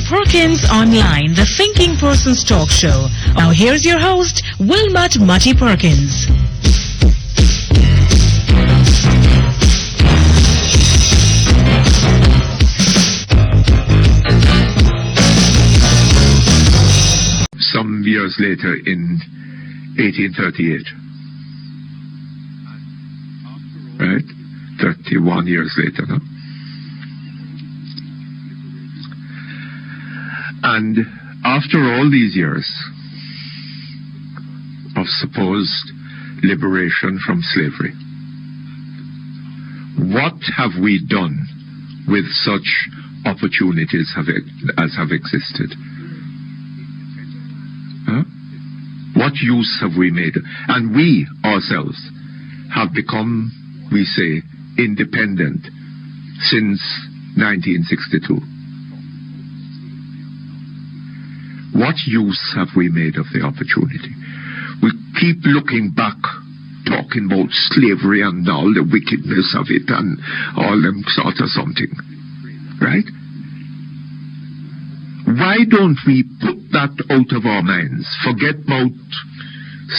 Perkins Online, the Thinking Person's talk show. Now here's your host, Wilmot Mutty Perkins. Some years later in 1838. Right? 31 years later, no? And after all these years of supposed liberation from slavery, what have we done with such opportunities as have existed? Huh? What use have we made? And we ourselves have become, we say, independent since 1962. What use have we made of the opportunity? We keep looking back, talking about slavery and all the wickedness of it and all them sort of something. Right? Why don't we put that out of our minds? Forget about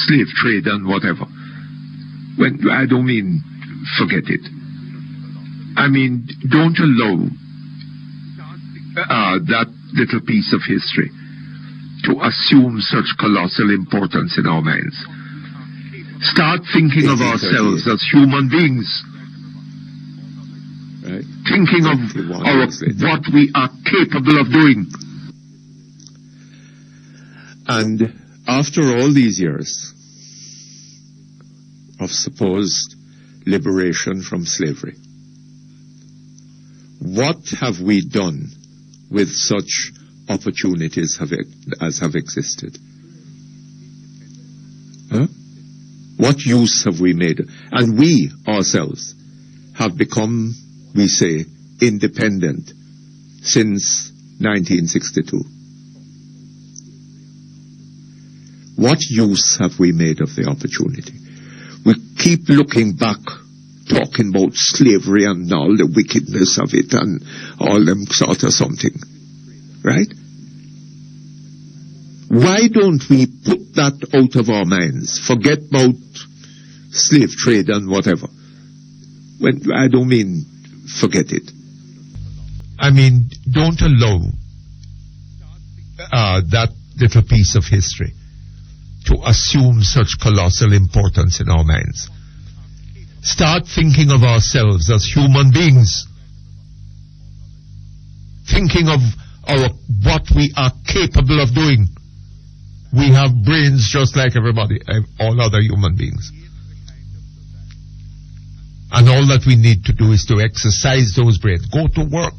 slave trade and whatever. When I don't mean forget it. I mean, don't allow that little piece of history to assume such colossal importance in our minds. Start thinking of ourselves as human beings. Right. Thinking of what we are capable of doing. And after all these years of supposed liberation from slavery, what have we done with such opportunities as have existed? Huh? What use have we made? And we ourselves have become, we say, independent since 1962. What use have we made of the opportunity? We keep looking back, talking about slavery and all the wickedness of it and all them sort of something. Right? Why don't we put that out of our minds? Forget about slave trade and whatever. When I don't mean forget it. I mean, don't allow that little piece of history to assume such colossal importance in our minds. Start thinking of ourselves as human beings. Thinking of what we are capable of doing. We have brains just like everybody, all other human beings. And all that we need to do is to exercise those brains. Go to work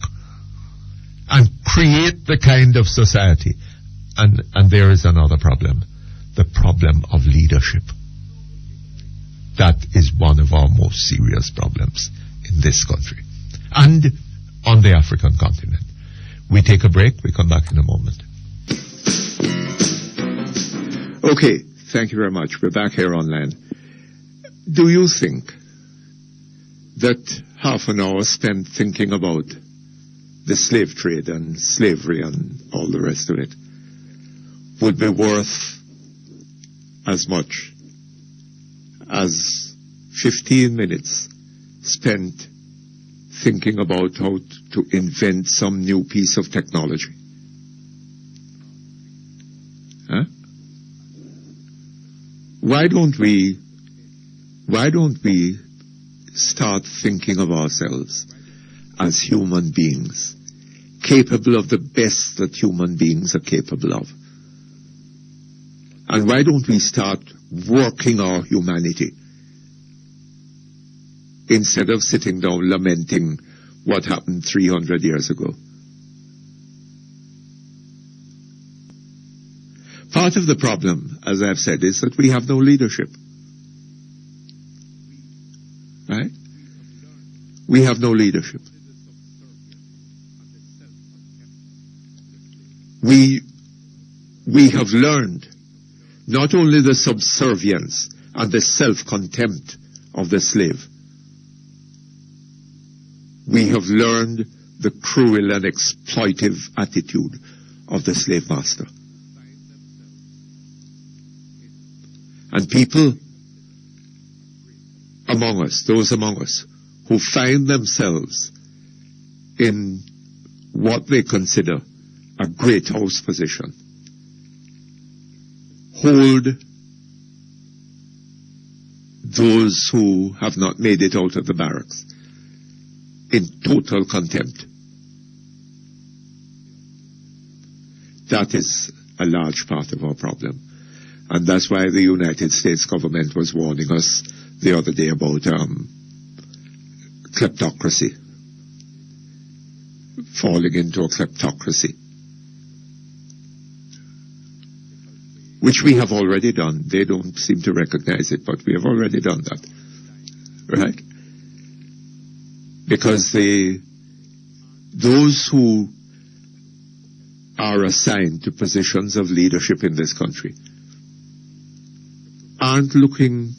and create the kind of society. And there is another problem. The problem of leadership. That is one of our most serious problems in this country. And on the African continent. We take a break. We come back in a moment. Okay, thank you very much. We're back here online. Do you think that half an hour spent thinking about the slave trade and slavery and all the rest of it would be worth as much as 15 minutes spent thinking about how to invent some new piece of technology? Huh? Why don't we start thinking of ourselves as human beings, capable of the best that human beings are capable of? And why don't we start working our humanity instead of sitting down lamenting what happened 300 years ago? Part of the problem, as I've said, is that we have no leadership. Right? We have no leadership. We have learned not only the subservience and the self-contempt of the slave, we have learned the cruel and exploitive attitude of the slave master. And people among us, those among us, who find themselves in what they consider a great house position, hold those who have not made it out of the barracks in total contempt. That is a large part of our problem. And that's why the United States government was warning us the other day about kleptocracy, falling into a kleptocracy, which we have already done. They don't seem to recognize it, but we have already done that, right? Because those who are assigned to positions of leadership in this country aren't looking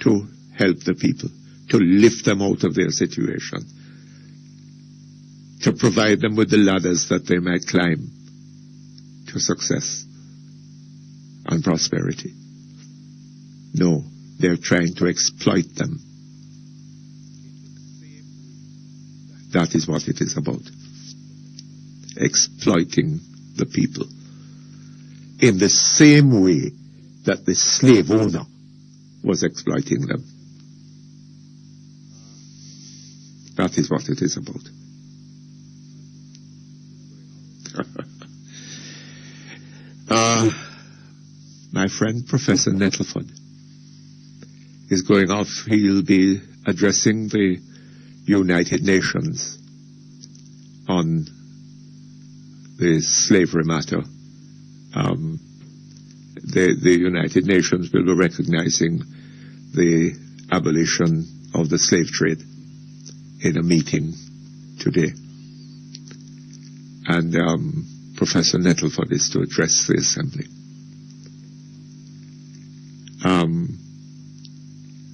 to help the people, to lift them out of their situation, to provide them with the ladders that they might climb to success and prosperity. No, they're trying to exploit them. That is what it is about. Exploiting the people in the same way that the slave owner was exploiting them. That is what it is about. My friend Professor Nettleford is going off. He'll be addressing the United Nations on the slavery matter. The United Nations will be recognizing the abolition of the slave trade in a meeting today. And Professor Nettleford is to address the Assembly.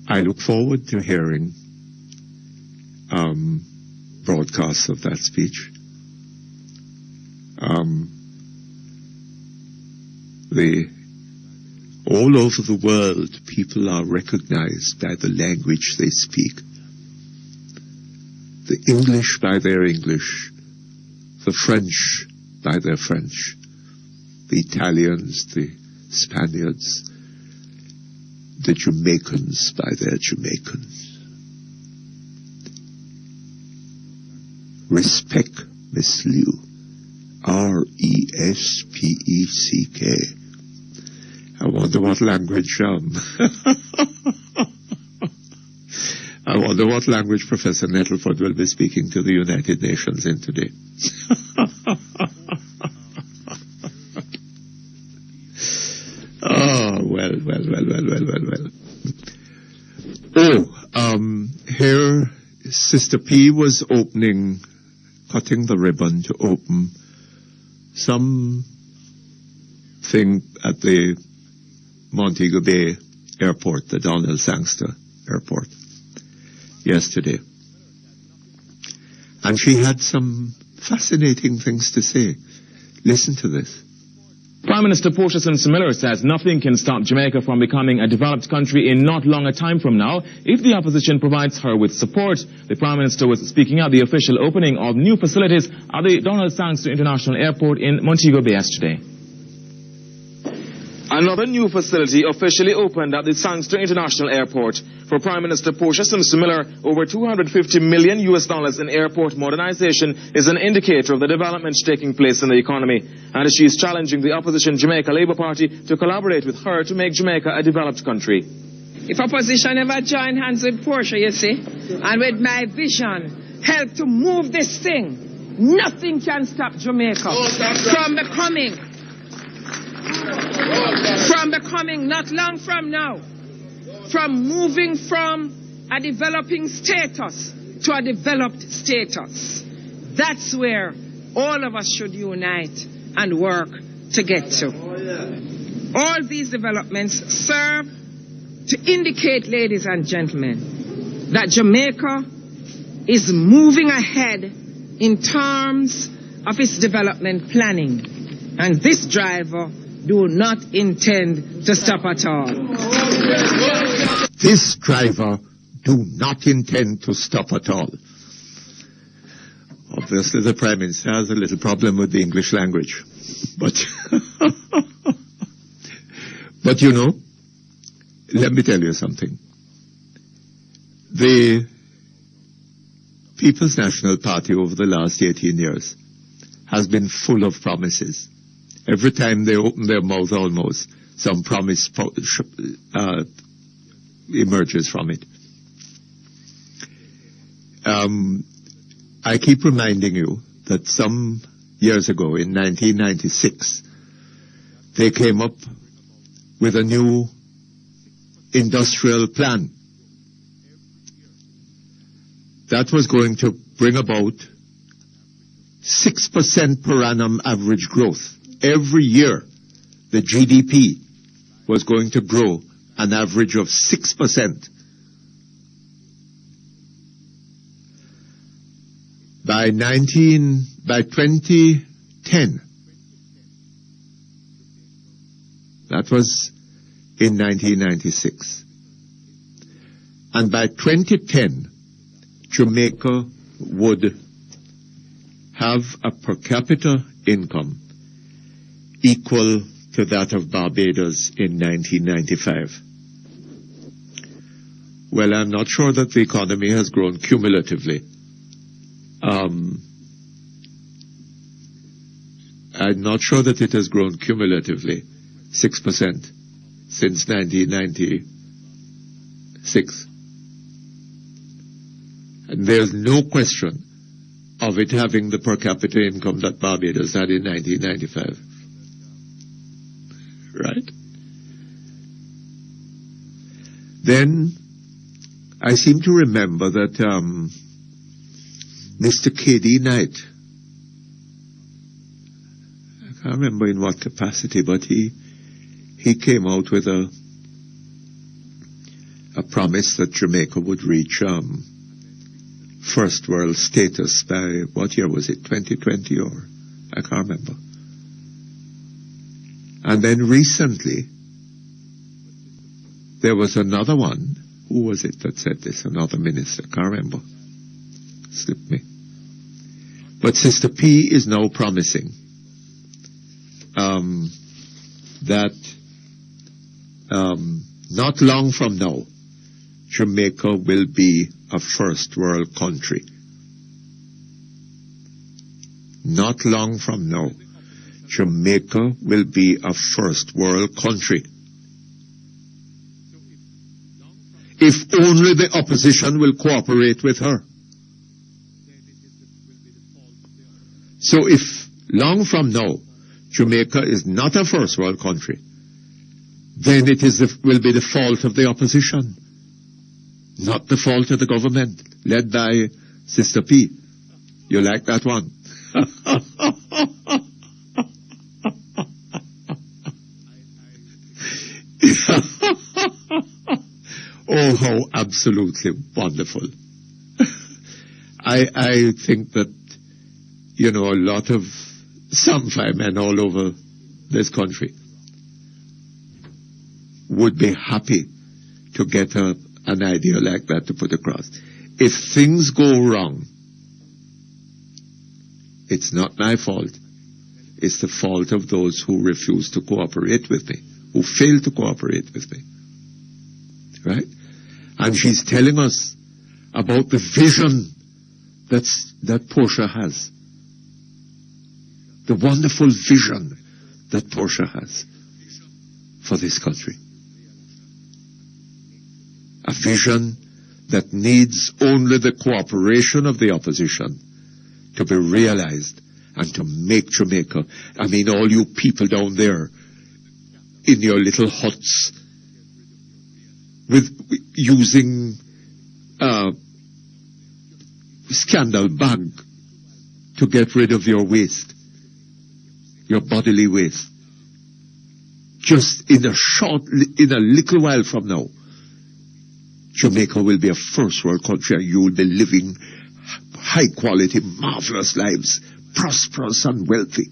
I look forward to hearing broadcasts of that speech. All over the world, people are recognized by the language they speak. The English by their English, the French by their French, the Italians, the Spaniards, the Jamaicans by their Jamaicans. Respect, Miss Liu. R-E-S-P-E-C-K. I wonder what language, I wonder what language Professor Nettleford will be speaking to the United Nations in today. Oh, well. Here, Sister P was cutting the ribbon to open something at the Montego Bay Airport, the Donald Sangster Airport, yesterday. And she had some fascinating things to say. Listen to this. Prime Minister Portia Miller says nothing can stop Jamaica from becoming a developed country in not long a time from now if the opposition provides her with support. The Prime Minister was speaking at the official opening of new facilities at the Donald Sangster International Airport in Montego Bay yesterday. Another new facility officially opened at the Sangster International Airport. For Prime Minister Portia Miller, over $250 million in airport modernization is an indicator of the developments taking place in the economy. And she is challenging the opposition Jamaica Labour Party to collaborate with her to make Jamaica a developed country. If opposition ever join hands with Portia, you see, and with my vision, help to move this thing, nothing can stop Jamaica from becoming, not long from now, from moving from a developing status to a developed status. That's where all of us should unite and work to get to. All these developments serve to indicate, ladies and gentlemen, that Jamaica is moving ahead in terms of its development planning. And this driver do not intend to stop at all. This driver do not intend to stop at all. Obviously, the Prime Minister has a little problem with the English language. But, but you know, let me tell you something. The People's National Party over the last 18 years has been full of promises. Every time they open their mouth almost, some promise emerges from it. I keep reminding you that some years ago, in 1996, they came up with a new industrial plan that was going to bring about 6% per annum average growth. Every year, the GDP was going to grow an average of 6%. By 2010, that was in 1996, and by 2010, Jamaica would have a per capita income equal to that of Barbados in 1995. Well, I'm not sure that the economy has grown cumulatively. I'm not sure that it has grown cumulatively 6% since 1996. And there's no question of it having the per capita income that Barbados had in 1995. Right? Then, I seem to remember that Mr. K.D. Knight, I can't remember in what capacity, but he came out with a promise that Jamaica would reach first world status by, what year was it, 2020 or, I can't remember. And then recently, there was another one. Who was it that said this? Another minister, can't remember. Slipped me. But Sister P is now promising that not long from now, Jamaica will be a first world country. Not long from now, Jamaica will be a first world country. If only the opposition will cooperate with her. So if long from now, Jamaica is not a first world country, then it will be the fault of the opposition, not the fault of the government, led by Sister P. You like that one? Oh, how absolutely wonderful. I think that, you know, a lot of some firemen all over this country would be happy to get an idea like that to put across. If things go wrong, it's not my fault. It's the fault of those who refuse to cooperate with me, who fail to cooperate with me. Right? And she's telling us about the vision that Portia has. The wonderful vision that Portia has for this country. A vision that needs only the cooperation of the opposition to be realized and to make Jamaica. I mean, all you people down there in your little huts with using scandal bag to get rid of your waste, your bodily waste. Just in a little while from now, Jamaica will be a first world country and you will be living high quality, marvelous lives, prosperous and wealthy.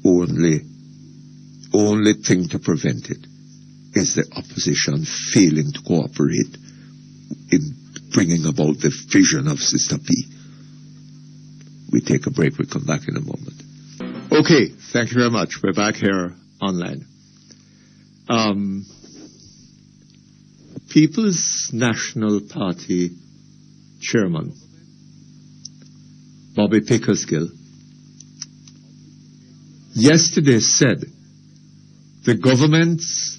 Only thing to prevent it is the opposition failing to cooperate in bringing about the vision of Sister P. We take a break. We'll come back in a moment. Okay, thank you very much. We're back here online. People's National Party Chairman, Bobby Pickersgill, yesterday said the government's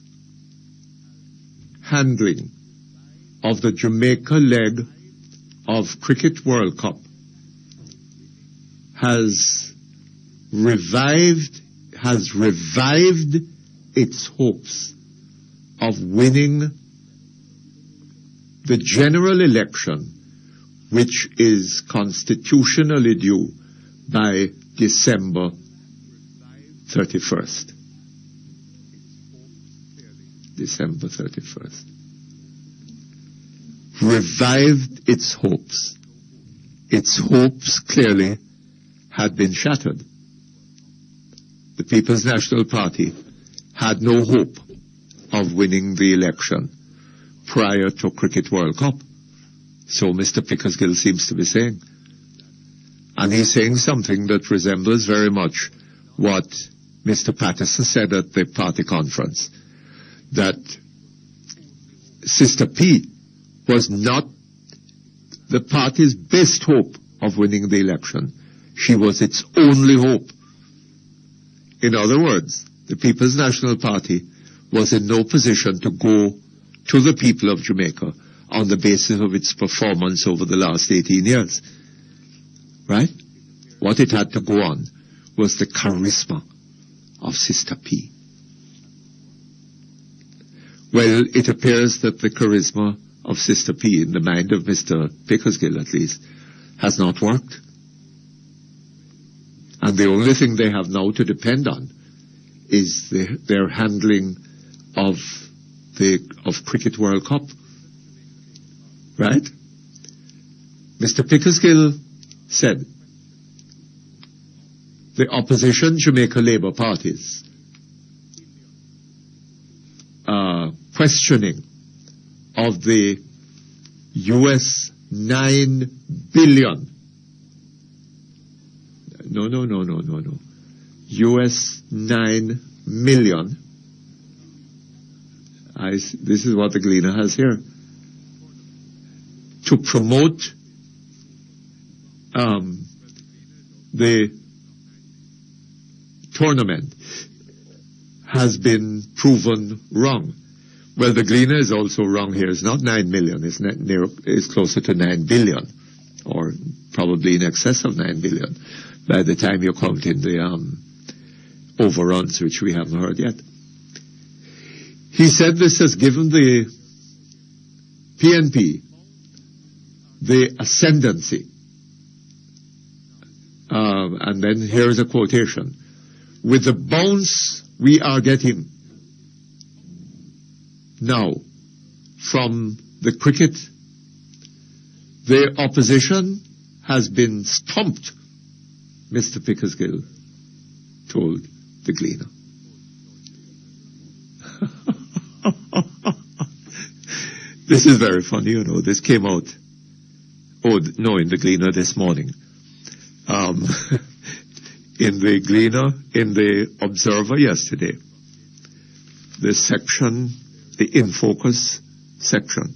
handling of the Jamaica leg of Cricket World Cup has revived its hopes of winning the general election, which is constitutionally due by December 31st. December 31st. Revived its hopes. Its hopes clearly had been shattered. The People's National Party had no hope of winning the election prior to Cricket World Cup. So Mr. Pickersgill seems to be saying. And he's saying something that resembles very much what Mr. Patterson said at the party conference, that Sister P was not the party's best hope of winning the election. She was its only hope. In other words, the People's National Party was in no position to go to the people of Jamaica on the basis of its performance over the last 18 years. Right? What it had to go on was the charisma of Sister P. Well, it appears that the charisma of Sister P, in the mind of Mr. Pickersgill at least, has not worked. And the only thing they have now to depend on is their handling of Cricket World Cup. Right? Mr. Pickersgill said the opposition Jamaica Labour parties questioning of the US 9 billion no. US 9 million. This is what the Gleaner has here. To promote the tournament has been proven wrong. Well, the Gleaner is also wrong here. It's not 9 million. It's closer to 9 billion, or probably in excess of 9 billion by the time you count in the overruns, which we haven't heard yet. He said this has given the PNP the ascendancy. And then here's a quotation. With the bounce we are getting now from the cricket, the opposition has been stumped, Mr. Pickersgill told the Gleaner. This is very funny, you know. This came out, in the Gleaner this morning. In the Gleaner, in the Observer yesterday, the section, the In Focus section,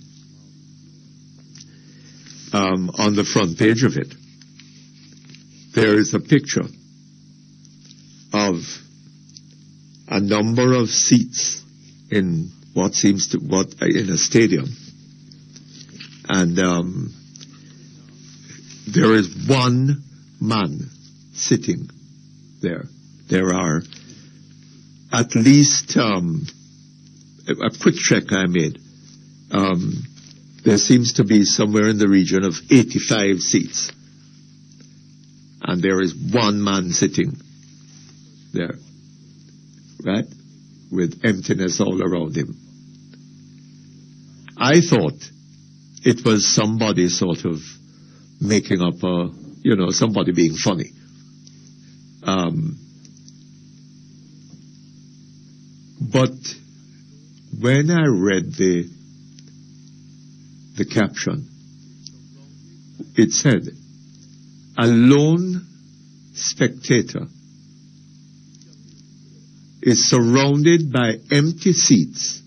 on the front page of it, there is a picture of a number of seats in in a stadium, and there is one man sitting there. There are at least a quick check I made. There seems to be somewhere in the region of 85 seats, and there is one man sitting there, right, with emptiness all around him. I thought it was somebody sort of making up a somebody being funny. But when I read the caption, it said, a lone spectator is surrounded by empty seats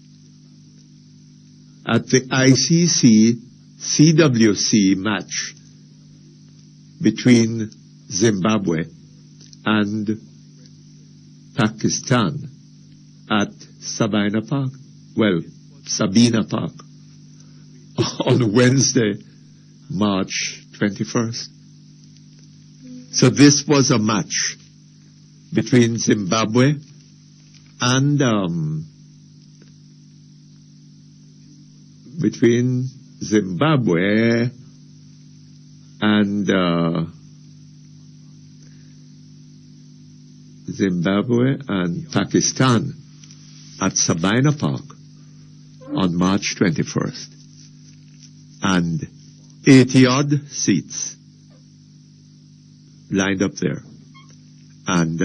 at the ICC CWC match between Zimbabwe and Pakistan at Sabina Park on Wednesday, March 21st. So this was a match between Zimbabwe and Zimbabwe and Pakistan at Sabina Park on March 21st. And 80-odd seats lined up there. And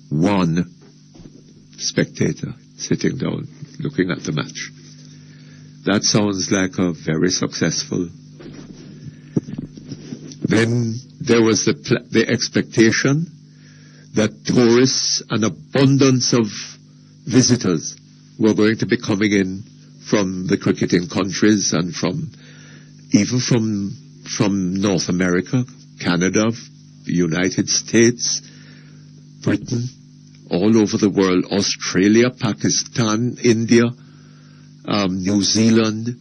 one spectator sitting down looking at the match. That sounds like a very successful. Then there was the expectation that tourists, an abundance of visitors were going to be coming in from the cricketing countries and even from North America, Canada, the United States, Britain, all over the world, Australia, Pakistan, India, New Zealand,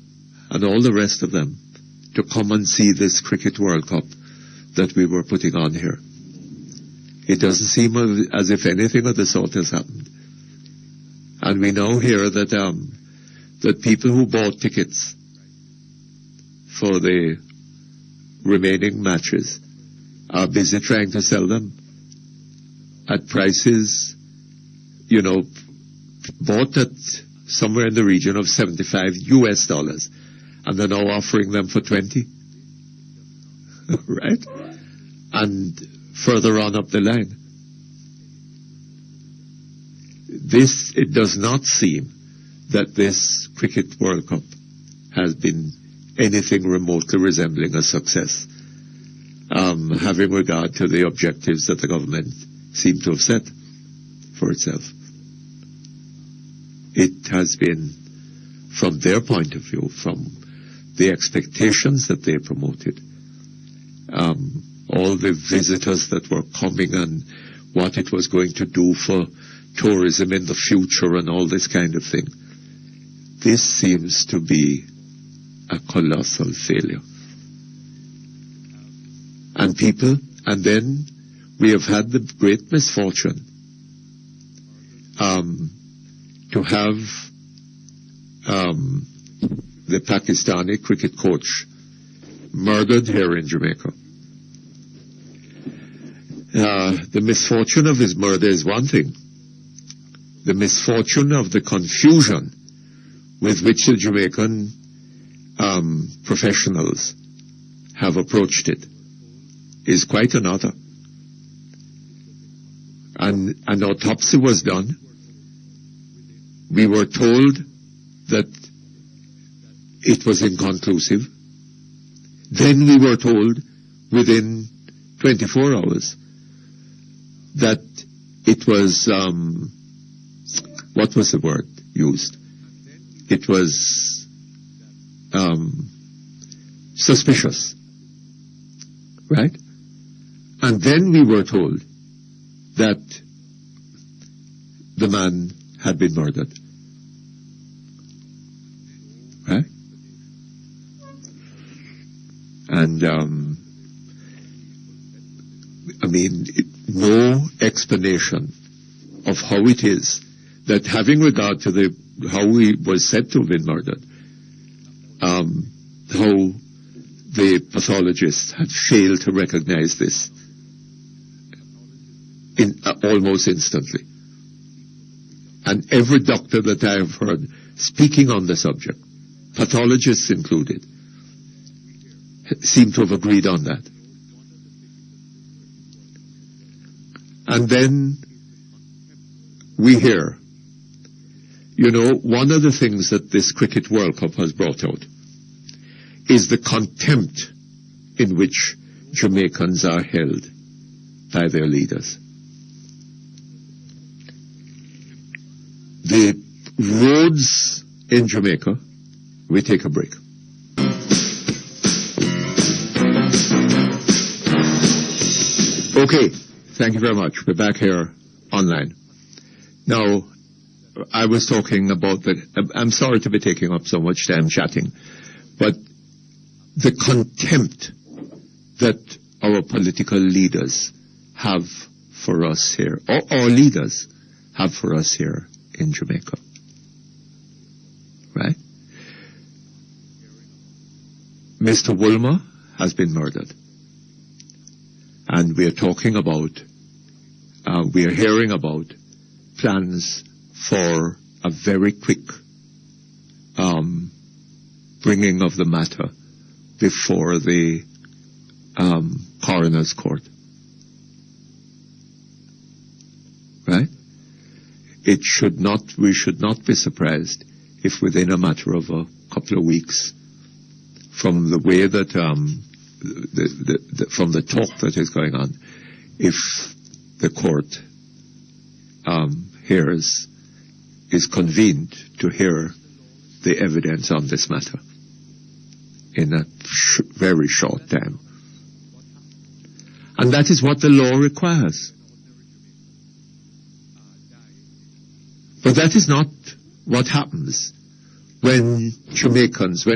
and all the rest of them, to come and see this Cricket World Cup that we were putting on here. It doesn't seem as if anything of the sort has happened. And we now hear that people who bought tickets for the remaining matches are busy trying to sell them at prices, bought at somewhere in the region of $75, and they're now offering them for 20. Right? And further on up the line. It does not seem that this Cricket World Cup has been anything remotely resembling a success, having regard to the objectives that the government seemed to have set for itself. It has been, from their point of view, from the expectations that they promoted, all the visitors that were coming and what it was going to do for tourism in the future and all this kind of thing. This seems to be a colossal failure. And then we have had the great misfortune to have the Pakistani cricket coach murdered here in Jamaica. The misfortune of his murder is one thing. The misfortune of the confusion with which the Jamaican professionals have approached it is quite another. And an autopsy was done. We were told that it was inconclusive. Then we were told within 24 hours that it was, what was the word used? It was suspicious, right? And then we were told that the man had been murdered, right? And no explanation of how it is that, having regard to how he was said to have been murdered, how the pathologists had failed to recognize this almost instantly. And every doctor that I have heard speaking on the subject, pathologists included, seem to have agreed on that. And then we hear, one of the things that this Cricket World Cup has brought out is the contempt in which Jamaicans are held by their leaders. The roads in Jamaica, we take a break. Okay, thank you very much. We're back here online. Now, I was talking about I'm sorry to be taking up so much time chatting, but the contempt that our political leaders have for us here, or our leaders have for us here in Jamaica. Right? Mr. Wilmot has been murdered. And we are talking about, we are hearing about plans for a very quick bringing of the matter before the coroner's court. Right? We should not be surprised if within a matter of a couple of weeks, from the way that from the talk that is going on, if the court is convened to hear the evidence on this matter in a very short time. And that is what the law requires. But that is not what happens when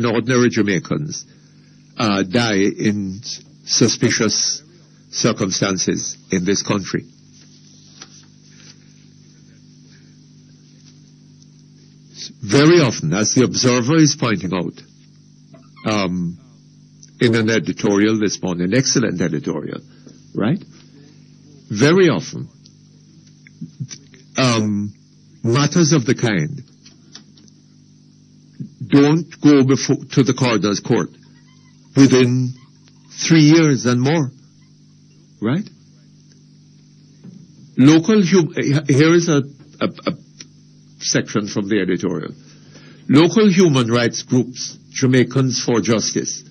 ordinary Jamaicans die in suspicious circumstances in this country. Very often, as the Observer is pointing out, in an editorial this morning, an excellent editorial, right? Very often, matters of the kind don't go to the coroner's court within 3 years and more, right? Here is a section from the editorial. Local human rights groups, Jamaicans for Justice,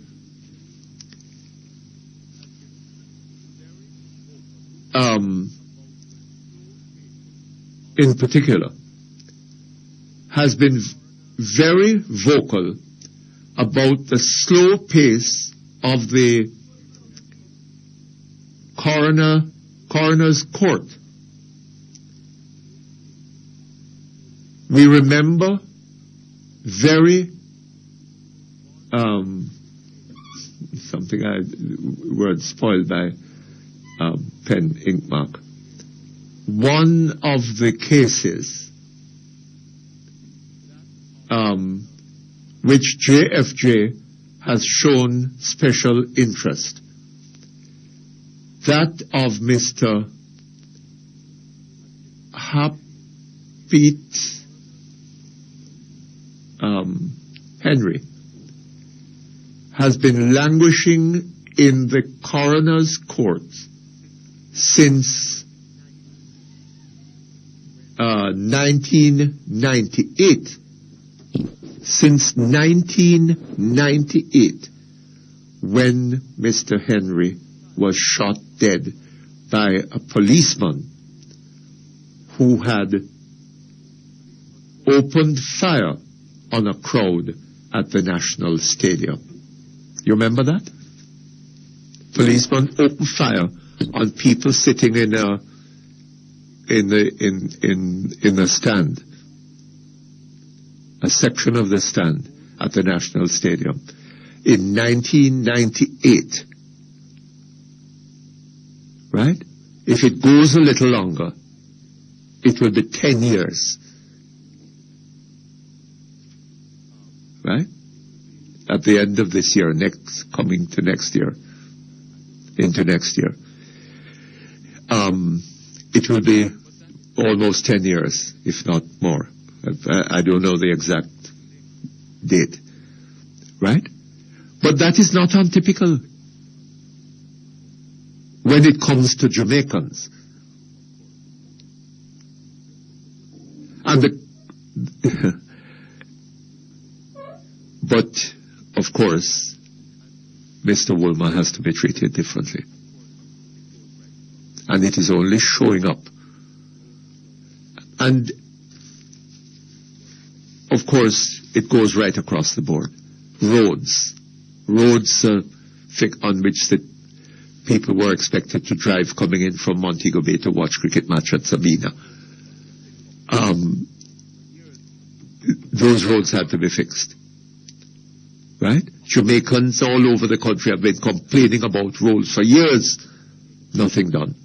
in particular, has been very vocal about the slow pace of the coroner's court. We remember very word spoiled by pen ink mark. One of the cases which JFJ has shown special interest, that of Mr. Henry, has been languishing in the coroner's court since 1998. Since 1998, when Mr. Henry was shot dead by a policeman who had opened fire on a crowd at the National Stadium. You remember that? Policeman opened fire on people sitting in a stand, a section of the stand at the National Stadium in 1998. Right? If it goes a little longer, it will be 10 years. Right? At the end of this year, coming to next year, into next year. It will be almost 10 years, if not more. I don't know the exact date. Right? But that is not untypical when it comes to Jamaicans. And but, of course, Mr. Wilmot has to be treated differently. And it is only showing up. And, of course, it goes right across the board. Roads on which the people were expected to drive coming in from Montego Bay to watch cricket match at Sabina. Those roads had to be fixed. Right? Jamaicans all over the country have been complaining about roads for years. Nothing done.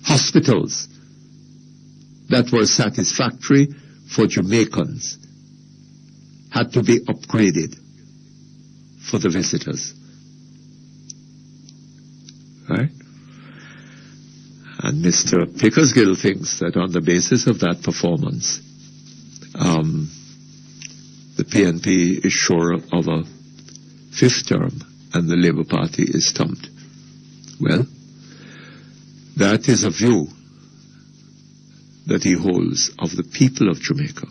Hospitals that were satisfactory for Jamaicans had to be upgraded for the visitors. Right? And Mr. Pickersgill thinks that on the basis of that performance, the PNP is sure of a fifth term and the Labour Party is stumped. Well, that is a view that he holds of the people of Jamaica.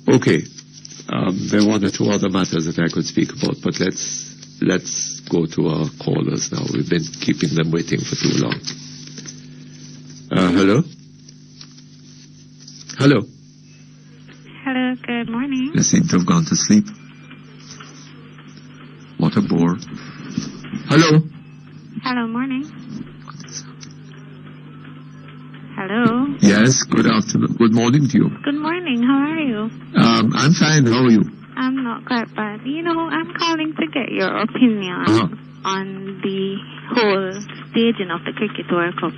Okay, there are one or two other matters that I could speak about, but let's go to our callers now. We've been keeping them waiting for too long. Hello? Hello? Hello, good morning. They seem to have gone to sleep. What a bore. Hello? Hello, morning. Hello. Yes, good afternoon. Good morning to you. Good morning, how are you? I'm fine, how are you? I'm not quite bad. You know, I'm calling to get your opinion on the whole staging of the Cricket World Cup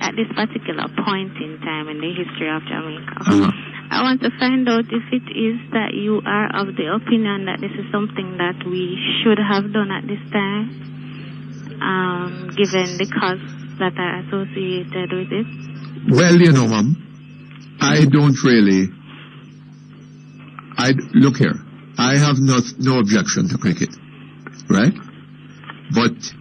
at this particular point in time in the history of Jamaica. I want to find out if it is that you are of the opinion that this is something that we should have done at this time, given the costs that are associated with it. Well, you know, Mom, I don't really... Look here, I have no objection to cricket, right? But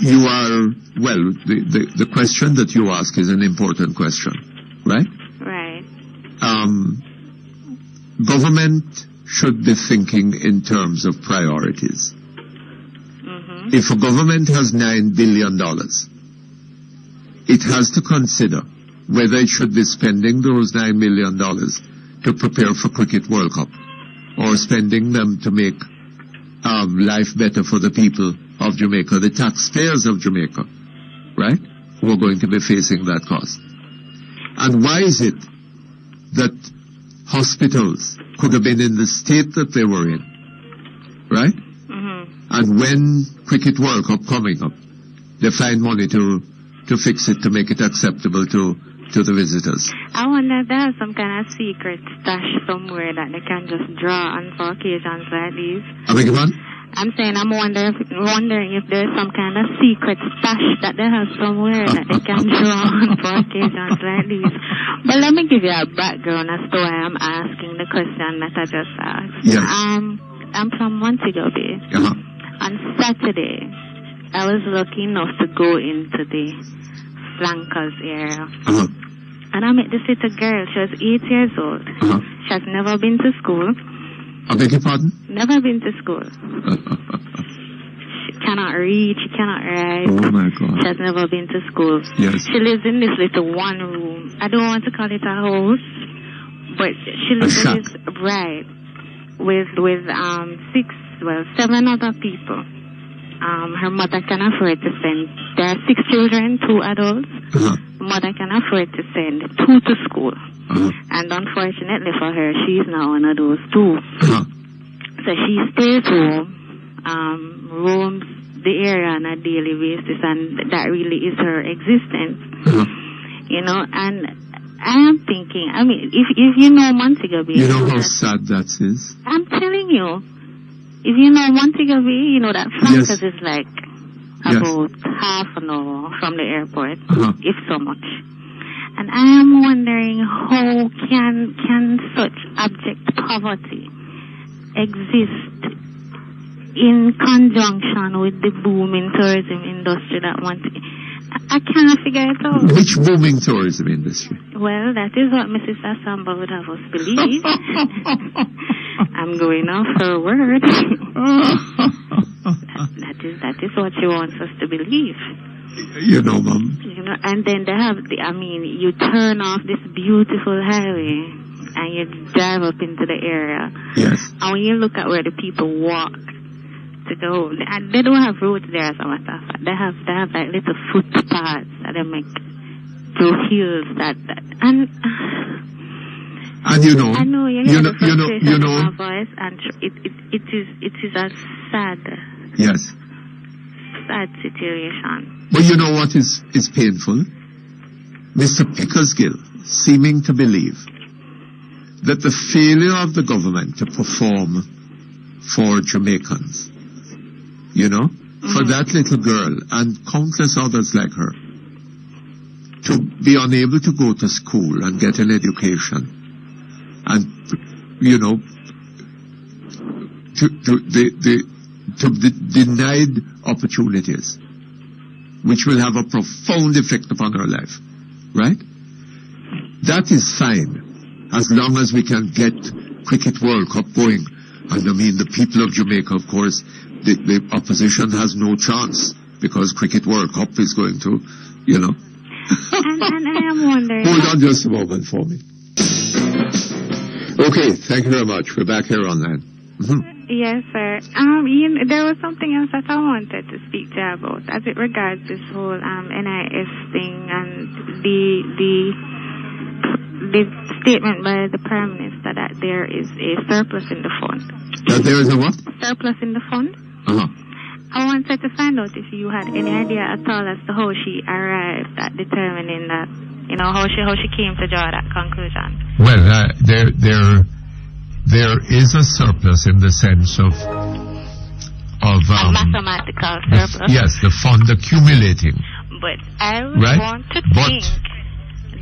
you are, well, the question that you ask is an important question, right? Right. Government should be thinking in terms of priorities. Mm-hmm. If a government has $9 billion, it has to consider whether it should be spending those $9 million to prepare for Cricket World Cup, or spending them to make life better for the people of Jamaica, the taxpayers of Jamaica, right, who are going to be facing that cost. And why is it that hospitals could have been in the state that they were in, right? Mm-hmm. And when Cricket World Cup coming up, they find money to fix it, to make it acceptable to the visitors. I wonder if there's some kind of secret stash somewhere that they can just draw on for occasions like these. I beg your pardon? I'm saying I'm wondering if there's some kind of secret stash that they have somewhere that they can draw on for occasions like these. But let me give you a background as to why I'm asking the question that I just asked. Yeah. I'm from Montego Bay. On Saturday, I was lucky enough to go into the flankers area. And I met this little girl. She was 8 years old. She has never been to school. I beg your pardon? Never been to school. She cannot read, she cannot write. Oh my God. She has never been to school. Yes. She lives in this little one room. I don't want to call it a house, but she lives in this, right, with 7 other people. Her mother can afford to send, there are 6 children, 2 adults. Mother can afford to send 2 to school. And unfortunately for her, she's now one of those 2. So she stays home, roams the area on a daily basis, and that really is her existence. You know, and I am thinking, I mean, if you know Montego Bay... You know how sad that is? I'm telling you. If you know Montego Bay, you know that Flankers is like about half an hour from the airport, if so much. And I am wondering how can such abject poverty exist in conjunction with the booming tourism industry that I can't figure it out. Which booming tourism industry? Well, that is what Mrs. Asamba would have us believe. I'm going off her word. that is what she wants us to believe. You know, Mom. You know, and then they have you turn off this beautiful highway and you drive up into the area. Yes. And when you look at where the people walk to go, they don't have roads there as a matter of fact. They have like little footpaths that they make through hills and you know, I know you know, in my voice, and it is a sad situation. But you know what is painful? Mr. Pickersgill seeming to believe that the failure of the government to perform for Jamaicans, you know, for that little girl and countless others like her, to be unable to go to school and get an education, and, you know, to the denied opportunities, which will have a profound effect upon her life, right? That is fine, as long as we can get Cricket World Cup going. And I mean, the people of Jamaica, of course, the opposition has no chance, because Cricket World Cup is going to, you know. and I am wondering... Hold on just a moment for me. Okay, thank you very much. We're back here online. Yes, sir. There was something else that I wanted to speak to you about as it regards this whole NIS thing and the statement by the Prime Minister that there is a surplus in the fund. That there is a what? Surplus in the fund. I wanted to find out if you had any idea at all as to how she arrived at determining that, you know, how she came to draw that conclusion. Well, there is a surplus in the sense of a mathematical surplus. Yes, the fund accumulating. But I would want to think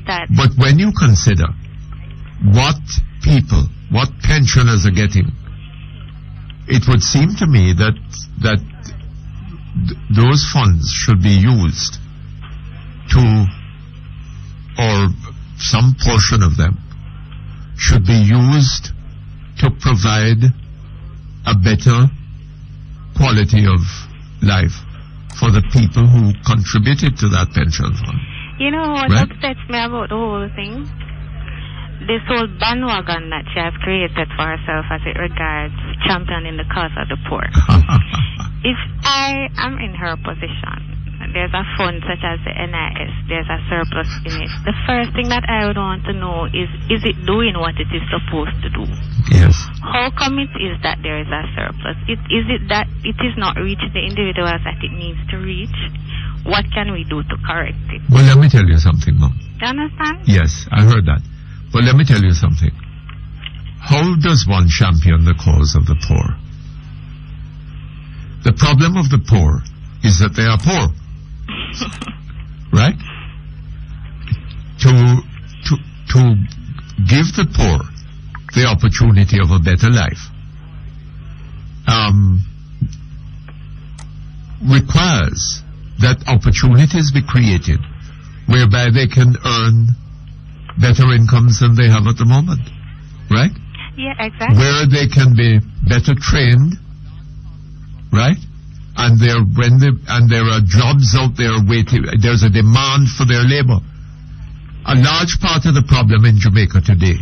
that... But when you consider what pensioners are getting, it would seem to me that those funds should be used to, or some portion of them should be used to provide a better quality of life for the people who contributed to that pension fund. You know what upsets me about the whole thing? This whole bandwagon that she has created for herself as it regards championing the cause of the poor. If I am in her position, there's a fund such as the NIS, there's a surplus in it. The first thing that I would want to know is it doing what it is supposed to do? Yes. How come it is that there is a surplus? Is it that it is not reaching the individuals that it needs to reach? What can we do to correct it? Well, let me tell you something, Mom. Do you understand? Yes, I heard that. But let me tell you something. How does one champion the cause of the poor? The problem of the poor is that they are poor. Right? To give the poor the opportunity of a better life requires that opportunities be created whereby they can earn better incomes than they have at the moment. Right? Yeah, exactly. Where they can be better trained, right? And there are jobs out there waiting. There's a demand for their labor. A large part of the problem in Jamaica today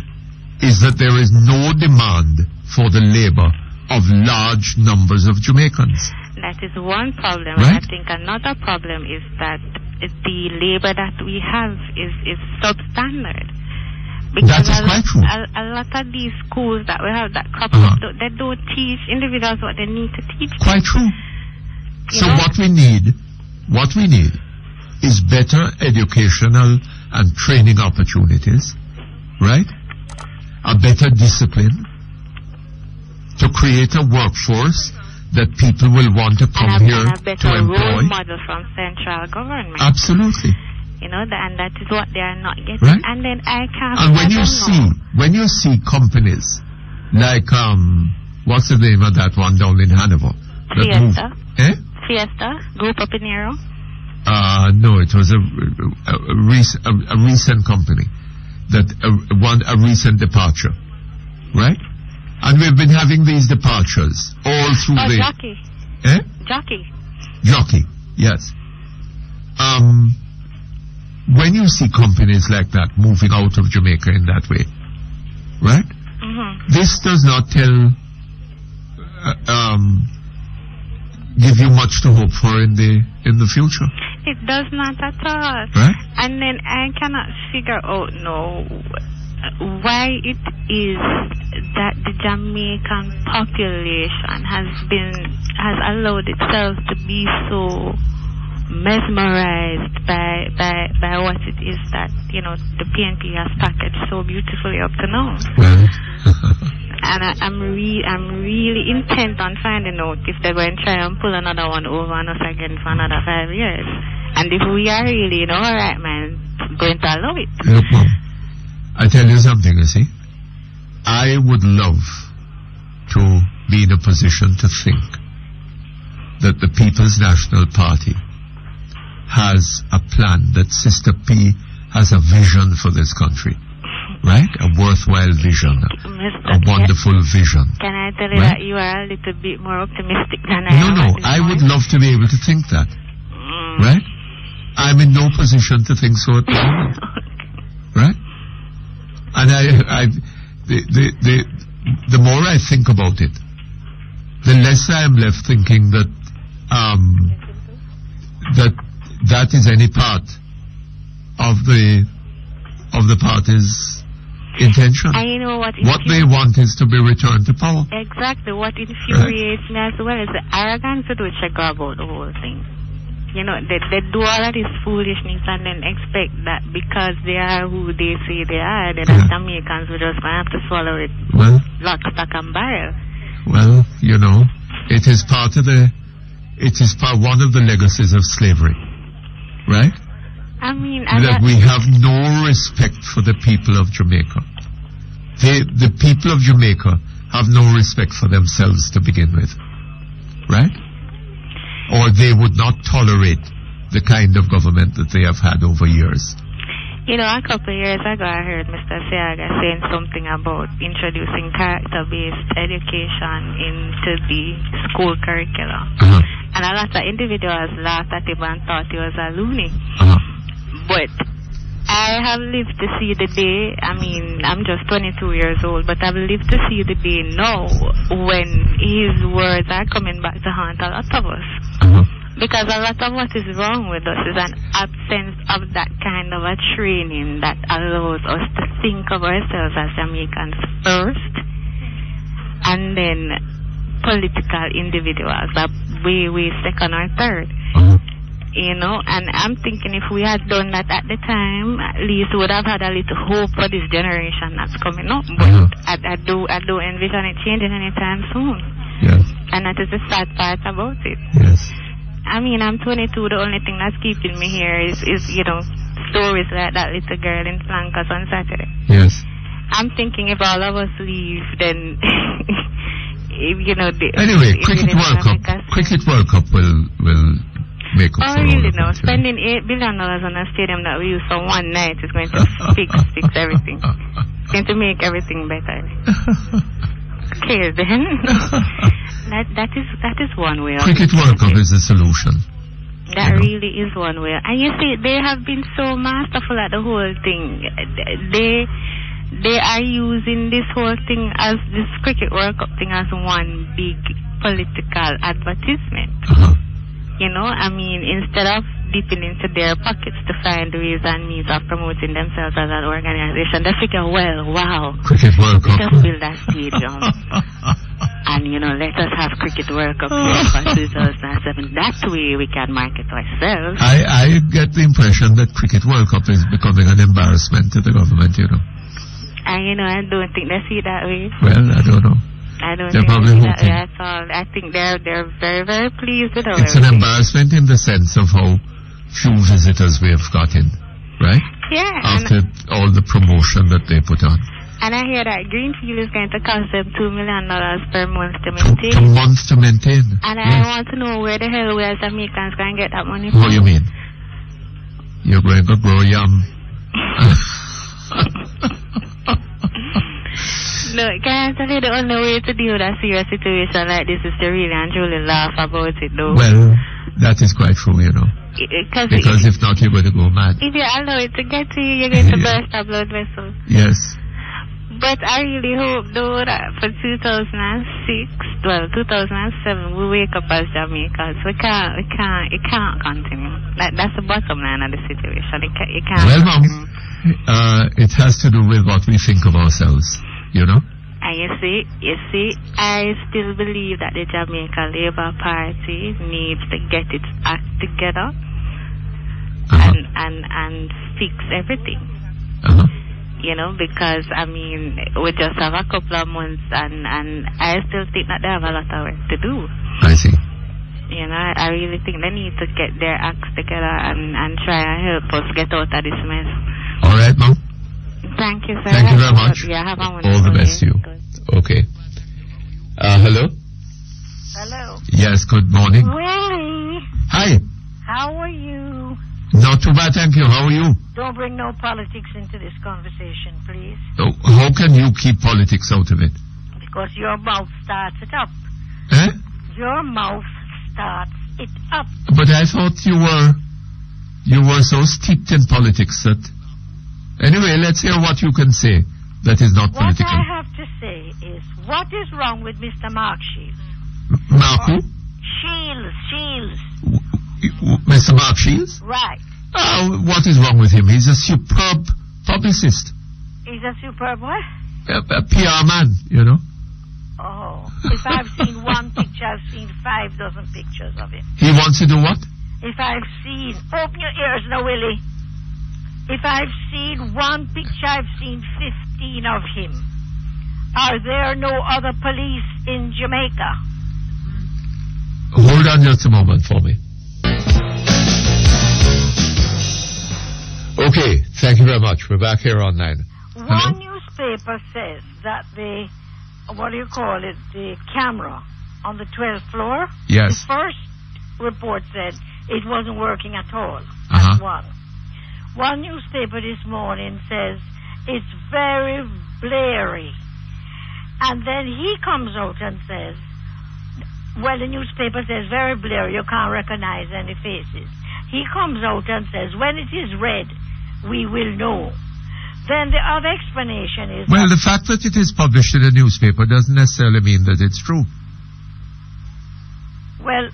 is that there is no demand for the labor of large numbers of Jamaicans. That is one problem. Right? And I think another problem is that the labor that we have is substandard. Because that is quite true. A lot of these schools that we have that crop up, they don't teach individuals what they need to teach. Quite true. So what we need is better educational and training opportunities, right? A better discipline to create a workforce that people will want to come here and a better to employ. role model from central government. Absolutely. And that is what they are not getting. Right. And then I can't. And when you see companies like what's the name of that one down in Hanover? Fiesta. Eh? Fiesta, Grupo Pinero. No, it was a recent company that a recent departure, right? And we've been having these departures all through the. Jockey. Eh? Jockey, yes. When you see companies like that moving out of Jamaica in that way, right? Mm-hmm. This does not give you much to hope for in the future. It does not at all. Right? And then I cannot figure out why it is that the Jamaican population has allowed itself to be so mesmerized by what it is that the PNP has packaged so beautifully up to now. Well. And I'm really intent on finding out if they're going to try and pull another one over on us again for another 5 years. And if we are really, alright, man, going to allow it. Look, Mom, I tell you something, you see. I would love to be in a position to think that the People's National Party has a plan, that Sister P has a vision for this country. Right? A worthwhile vision. A wonderful vision. Can I tell you right? that you are a little bit more optimistic than I am? No, I would love to be able to think that. Right? I'm in no position to think so at the moment. Right? And the more I think about it, the less I am left thinking that that is any part of the party's intention. And you know what they want is to be returned to power. Exactly. What infuriates me as well is the arrogance with which they go about the whole thing. They do all of this foolishness and then expect that because they are who they say they are, that as Jamaicans will just going to have to swallow it lock, stock and barrel. Well, it is one of the legacies of slavery, right? I mean, that we have no respect for the people of Jamaica. The people of Jamaica have no respect for themselves to begin with, right? Or they would not tolerate the kind of government that they have had over years. A couple of years ago, I heard Mr. Seaga saying something about introducing character-based education into the school curriculum. And a lot of individuals laughed at him and thought he was a loony. But I have lived to see the day, I'm just 22 years old, but I've lived to see the day now when his words are coming back to haunt a lot of us. Because a lot of what is wrong with us is an absence of that kind of a training that allows us to think of ourselves as Jamaicans first, and then political individuals, that way second or third. And I'm thinking if we had done that at the time, at least we would have had a little hope for this generation that's coming up. But I do envision it changing anytime soon. Yes. And that is the sad part about it. Yes. I'm 22. The only thing that's keeping me here is stories like that little girl in Flankers on Saturday. Yes. I'm thinking if all of us leave, then anyway, Cricket World Cup will make up for really all of it. Spending $8 billion on a stadium that we use for one night is going to fix everything. It's going to make everything better. Okay, then. that is one way. Cricket World Cup is the solution. That really is one way. And you see, they have been so masterful at the whole thing. They are using this whole thing as this Cricket World Cup thing as one big political advertisement. Instead of dipping into their pockets to find ways and means of promoting themselves as an organization, they figure, wow, Cricket World Cup. Let us build that stadium. And, let us have Cricket World Cup here for 2007. That way we can market ourselves. I get the impression that Cricket World Cup is becoming an embarrassment to the government, And, I don't think they see it that way. Well, I don't know. I don't they're think probably that hoping. at all. I think they're very, very pleased with It's an embarrassment in the sense of how few visitors we have gotten right? Yeah. After all the promotion that they put on. And I hear that Greenfield is going to cost them $2 million per month to A maintain. month to maintain. And I want to know where the hell we as Americans can get that money What from. do you mean? You're going to grow yam. Look, can I tell you the only way to deal with a serious situation like this is to really and truly laugh about it, though. Well, that is quite true, you know. Because if not, you're going to go mad. If you allow it to get to you, you're going to burst a blood vessel. Yes. But I really hope, though, that for 2007, we wake up as Jamaicans. It can't continue. That's the bottom line of the situation. It can't. Well, Mom, it has to do with what we think of ourselves, you know? And you see, I still believe that the Jamaica Labour Party needs to get its act together and fix everything. You know, because, I mean, we just have a couple of months and I still think that they have a lot of work to do. I see. You know, I really think they need to get their acts together and try and help us get out of this mess. All right, Mom. Thank you, sir. Thank you very much. Yeah, have a wonderful all the best to you. Okay. Hello? Hello. Yes, good morning. Willie, Hi. how are you? Not too bad, thank you. How are you? Don't bring no politics into this conversation, please. Oh, how can you keep politics out of it? Because your mouth starts it up. Eh? Your mouth starts it up. But I thought you were so steeped in politics that... Anyway, let's hear what you can say that is not What political. I have to say is, what is wrong with Mr. Mark Shields? Mark who? Shields. Mr. Mark Shields? Right. What is wrong with him? He's a superb publicist. He's a superb what? A PR man, you know. Oh. If I've seen one picture, I've seen 5 dozen pictures of him. He wants to do what? If I've seen... Open your ears now, Willie. If I've seen one picture, I've seen 15 of him. Are there no other police in Jamaica? Hold on just a moment for me. Okay, thank you very much. We're back here online. One newspaper says that the camera on the 12th floor, Yes. the first report said it wasn't working at all. Uh-huh. That's one. One newspaper this morning says it's very blurry. And then he comes out and says, well, the newspaper says very blurry, you can't recognize any faces. He comes out and says, when it is red, we will know. Then the other explanation is... Well, the fact that it is published in a newspaper doesn't necessarily mean that it's true. Well,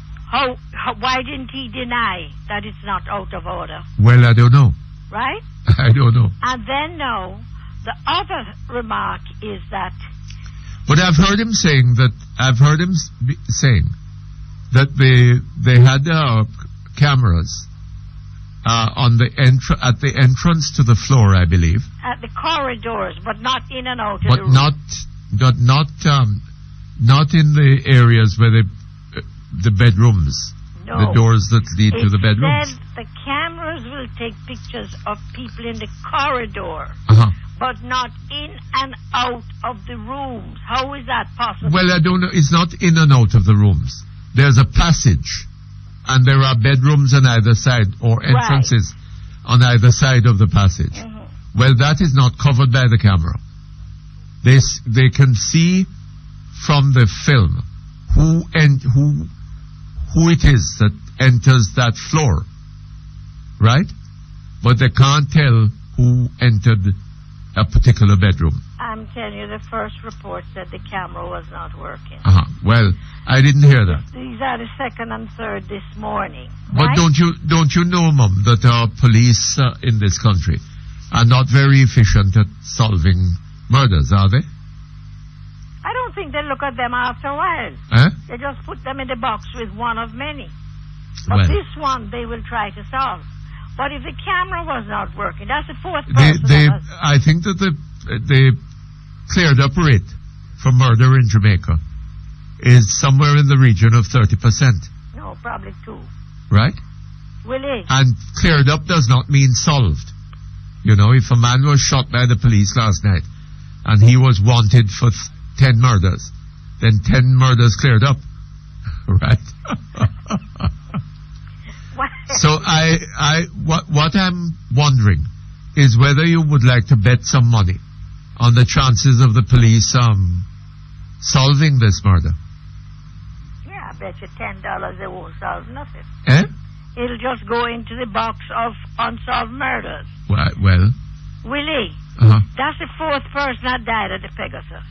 why didn't he deny that it's not out of order? Well, I don't know. Right? I don't know. And then now, the other remark is that... But I've heard him saying that they had cameras at the entrance to the floor, I believe. At the corridors, but not in and out of but the room. not in the areas where the bedrooms, No. the doors that lead to the bedrooms. Said the cameras will take pictures of people in the corridor, but not in and out of the rooms. How is that possible? Well, I don't know. It's not in and out of the rooms. There's a passage, and there are bedrooms on either side, or entrances on either side of the passage. Mm-hmm. Well, that is not covered by the camera. They can see from the film who it is that enters that floor, right? But they can't tell who entered a particular bedroom. I'm telling you, the first report said the camera was not working. Well, I didn't hear that. These are the second and third this morning. But right? don't you know, Mum, that our police in this country are not very efficient at solving murders, are they? I don't think they look at them after a while. They just put them in the box with one of many. But this one they will try to solve. But if the camera was not working, that's the fourth person. I think that the cleared up rate for murder in Jamaica is somewhere in the region of 30%. No, probably 2. Right? Willie. And cleared up does not mean solved. You know, if a man was shot by the police last night and he was wanted for 10 murders, then 10 murders cleared up. Right? So what I'm wondering is whether you would like to bet some money on the chances of the police solving this murder. Yeah, I bet you $10 they won't solve nothing. Eh? It'll just go into the box of unsolved murders. Well. Willie, that's the 4th person that died at the Pegasus.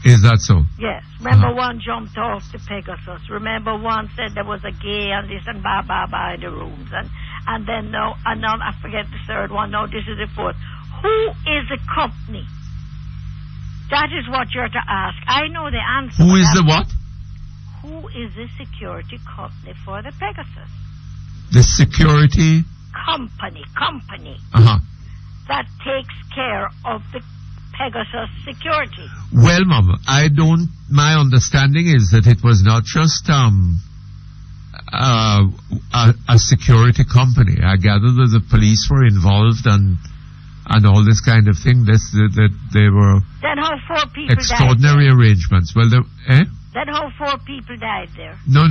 Is that so? Yes. Remember one jumped off the Pegasus. Remember one said there was a gay and this and blah, blah, blah in the rooms. And then now I forget the 3rd one. No, this is the 4th. Who is the company? That is what you're to ask. I know the answer. Who is the what? Who is the security company for the Pegasus? The security? Company. That takes care of the Pegasus security. Well, Mama, my understanding is that it was not just a security company. I gather that the police were involved and all this kind of thing. That they were then how 4 people extraordinary died arrangements. Well, then how 4 people died there? No,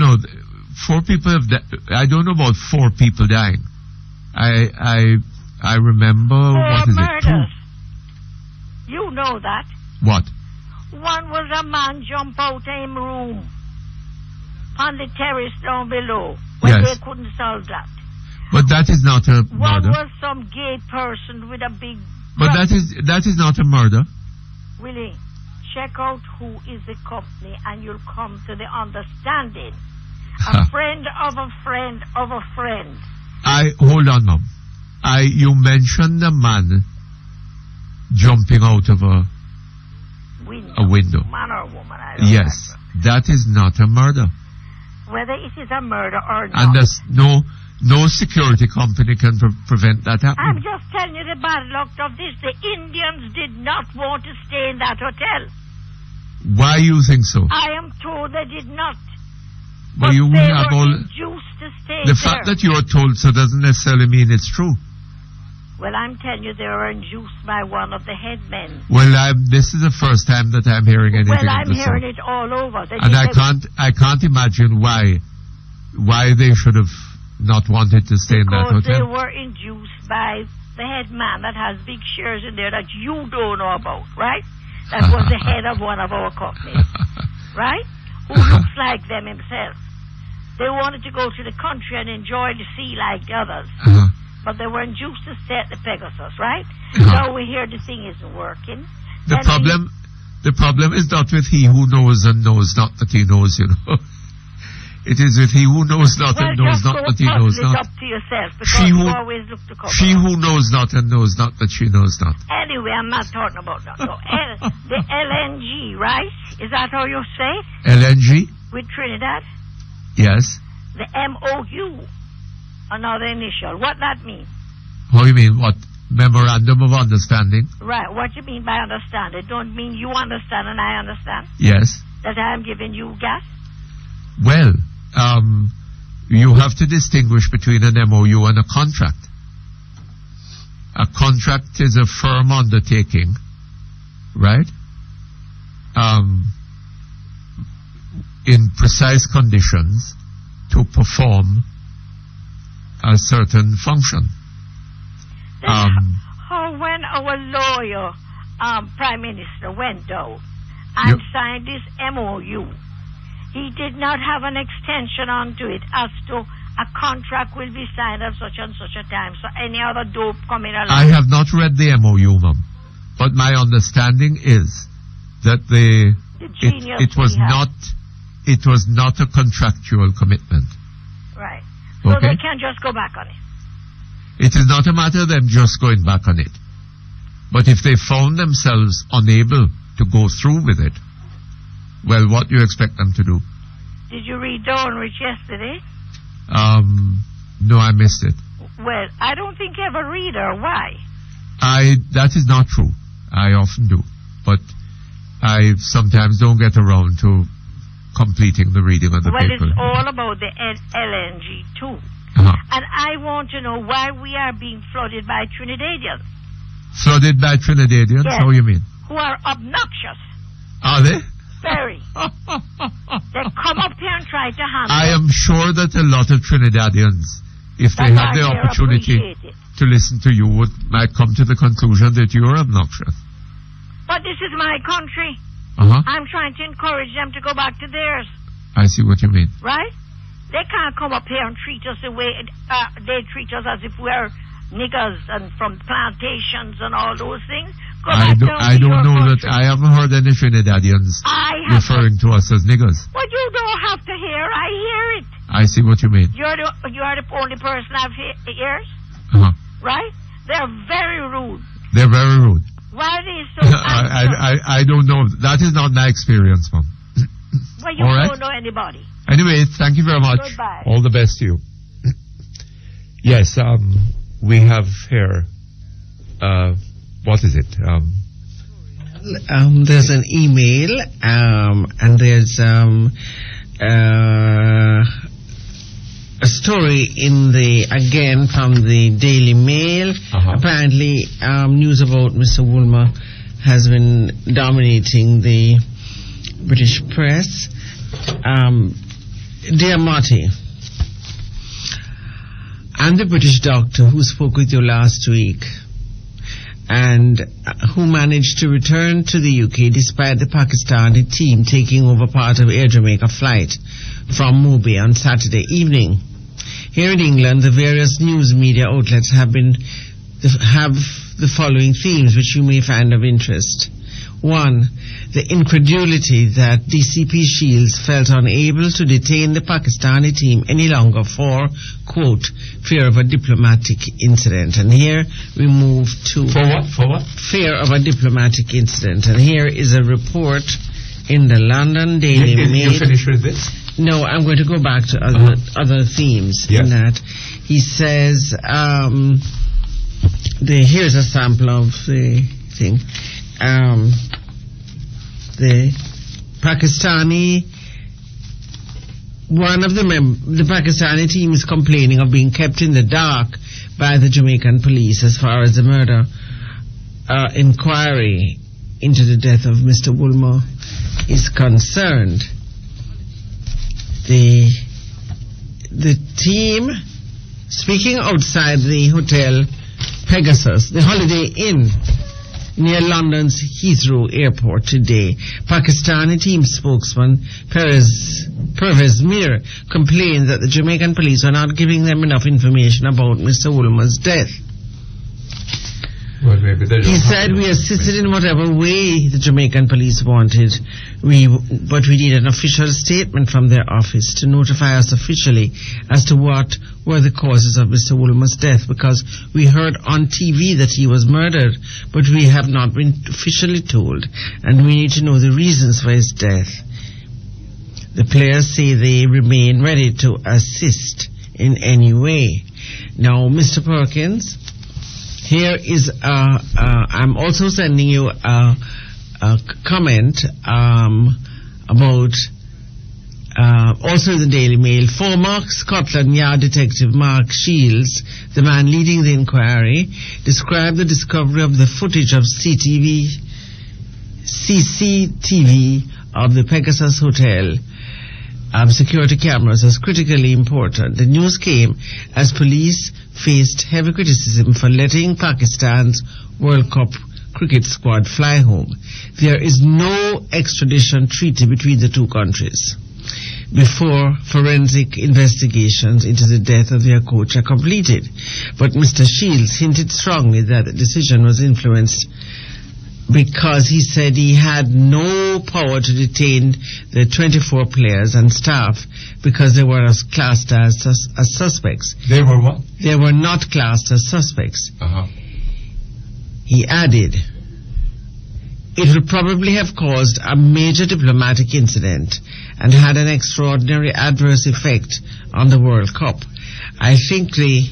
4 people have died. I don't know about 4 people dying. I remember 4 what is murders. it? 2. You know that. What? One was a man jump out in room on the terrace down below when they couldn't solve that. But that is not a murder. One was some gay person with a big... But that is not a murder. Willie, check out who is the company and you'll come to the understanding. A friend of a friend of a friend. Hold on, Mom. You mentioned a man jumping out of a window. Man or woman, I don't Yes, that is not a murder. Whether it is a murder or not. And there's no security company can prevent that happening. I'm just telling you the bad luck of this. The Indians did not want to stay in that hotel. Why you think so? I am told they did not. But you they have were all induced to stay the there. fact that you are told so doesn't necessarily mean it's true. Well, I'm telling you, they were induced by one of the headmen. Well, this is the first time that I'm hearing anything of the sort. Well, I'm hearing it all over. And I can't imagine why they should have not wanted to stay in that hotel. Because they were induced by the headman that has big shares in there that you don't know about, right? That was the head of one of our companies, right? Who looks like them himself. They wanted to go to the country and enjoy the sea like the others. But they were induced to stay at the Pegasus, right? Now we hear the thing isn't working. The problem is not with he who knows and knows not that he knows, you know. It is with he who knows not and knows not that he knows not. Up to yourself because you always look to cover. She who knows not and knows not that she knows not. Anyway, I'm not talking about that. No, the LNG, right? Is that how you say it? LNG? With Trinidad? Yes. The MOU. Another initial. What that mean? How you mean? What? Memorandum of Understanding? Right. What you mean by understand? It don't mean you understand and I understand? Yes. That I am giving you gas? Well, you have to distinguish between an MOU and a contract. A contract is a firm undertaking, right? In precise conditions to perform a certain function. When our lawyer, Prime Minister, went out and signed this MOU, he did not have an extension onto it as to a contract will be signed at such and such a time. So any other dope coming along. I have not read the MOU, Ma'am, but my understanding is that it was not a contractual commitment. Right. So they can just go back on it. It is not a matter of them just going back on it. But if they found themselves unable to go through with it, well, what do you expect them to do? Did you read Dornrich yesterday? No, I missed it. Well, I don't think you ever read her. Why? That is not true. I often do. But I sometimes don't get around to completing the reading of the paper. Well, it's all about the LNG too. And I want to know why we are being flooded by Trinidadians. Flooded by Trinidadians? Yes. How you mean? Who are obnoxious. Are they? Very. They come up here and try to handle. I am sure that a lot of Trinidadians, if they had the opportunity to listen to you, might come to the conclusion that you are obnoxious. But this is my country. I'm trying to encourage them to go back to theirs. I see what you mean. Right? They can't come up here and treat us the way they treat us, as if we're niggers and from plantations and all those things. I don't know that. I haven't heard any Trinidadians referring to us as niggers. Well, you don't have to hear. I hear it. I see what you mean. You are the only person I've ears. Right? They're very rude. They're very rude. Why are they so I don't know. That is not my experience, Mom. Well, you don't know anybody. Anyway, thank you very much. Goodbye. All the best to you. Yes, we have here, what is it? There's an email, and there's a story again from the Daily Mail. Apparently, news about Mr. Wilmot has been dominating the British press. Dear Mutty, I'm the British doctor who spoke with you last week and who managed to return to the UK despite the Pakistani team taking over part of Air Jamaica flight from Mumbai on Saturday evening. Here in England, the various news media outlets have the following themes which you may find of interest. 1. The incredulity that DCP Shields felt unable to detain the Pakistani team any longer for, quote, fear of a diplomatic incident. And here we move to... For what? For what? Fear of a diplomatic incident. And here is a report in the London Daily Mail. You finished with this? No, I'm going to go back to other themes in that. He says, here's a sample of the thing. The Pakistani, the Pakistani team is complaining of being kept in the dark by the Jamaican police as far as the murder inquiry into the death of Mr. Wilmot is concerned. The team, speaking outside the hotel Pegasus, the Holiday Inn, near London's Heathrow Airport today, Pakistani team spokesman Pervez Mir complained that the Jamaican police are not giving them enough information about Mr. Wilmot's death. Well, maybe he said, we assisted in whatever way the Jamaican police wanted, but we need an official statement from their office to notify us officially as to what were the causes of Mr. Wilmot's death, because we heard on TV that he was murdered, but we have not been officially told, and we need to know the reasons for his death. The players say they remain ready to assist in any way. Now, Mr. Perkins, here is I'm also sending you a comment about also the Daily Mail. Former Scotland Yard detective Mark Shields, the man leading the inquiry, described the discovery of the footage of CCTV of the Pegasus Hotel security cameras as critically important. The news came as police faced heavy criticism for letting Pakistan's World Cup cricket squad fly home. There is no extradition treaty between the two countries before forensic investigations into the death of their coach are completed. But Mr. Shields hinted strongly that the decision was influenced because he said he had no power to detain the 24 players and staff because they were classed as suspects. They were what? They were not classed as suspects. He added, it would probably have caused a major diplomatic incident and had an extraordinary adverse effect on the World Cup. I think the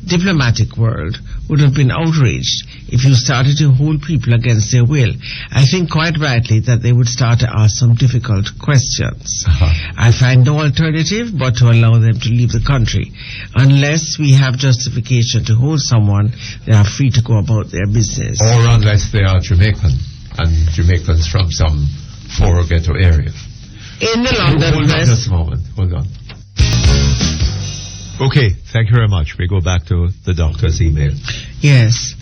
diplomatic world would have been outraged if you started to hold people against their will. I think quite rightly that they would start to ask some difficult questions. I find no alternative but to allow them to leave the country. Unless we have justification to hold someone, they are free to go about their business. Or unless they are Jamaican, and Jamaicans from some poor ghetto area. In the London Hold on just a moment. Hold on. Okay, thank you very much. We go back to the doctor's email. Yes.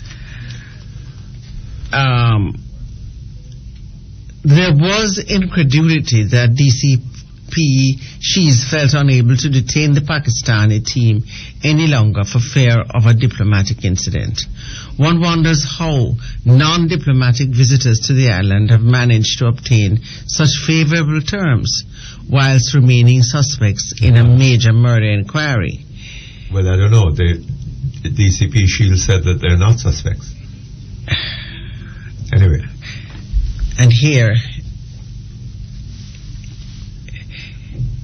There was incredulity that DCP Shees felt unable to detain the Pakistani team any longer for fear of a diplomatic incident. One wonders how non-diplomatic visitors to the island have managed to obtain such favorable terms whilst remaining suspects in a major murder inquiry. Well, I don't know. The DCP Shield said that they're not suspects. Anyway. And here,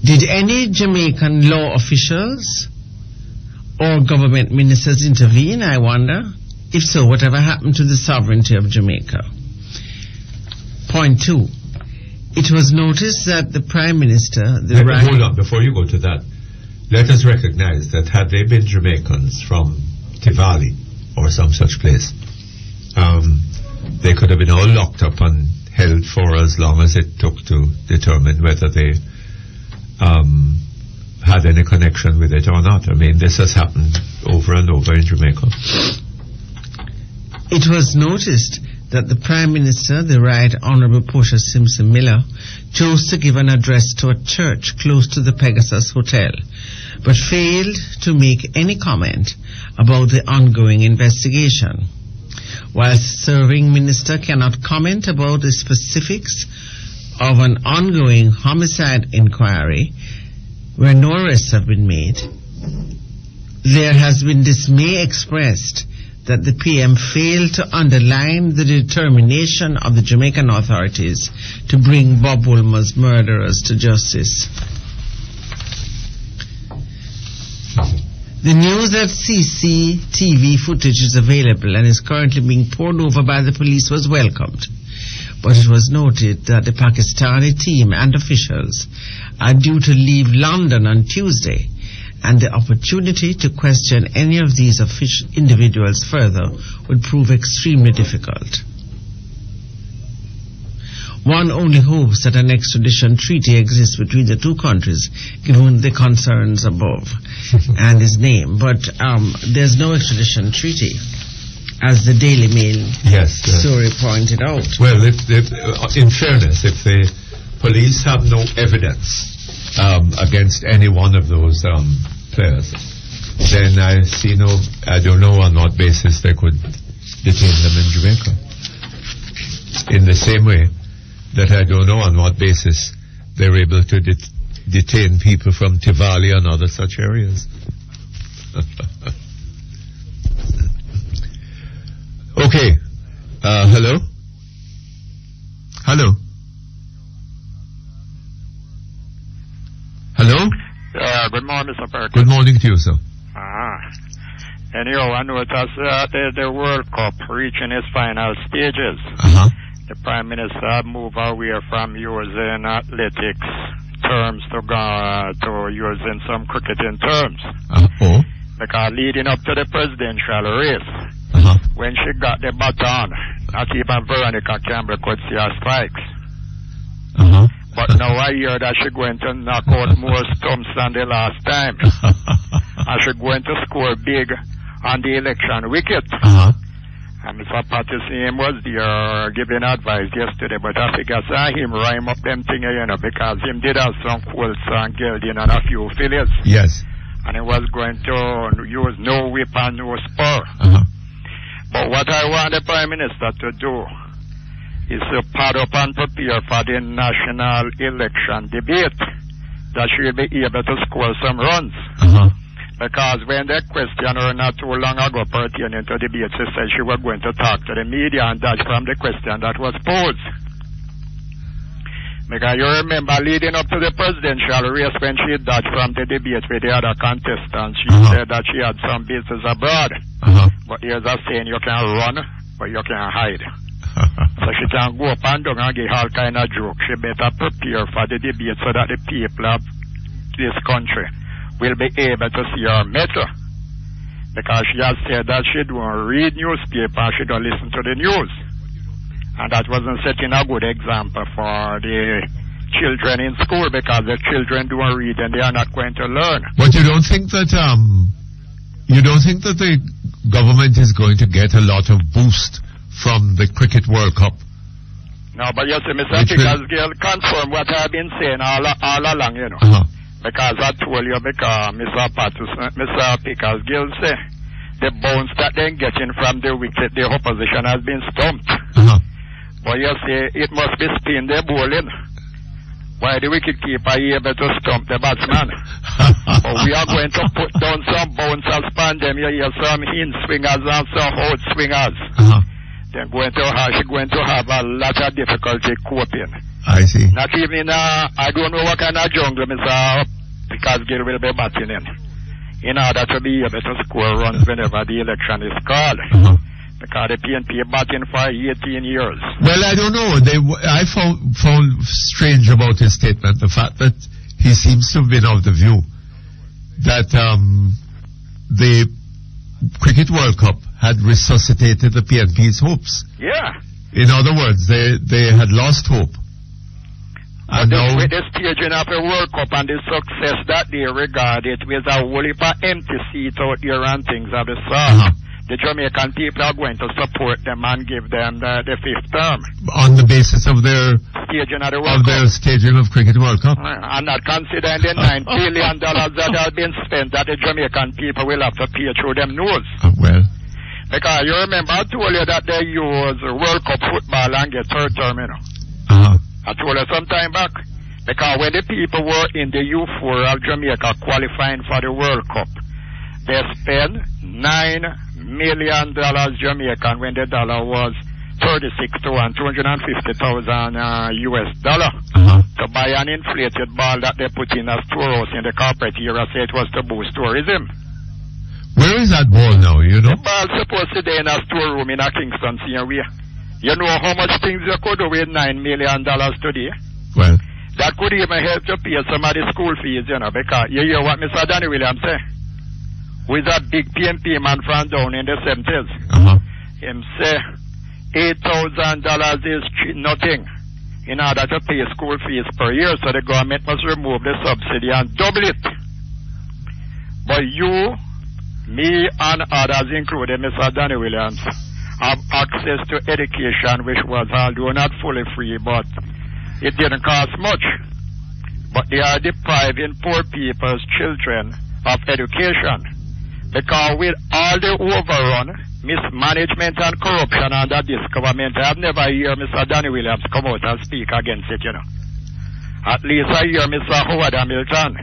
did any Jamaican law officials or government ministers intervene, I wonder? If so, whatever happened to the sovereignty of Jamaica? Point 2. It was noticed that the Prime Minister... Hold on, before you go to that. Let us recognize that had they been Jamaicans from Tivoli or some such place, they could have been all locked up and held for as long as it took to determine whether they had any connection with it or not. I mean, this has happened over and over in Jamaica. It was noticed that the Prime Minister, the Right Honourable Portia Simpson Miller, chose to give an address to a church close to the Pegasus Hotel, but failed to make any comment about the ongoing investigation. Whilst serving minister cannot comment about the specifics of an ongoing homicide inquiry where no arrests have been made, there has been dismay expressed that the PM failed to underline the determination of the Jamaican authorities to bring Bob Woolmer's murderers to justice. The news that CCTV footage is available and is currently being pored over by the police was welcomed, but it was noted that the Pakistani team and officials are due to leave London on Tuesday, and the opportunity to question any of these individuals further would prove extremely difficult. One only hopes that an extradition treaty exists between the two countries, given the concerns above and his name. But there's no extradition treaty, as the Daily Mail story pointed out. Well, in fairness, if the police have no evidence against any one of those players, then I don't know on what basis they could detain them in Jamaica. In the same way that I don't know on what basis they're able to detain people from Tivoli and other such areas. Okay. Hello? Hello? Hello? Good morning, Mr. Perkins. Good morning to you, sir. Anyhow, I noticed the World Cup reaching its final stages. The Prime Minister moved away from using athletics terms to using some cricketing terms. Because leading up to the presidential race, when she got the baton, not even Veronica Campbell could see her strikes. But now I hear that she's going to knock out more stumps than the last time. And she's going to score big on the election wicket. And Mr. Patterson was there giving advice yesterday, but I figure I him rhyme up them things, because him did have some quilts and gelding and a few fillies. Yes. And he was going to use no whip and no spur. But what I want the Prime Minister to do is to pad up and prepare for the national election debate, that she will be able to score some runs. Because when they questioned her not too long ago pertaining to debate, she said she was going to talk to the media and dodge from the question that was posed. Because you remember leading up to the presidential race when she dodged from the debate with the other contestants, she said that she had some business abroad. But here's a saying, you can run, but you can hide. So she can go up and down and give all kind of jokes. She better prepare for the debate so that the people of this country will be able to see her better. Because she has said that she don't read newspaper, she don't listen to the news. And that wasn't setting a good example for the children in school, because the children don't read and they are not going to learn. But you don't think that the government is going to get a lot of boost from the Cricket World Cup? No, but you see, Mr. Pickers Gill confirm what I've been saying all along, you know. Because I told you, because Mr. Pickers Gill say the bounce that they're getting from the wicket, the opposition has been stumped. But you see, it must be spin the bowling. Why the wicketkeeper able to stump the batsman? But we are going to put down some bouncers upon them. You hear some in swingers and some out swingers. They're going to have a lot of difficulty coping. I see. Not even, I don't know what kind of jungle Mr. Pickers Gill will be batting in order to be able to score runs whenever the election is called. Because the PNP batting for 18 years. Well, I don't know. I found strange about his statement the fact that he seems to have been of the view that the Cricket World Cup had resuscitated the PNP's hopes. Yeah. In other words, they had lost hope. And now, with the staging of the World Cup and the success that they regard it with a whole heap of empty seats out there and things of the sort. The Jamaican people are going to support them and give them the fifth term. On the basis of their staging of the World Cup. Their staging of Cricket World Cup. I'm not considering the $9 billion that have been spent that the Jamaican people will have to pay through them nose. Well. Because you remember I told you that they use World Cup football and get third term, you know. I told you some time back. Because when the people were in the U4 of Jamaica qualifying for the World Cup, they spent $9 million Jamaican when the dollar was 36 to 1, $250,000 US dollar to buy an inflated ball that they put in a storehouse in the corporate era, say it was to boost tourism. Where is that ball now, you know? The ball supposed to be in a storeroom in a Kingston, CNW. You know how much things you could do with $9 million today? Well, that could even help to pay some of the school fees, you know, because you hear what Mr. Danny Williams say? Who is a big PNP man from down in the 70s. Him say $8,000 is nothing in order to pay school fees per year, so the government must remove the subsidy and double it. But you, me, and others, including Mr. Danny Williams, have access to education, which was, although not fully free, but it didn't cost much. But they are depriving poor people's children of education. Because with all the overrun, mismanagement and corruption under this government, I have never heard Mr. Danny Williams come out and speak against it, you know. At least I hear Mr. Howard Hamilton,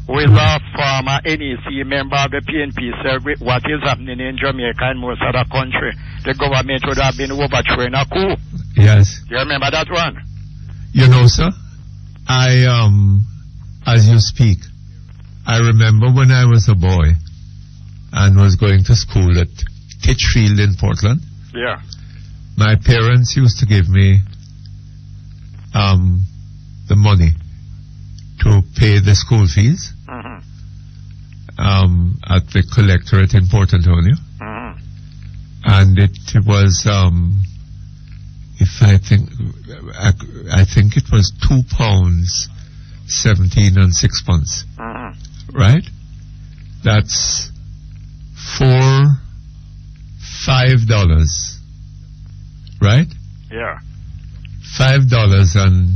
who is a former NEC member of the PNP, said with what is happening in Jamaica and most of the country, the government would have been overthrowing a coup. Yes. You remember that one? You know, sir, as you speak, I remember when I was a boy and was going to school at Titchfield in Portland. Yeah. My parents used to give me the money to pay the school fees at the collectorate in Port Antonio. And it was, I think it was £2.17 and 6 pence. Right? That's $5, right? Yeah. $5 and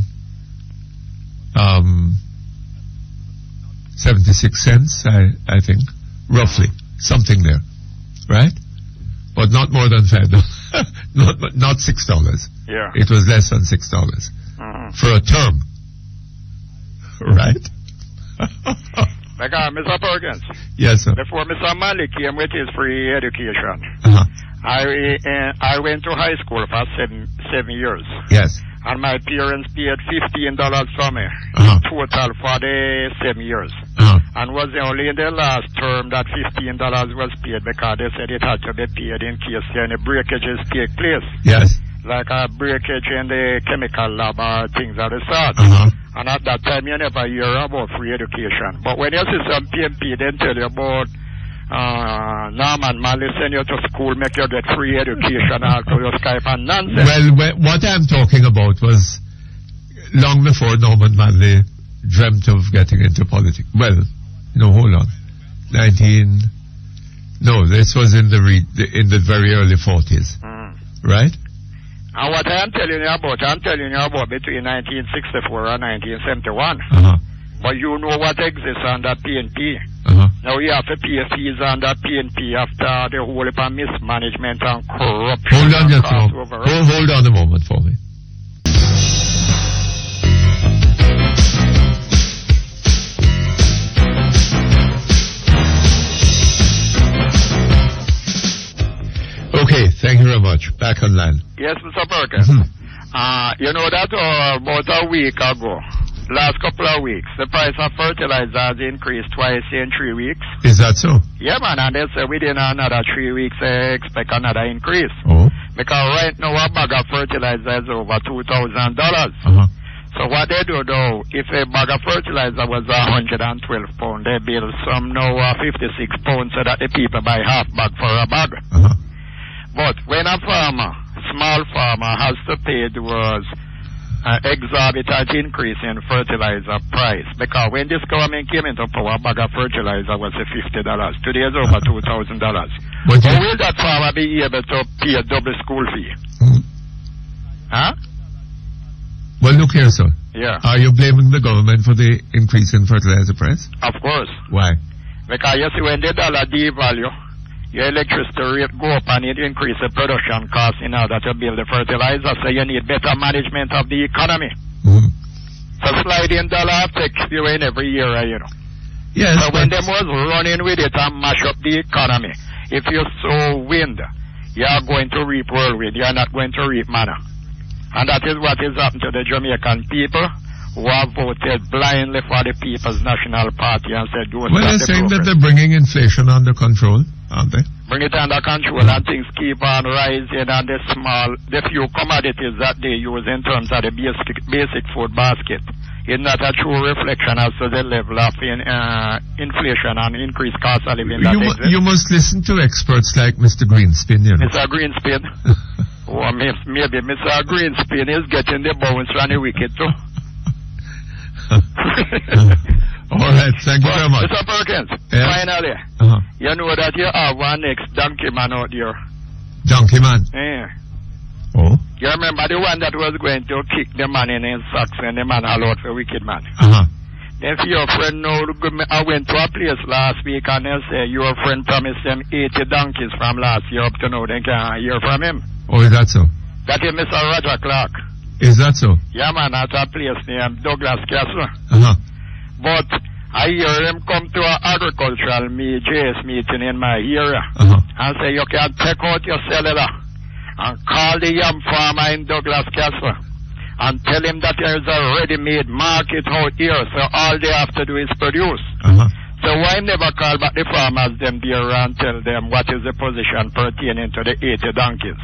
76 cents, I think, roughly, something there, right? But not more than $5, not $6. Yeah. It was less than $6 for a term, right? Mr. Perkins. Yes, sir. Before Mr. Malley came with his free education, I went to high school for seven years. Yes. And my parents paid $15 for me, total for the 7 years. And was only in the last term that $15 was paid because they said it had to be paid in case any breakages take place. Yes. Like a breakage in the chemical lab or things of the sort. And at that time, you never hear about free education. But when you see some PMP, they tell you about Norman Manley send you to school, make you get free education all to your Skype and nonsense. Well, what I'm talking about was long before Norman Manley dreamt of getting into politics. Well, no, hold on. This was in the very early 40s. Right? And what I'm telling you about between 1964 and 1971. But you know what exists under PNP. Now we have to pay fees under PNP after the whole heap of mismanagement and corruption. Hold on just a moment. Hold on a moment for me. Okay, thank you very much. Back on line. Yes, Mr. Perkins. You know that about a week ago, last couple of weeks, the price of fertilizer has increased twice in 3 weeks. Is that so? Yeah, man, and they say within another 3 weeks, they expect another increase. Because right now, a bag of fertilizer is over $2,000. So what they do, though, if a bag of fertilizer was 112 pounds, they bill some now 56 pounds so that the people buy half bag for a bag. But when a farmer, small farmer, has to pay towards exorbitant increase in fertilizer price, because when this government came into power, a bag of fertilizer was $50. Today it's over $2,000. How will that farmer be able to pay a double school fee? Well, look here, sir. Yeah. Are you blaming the government for the increase in fertilizer price? Of course. Why? Because you see, when the dollar devalue, your electricity rate go up and it increase the production cost in order to build the fertilizer, so you need better management of the economy. So sliding dollar takes you in every year, you know. Yes. So when them was running with it and mash up the economy, if you sow wind, you are going to reap whirlwind, you are not going to reap manna. And that is what is happened to the Jamaican people who have voted blindly for the People's National Party and said, well, they're saying that they're bringing inflation under control, aren't they? Bring it under control and things keep on rising, and the few commodities that they use in terms of the basic food basket is not a true reflection as to the level of inflation and increased cost of living that exists. You must listen to experts like Mr. Greenspan, you know. Mr. Greenspan? Or maybe Mr. Greenspan is getting the bounce from the wicket too. All right, thank you very much. Mr. Perkins, finally, you know that you have one ex-donkey man out there. Donkey man? Yeah. Oh? You remember the one that was going to kick the man in his socks when the man allowed for wicked man? Then for your friend, I went to a place last week and they say your friend promised them 80 donkeys from last year up to now. They can't hear from him. Oh, is that so? That is Mr. Roger Clark. Is that so? Yeah, man, at a place named Douglas Castle. But I hear him come to an agricultural JS meeting in my area and say you can take out your cellular and call the yam farmer in Douglas Castle and tell him that there is a ready-made market out here, so all they have to do is produce. So why never call back the farmers them there and tell them what is the position pertaining to the 80 donkeys?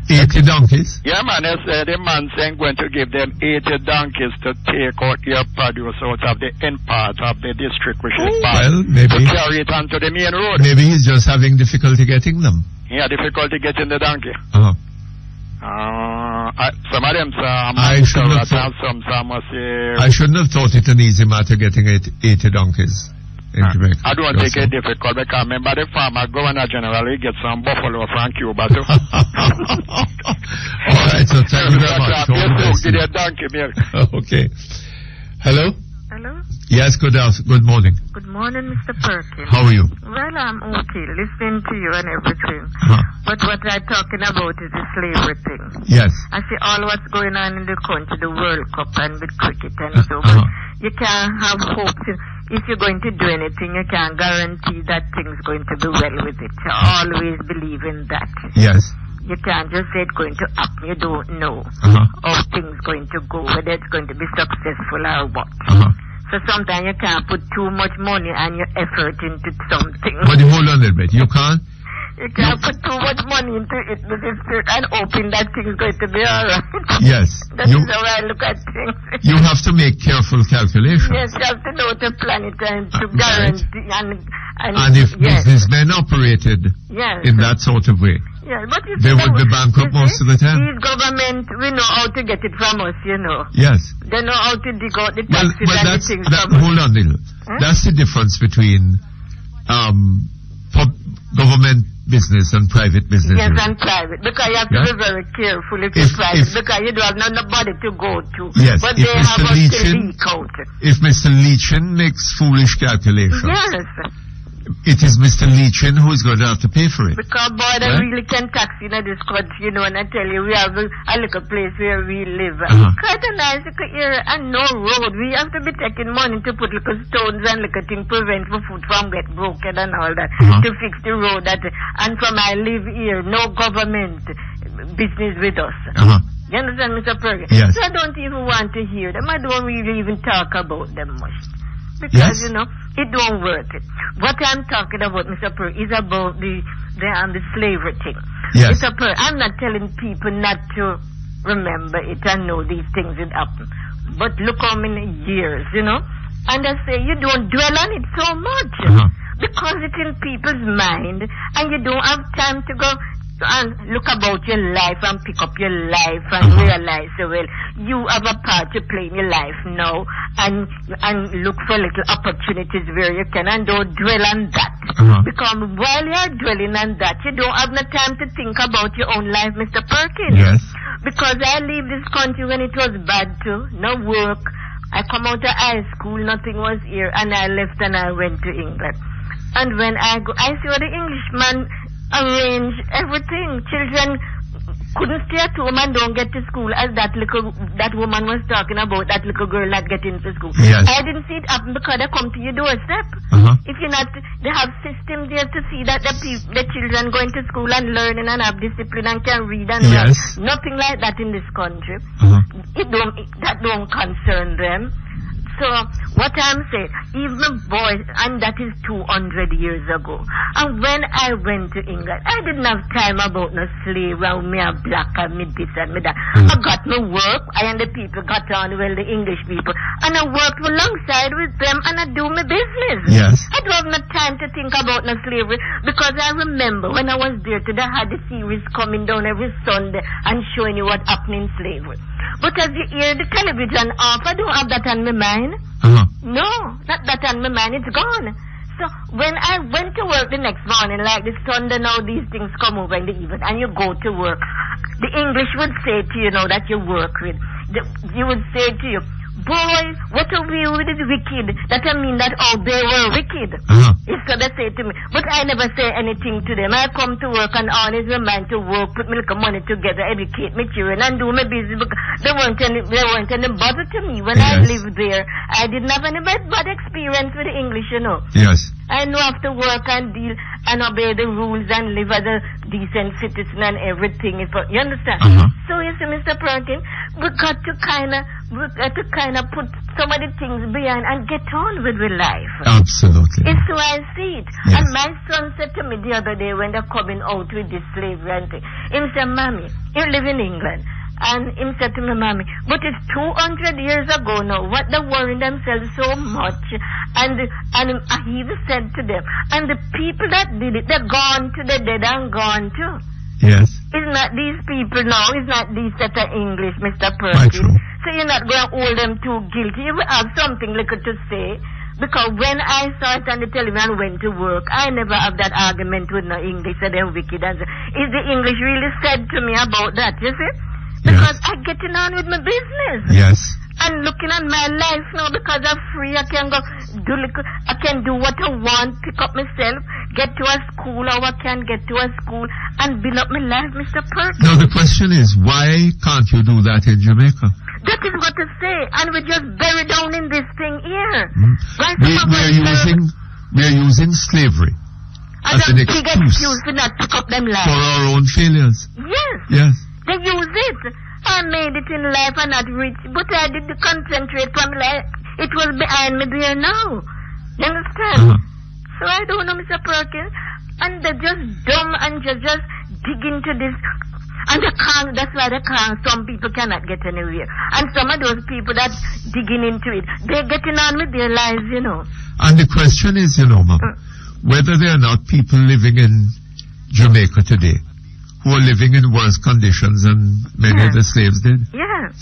80 donkeys? Yeah, man, the man saying going to give them 80 donkeys to take out your produce out of the end part of the district, which is bad, well, maybe, to carry it onto the main road. Maybe he's just having difficulty getting them. Yeah, difficulty getting the donkey. Some of them I shouldn't have thought it an easy matter getting 80 donkeys. I don't think it's difficult because remember the farmer governor general, he gets some buffalo from Cuba too. All right, so thank you very much. Okay. Hello? Hello? Yes, good morning. Good morning, Mr. Perkins. How are you? Well, I'm okay, listening to you and everything. But what I'm talking about is the slavery thing. Yes. I see all what's going on in the country, the World Cup and with cricket and so on. You can't have hopes. If you're going to do anything, you can't guarantee that thing's going to be well with it. You always believe in that. Yes. You can't just say it's going to happen. You don't know how things going to go, whether it's going to be successful or what. So sometimes you can't put too much money and your effort into something. But hold on a little bit. You can't? You can't put too much money into it, Mrs. Spirit, and hoping that thing's going to be alright. Yes. That is how I look at things. You have to make careful calculations. Yes, you have to know to plan it and to guarantee. And if businessmen operated in that sort of way, but they would be bankrupt most of the time. These government, we know how to get it from us, you know. Yes. They know how to dig out the taxes and the things from us. Hold on a little. That's the difference between government business and private business. Yes, and private. Because you have to be very careful if you're private. Because you don't have nobody to go to. Yes. But they have us to leak out. If Mr. Leachin makes foolish calculations. Yes. It is Mr. Leachin who is going to have to pay for it. Because, boy, they really can tax in this country, you know, and I tell you, we have a little place where we live. Quite a nice little area and no road. We have to be taking money to put little stones and little things prevent the foot from get broken and all that to fix the road. And from I live here, no government business with us. You understand, Mr. Perkins? Yes. So I don't even want to hear them. I don't really even talk about them much. Because, you know, it don't work. What I'm talking about, Mr. Per, is about the slavery thing. Yes. Mr. Per, I'm not telling people not to remember it and know these things would happen. But look how many years, you know. And I say you don't dwell on it so much. Because it's in people's mind and you don't have time to go and look about your life and pick up your life and realize, well, you have a part to play in your life now and look for little opportunities where you can and don't dwell on that. Because while you're dwelling on that, you don't have no time to think about your own life, Mr. Perkins. Yes. Because I leave this country when it was bad too, no work. I come out of high school, nothing was here, and I left and I went to England. And when I go, I see what the Englishman arrange everything. Children couldn't stay at home and don't get to school, as that woman was talking about, that little girl not getting to school. Yes. I didn't see it happen because they come to your doorstep. If you're not, they have systems there to see that the children going to school and learning and have discipline and can read and write. Nothing like that in this country. That don't concern them. So, what I'm saying, even boys, and that is 200 years ago. And when I went to England, I didn't have time about no slave, and me a black, and me this and me that. I got my work, I and the people got on, well, the English people, and I worked alongside with them, and I do my business. Yes. I don't have no time to think about no slavery, because I remember when I was there, they had the series coming down every Sunday and showing you what happened in slavery. But as you hear the television off, I don't have that on my mind. No, not that on my mind, it's gone. So when I went to work the next morning, like the Sunday now, these things come over in the evening, and you go to work, the English would say to you now that you work with, you would say to you, boy, what are we with the wicked? That I mean that, oh, they were wicked. It's what they say to me. But I never say anything to them. I come to work and honest my mind to work, put my little money together, educate my children, and do my business. Because they weren't any bother to me. When I lived there, I didn't have any bad experience with the English, you know. Yes. I know I have to work and deal and obey the rules and live as a decent citizen and everything. You understand? So you see, Mr. Perkins, we got to kind of put some of the things behind and get on with life. Absolutely. It's so I see it. Yes. And my son said to me the other day when they're coming out with this slavery and thing, he said, Mommy, you live in England. And he said to me, Mommy, but it's 200 years ago now. What they worry themselves so much. And he said to them, and the people that did it, they're gone to the dead and gone too. Yes. It's not these people now. It's not these that are English, Mr. Perkins. So you're not going to hold them too guilty. You will have something little to say. Because when I saw it on the television and went to work, I never have that argument with no English that they're wicked. Is the English really said to me about that, you see? Because I getting on with my business. Yes. And looking at my life now because I'm free, I can do what I want, pick up myself, get to a school, or I can get to a school and build up my life, Mr. Perkins. Now the question is, why can't you do that in Jamaica? That is what I say, and we're just buried down in this thing here. Right? We're using slavery as an excuse for not pick up them lives. for our own failures. Yes. Yes. They use it. I made it in life and not rich, but I did the concentrate from life. It was behind me there now. You understand? So I don't know, Mr. Perkins. And they're just dumb and just dig into this. And they can't, that's why they can't. Some people cannot get anywhere. And some of those people that's digging into it, they're getting on with their lives, you know. And the question is, ma'am, whether there are not people living in Jamaica today who are living in worse conditions than many of the slaves did. Yeah.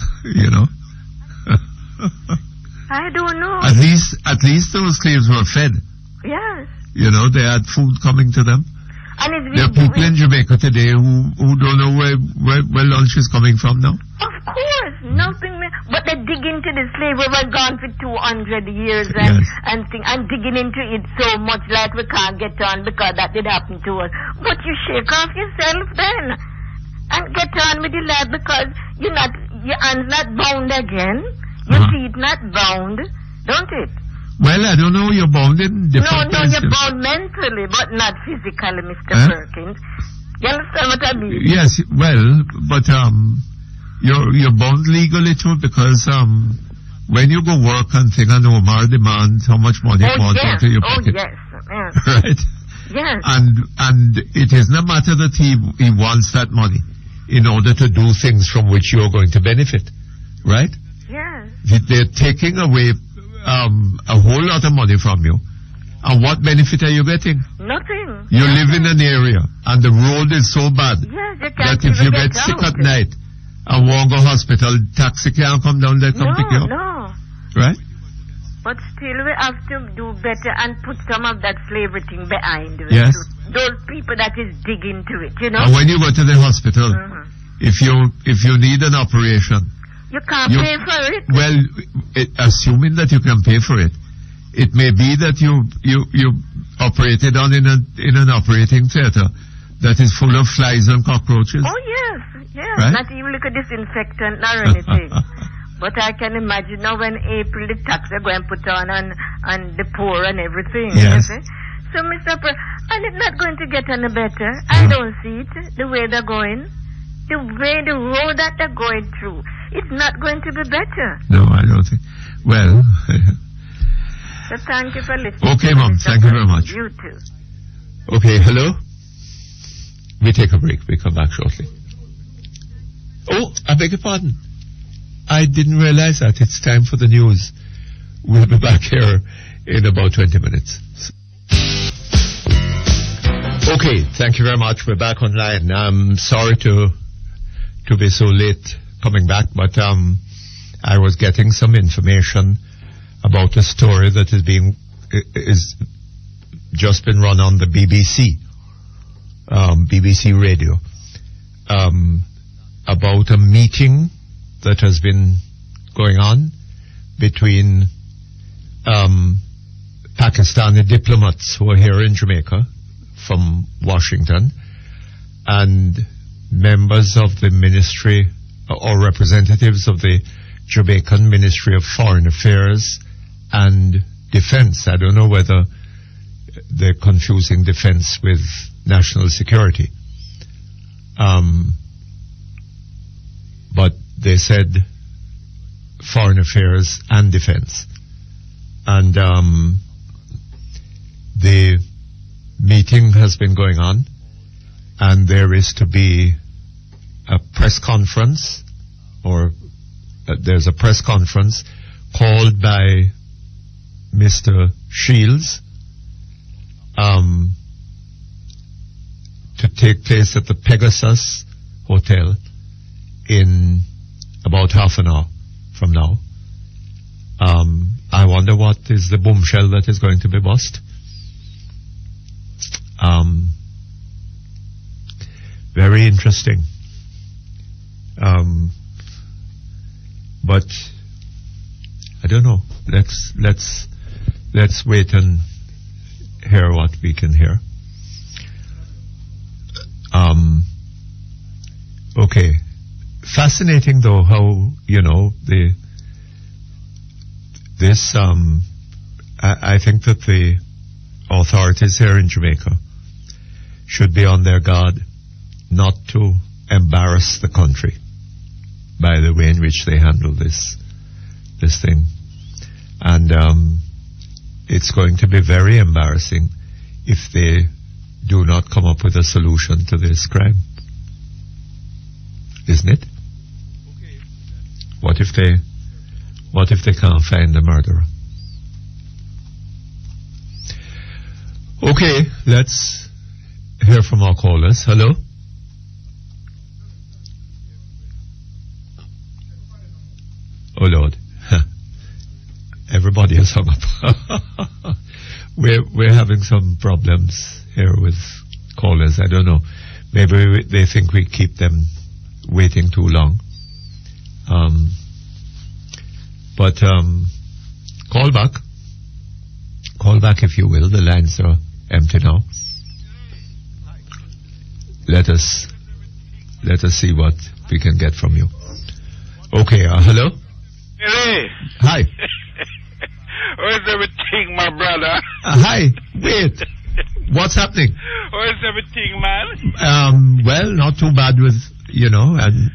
I don't know. At least those slaves were fed. Yes. They had food coming to them. And there are people in Jamaica today who don't know where lunch is coming from now. Of course, nothing. But they dig into the slavery. We're gone for 200 years and digging into it so much like we can't get on because that did happen to us. But you shake off yourself then and get on with your life because your hand's not bound again. Your feet not bound, don't it? Well, I don't know. You're bound in different No, you're bound mentally, but not physically, Mr. Perkins. You understand what I mean? Yes, well, but you're bound legally too because when you go work and thing and Omar demands how much money falls into your pocket. Yes. Right? Yes. And it isn't a matter that he wants that money in order to do things from which you're going to benefit. Right? Yes. They're taking away a whole lot of money from you. And what benefit are you getting? Nothing. You live in an area and the road is so bad that if you get sick at night and won't go hospital, taxi can't come down there come pick you up. No. Right? But still we have to do better and put some of that slavery thing behind us. Yes. Those people that is digging to it, And when you go to the hospital, if you need an operation, you can't pay for it. Well, assuming that you can pay for it, it may be that you operated on in an operating theater that is full of flies and cockroaches. Oh yes. Right? Not even like a disinfectant or anything. But I can imagine now when April the tax are going to put on the poor and everything. Yes. You see? So Mr. And it's not going to get any better. I don't see it the way they're going. The road that they're going through. It's not going to be better. No, I don't think. Well. So thank you for listening. Okay, Mom. Thank you very much. You too. Okay, hello? We take a break. We come back shortly. Oh, I beg your pardon. I didn't realize that. It's time for the news. We'll be back here in about 20 minutes. Okay, thank you very much. We're back online. I'm sorry to be so late coming back, but I was getting some information about a story that is just been run on the BBC, BBC Radio, about a meeting that has been going on between Pakistani diplomats who are here in Jamaica from Washington and members of the ministry or representatives of the Jamaican Ministry of Foreign Affairs and Defense. I don't know whether they're confusing defense with national security. But they said Foreign Affairs and Defense. And the meeting has been going on, and there is to be a press conference, or there's a press conference called by Mr. Shields to take place at the Pegasus Hotel in about half an hour from now. I wonder what is the bombshell that is going to be bust. Very interesting. But I don't know. Let's wait and hear what we can hear. Okay. Fascinating though how, I think that the authorities here in Jamaica should be on their guard not to embarrass the country by the way in which they handle this thing. And it's going to be very embarrassing if they do not come up with a solution to this crime. Isn't it? What if they can't find the murderer? Okay, let's hear from our callers. Hello? Oh Lord. Everybody has hung up. We're having some problems here with callers. I don't know. Maybe they think we keep them waiting too long. But call back. Call back if you will. The lines are empty now. Let us see what we can get from you. Okay, hello? Hey. Hi. How's everything, my brother? Hi. Wait. What's happening? How's everything, man? Well, not too bad with, and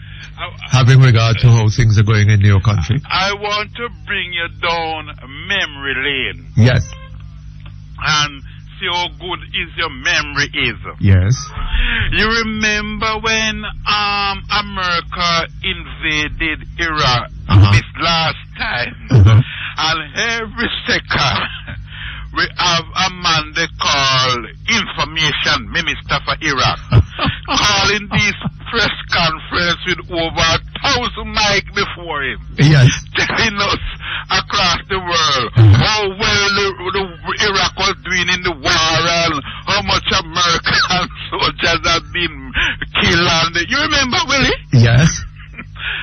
having regard to how things are going in your country. I want to bring you down memory lane. Yes. And see how good is your memory is. Yes. You remember when America invaded Iraq this last time? And every second we have a man they call information minister for Iraq calling these press conference with over 1,000 mic before him. Yes. Telling us across the world how well the Iraq was doing in the war and how much American soldiers have been killed. You remember, Willie? Yes.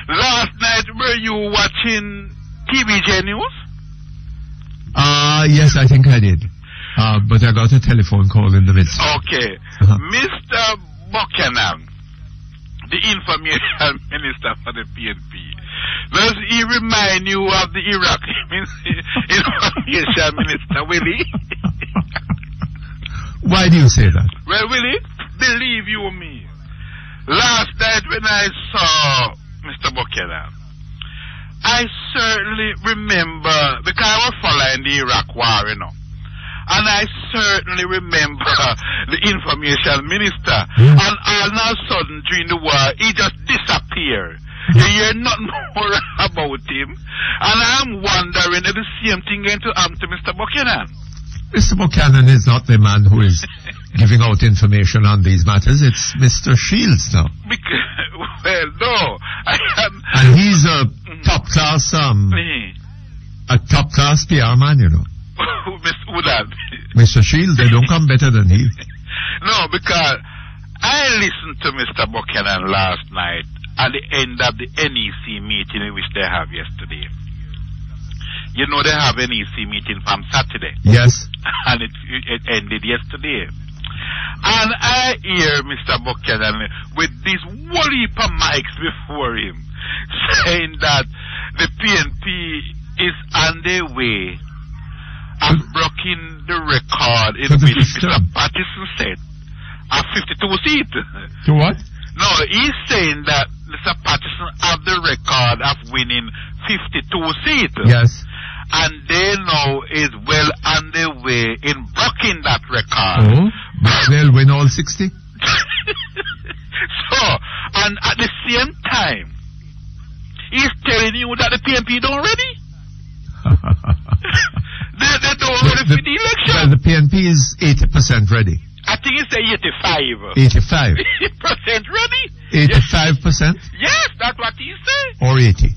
Last night were you watching TVJ News? Yes, I think I did. But I got a telephone call in the midst. Okay. Mr. Buchanan, the information minister for the PNP, does he remind you of the Iraqi information minister, Willie? Why do you say that? Well, Willie, believe you me, last night when I saw Mr. Buchanan, I certainly remember, because I was following the Iraq war, and I certainly remember the information minister, and all of a sudden during the war, he just disappeared. You hear nothing more about him, and I'm wondering if the same thing going to happen to Mr. Buchanan. Mr. Buchanan is not the man who is giving out information on these matters. It's Mr. Shields now. Well, no. And he's a top-class, PR man, Who that? Mr. Shields, they don't come better than he. No, because I listened to Mr. Buchanan last night at the end of the NEC meeting which they have yesterday. They have NEC meeting from Saturday. Yes. And it ended yesterday. And I hear Mr. Buchanan with these whole heap of mics before him saying that the PNP is on their way of breaking the record in which Mr. Patterson said of 52 seats. To what? No, he's saying that Mr. Patterson have the record of winning 52 seats. Yes. And they now is well on their way in breaking that record. Oh, but they'll win all 60? So, and at the same time, he's telling you that the PNP don't ready. they don't ready for the election. Well, the PNP is 80% ready. I think it's 85. 85? 80% ready. 85%? Yes, that's what he said. Or 80?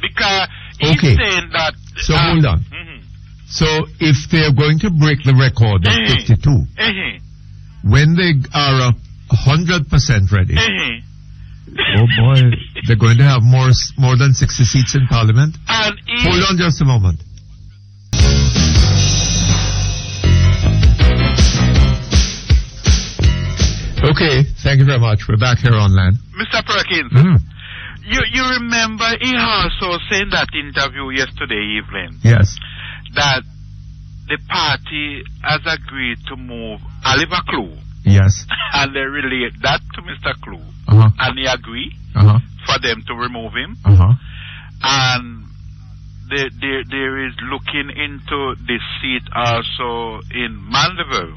Because he's saying that... So hold on. So if they're going to break the record of 52, when they are 100% ready, oh boy, they're going to have more than 60 seats in Parliament? Hold on just a moment. Okay, thank you very much. We're back here on land. Mr. Perkins, you remember he also said in that interview yesterday evening yes, that the party has agreed to move Oliver Clue. Yes. And they relate that to Mr. Clue. and he agreed for them to remove him. And there is looking into this seat also in Mandeville,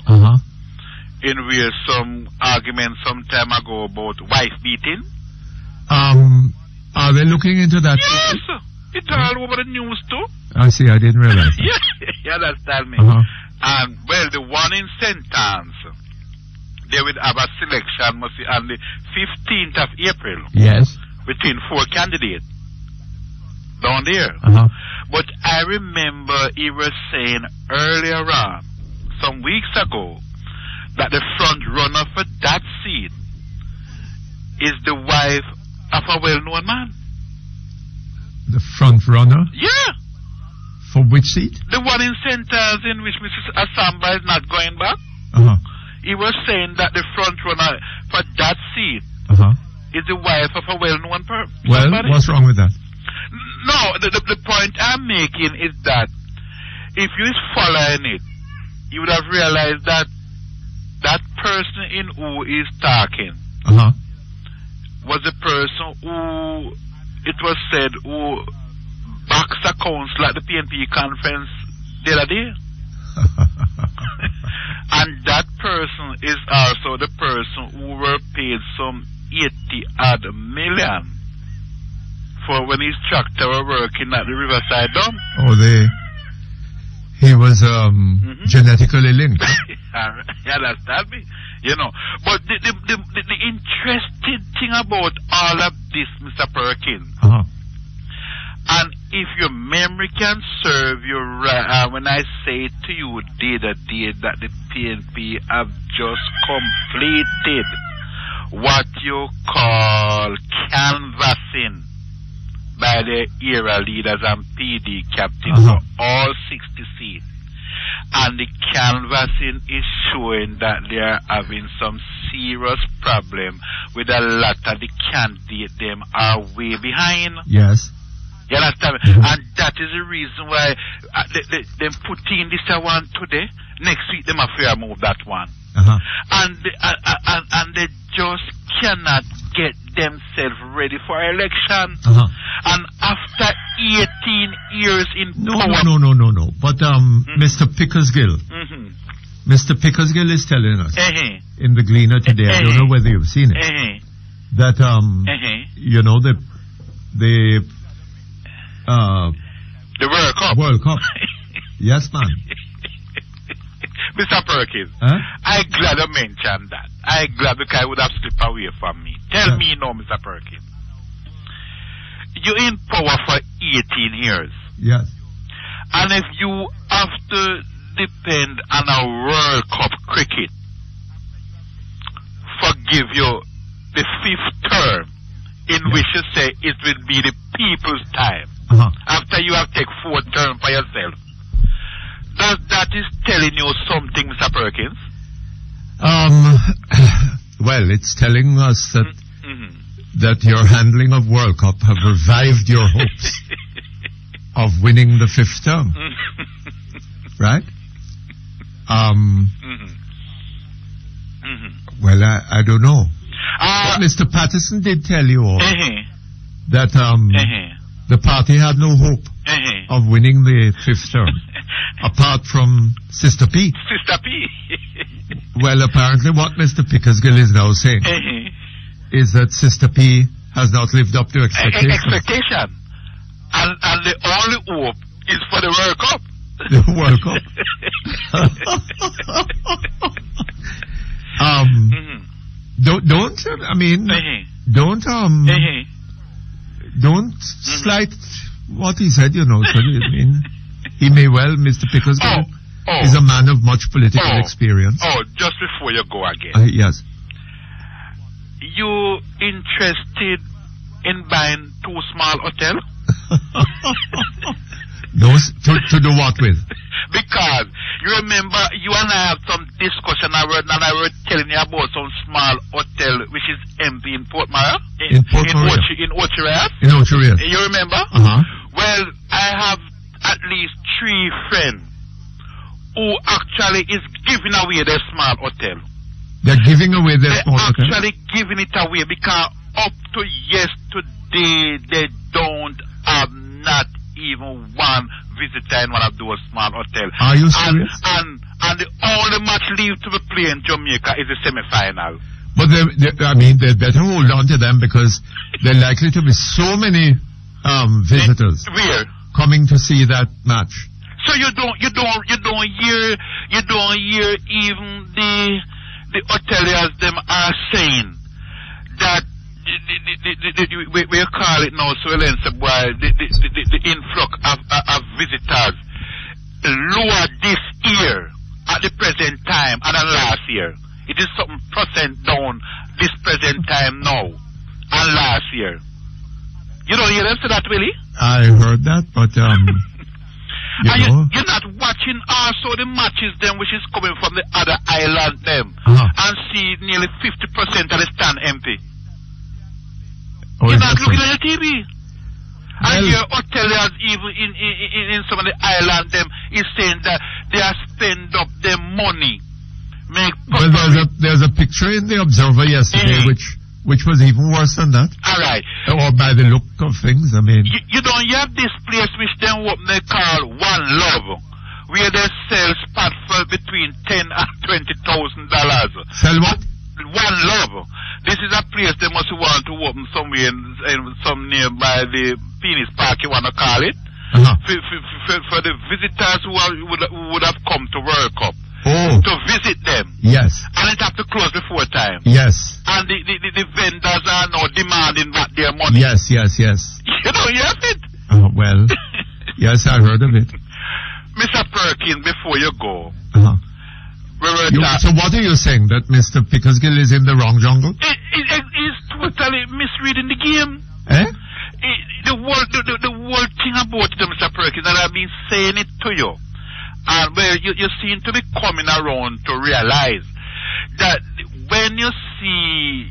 in where some argument some time ago about wife beating. Are they looking into that? Yes, it's all over the news too. I see, I didn't realize that. Yeah, you understand me? And well, the one in St. Anne's, they will have a selection must be on the 15th of April. Yes. Between 4 candidates down there. But I remember he was saying earlier on, some weeks ago, that the front runner for that seat is the wife of a well-known man. The front runner? Yeah. For which seat? The one in St. Anne's in which Mrs. Asamba is not going back. He was saying that the front runner for that seat is the wife of a well-known person. Well, what's wrong with that? No, the point I'm making is that if you is following it, you would have realized that that person in who is talking was the person who, it was said, who backs accounts like the PNP conference the other day. And that person is also the person who were paid some 80-odd million for when his tractor were working at the Riverside Dam. He was genetically linked. You understand me? You know. But the interesting thing about all of this, Mr. Perkins, and if your memory can serve you right, when I say to you the other day that the PNP have just completed what you call canvassing by the era leaders and PD captains for all 60 seats. And the canvassing is showing that they are having some serious problem with a lot of the candidates. Them are way behind. Yes. You understand? And that is the reason why they put in this one today. Next week, they must move that one. And they just cannot get themselves ready for election. And after 18 years in power. No. But Mr. Pickersgill, Mr. Pickersgill is telling us in the Gleaner today, I don't know whether you've seen it, that you know the World Cup. World Cup. Yes, man. Mr. Perkins, I'm glad you mentioned that. I'm glad because I would have slipped away from me. Tell me now, Mr. Perkins. You're in power for 18 years. Yes. And if you have to depend on a World Cup cricket, forgive you the 5th term in which you say it will be the people's time. After you have taken 4 terms for yourself. That is telling you something, Mr. Perkins? Well, it's telling us that that your handling of World Cup have revived your hopes of winning the 5th term. Right? Well, I don't know. But Mr. Patterson did tell you all that the party had no hope of winning the 5th term, apart from Sister P. Sister P. Well, apparently what Mr. Pickersgill is now saying is that Sister P has not lived up to expectations. And the only hope is for the World Cup. The World Cup. Don't slight what he said, you know. I mean, he may well, Mr. Pickersgill is a man of much political experience. Just before you go again. Yes. You interested in buying 2 small hotels? No, to do what with? Because you remember you and I had some discussion and I was telling you about some small hotel which is empty in Port Mara. In Ochireas. In Ochireas. You remember? Well, I have at least 3 friends who actually is giving away their small hotel. They're giving away their They're actually giving it away because up to yesterday they don't have not even one visitor in one of those small hotels. Are you serious? And the only match leave to be played in Jamaica is the semi-final. But they better hold on to them because there are likely to be so many visitors coming to see that match. So you don't hear even the hoteliers them are saying that we call it now so the influx of visitors lower this year at the present time and than last year. It is something % down this present time now and last year. You don't hear them say that, Willie? I heard that, but you're not watching also the matches them which is coming from the other island them and see nearly 50% of the stand empty. You're not looking at the TV. And your hoteliers even in some of the island them is saying that they are spend up their money. Well, there's a picture in the Observer yesterday which was even worse than that. All right. Or by the look of things, I mean. You don't have this place which then what they call One Love, where they sell spot for between $10,000 and $20,000. Sell what? One Love. This is a place they must want to open somewhere in some nearby the Penis Park, you want to call it, for the visitors who would have come to World Cup. Oh. To visit them. Yes. And it have to close before time. Yes. And the vendors are now demanding back their money. Yes. You know, you have it. Well, yes, I heard of it. Mr. Perkins, before you go, so what are you saying? That Mr. Pickersgill is in the wrong jungle? He's totally misreading the game. Eh? The whole thing about it, Mr. Perkins, and I've been saying it to you. And where you seem to be coming around to realize that when you see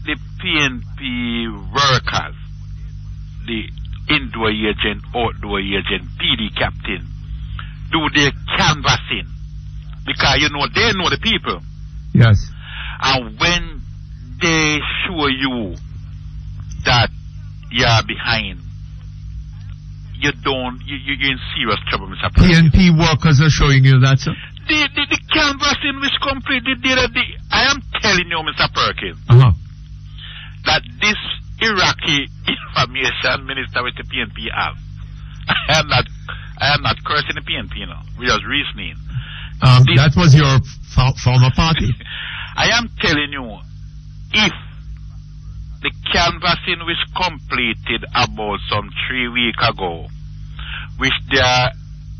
the PNP workers, the indoor agent, outdoor agent, PD captain, do their canvassing, because they know the people. Yes. And when they show you that you are behind, you're in serious trouble, Mr. President. PNP workers are showing you that, sir? The canvassing which completed I am telling you, Mr. Perkins, that this Iraqi information minister with the PNP have. I am not cursing the PNP now. We are reasoning. That was your former party. I am telling you, if the canvassing which completed about some 3 weeks ago, which they are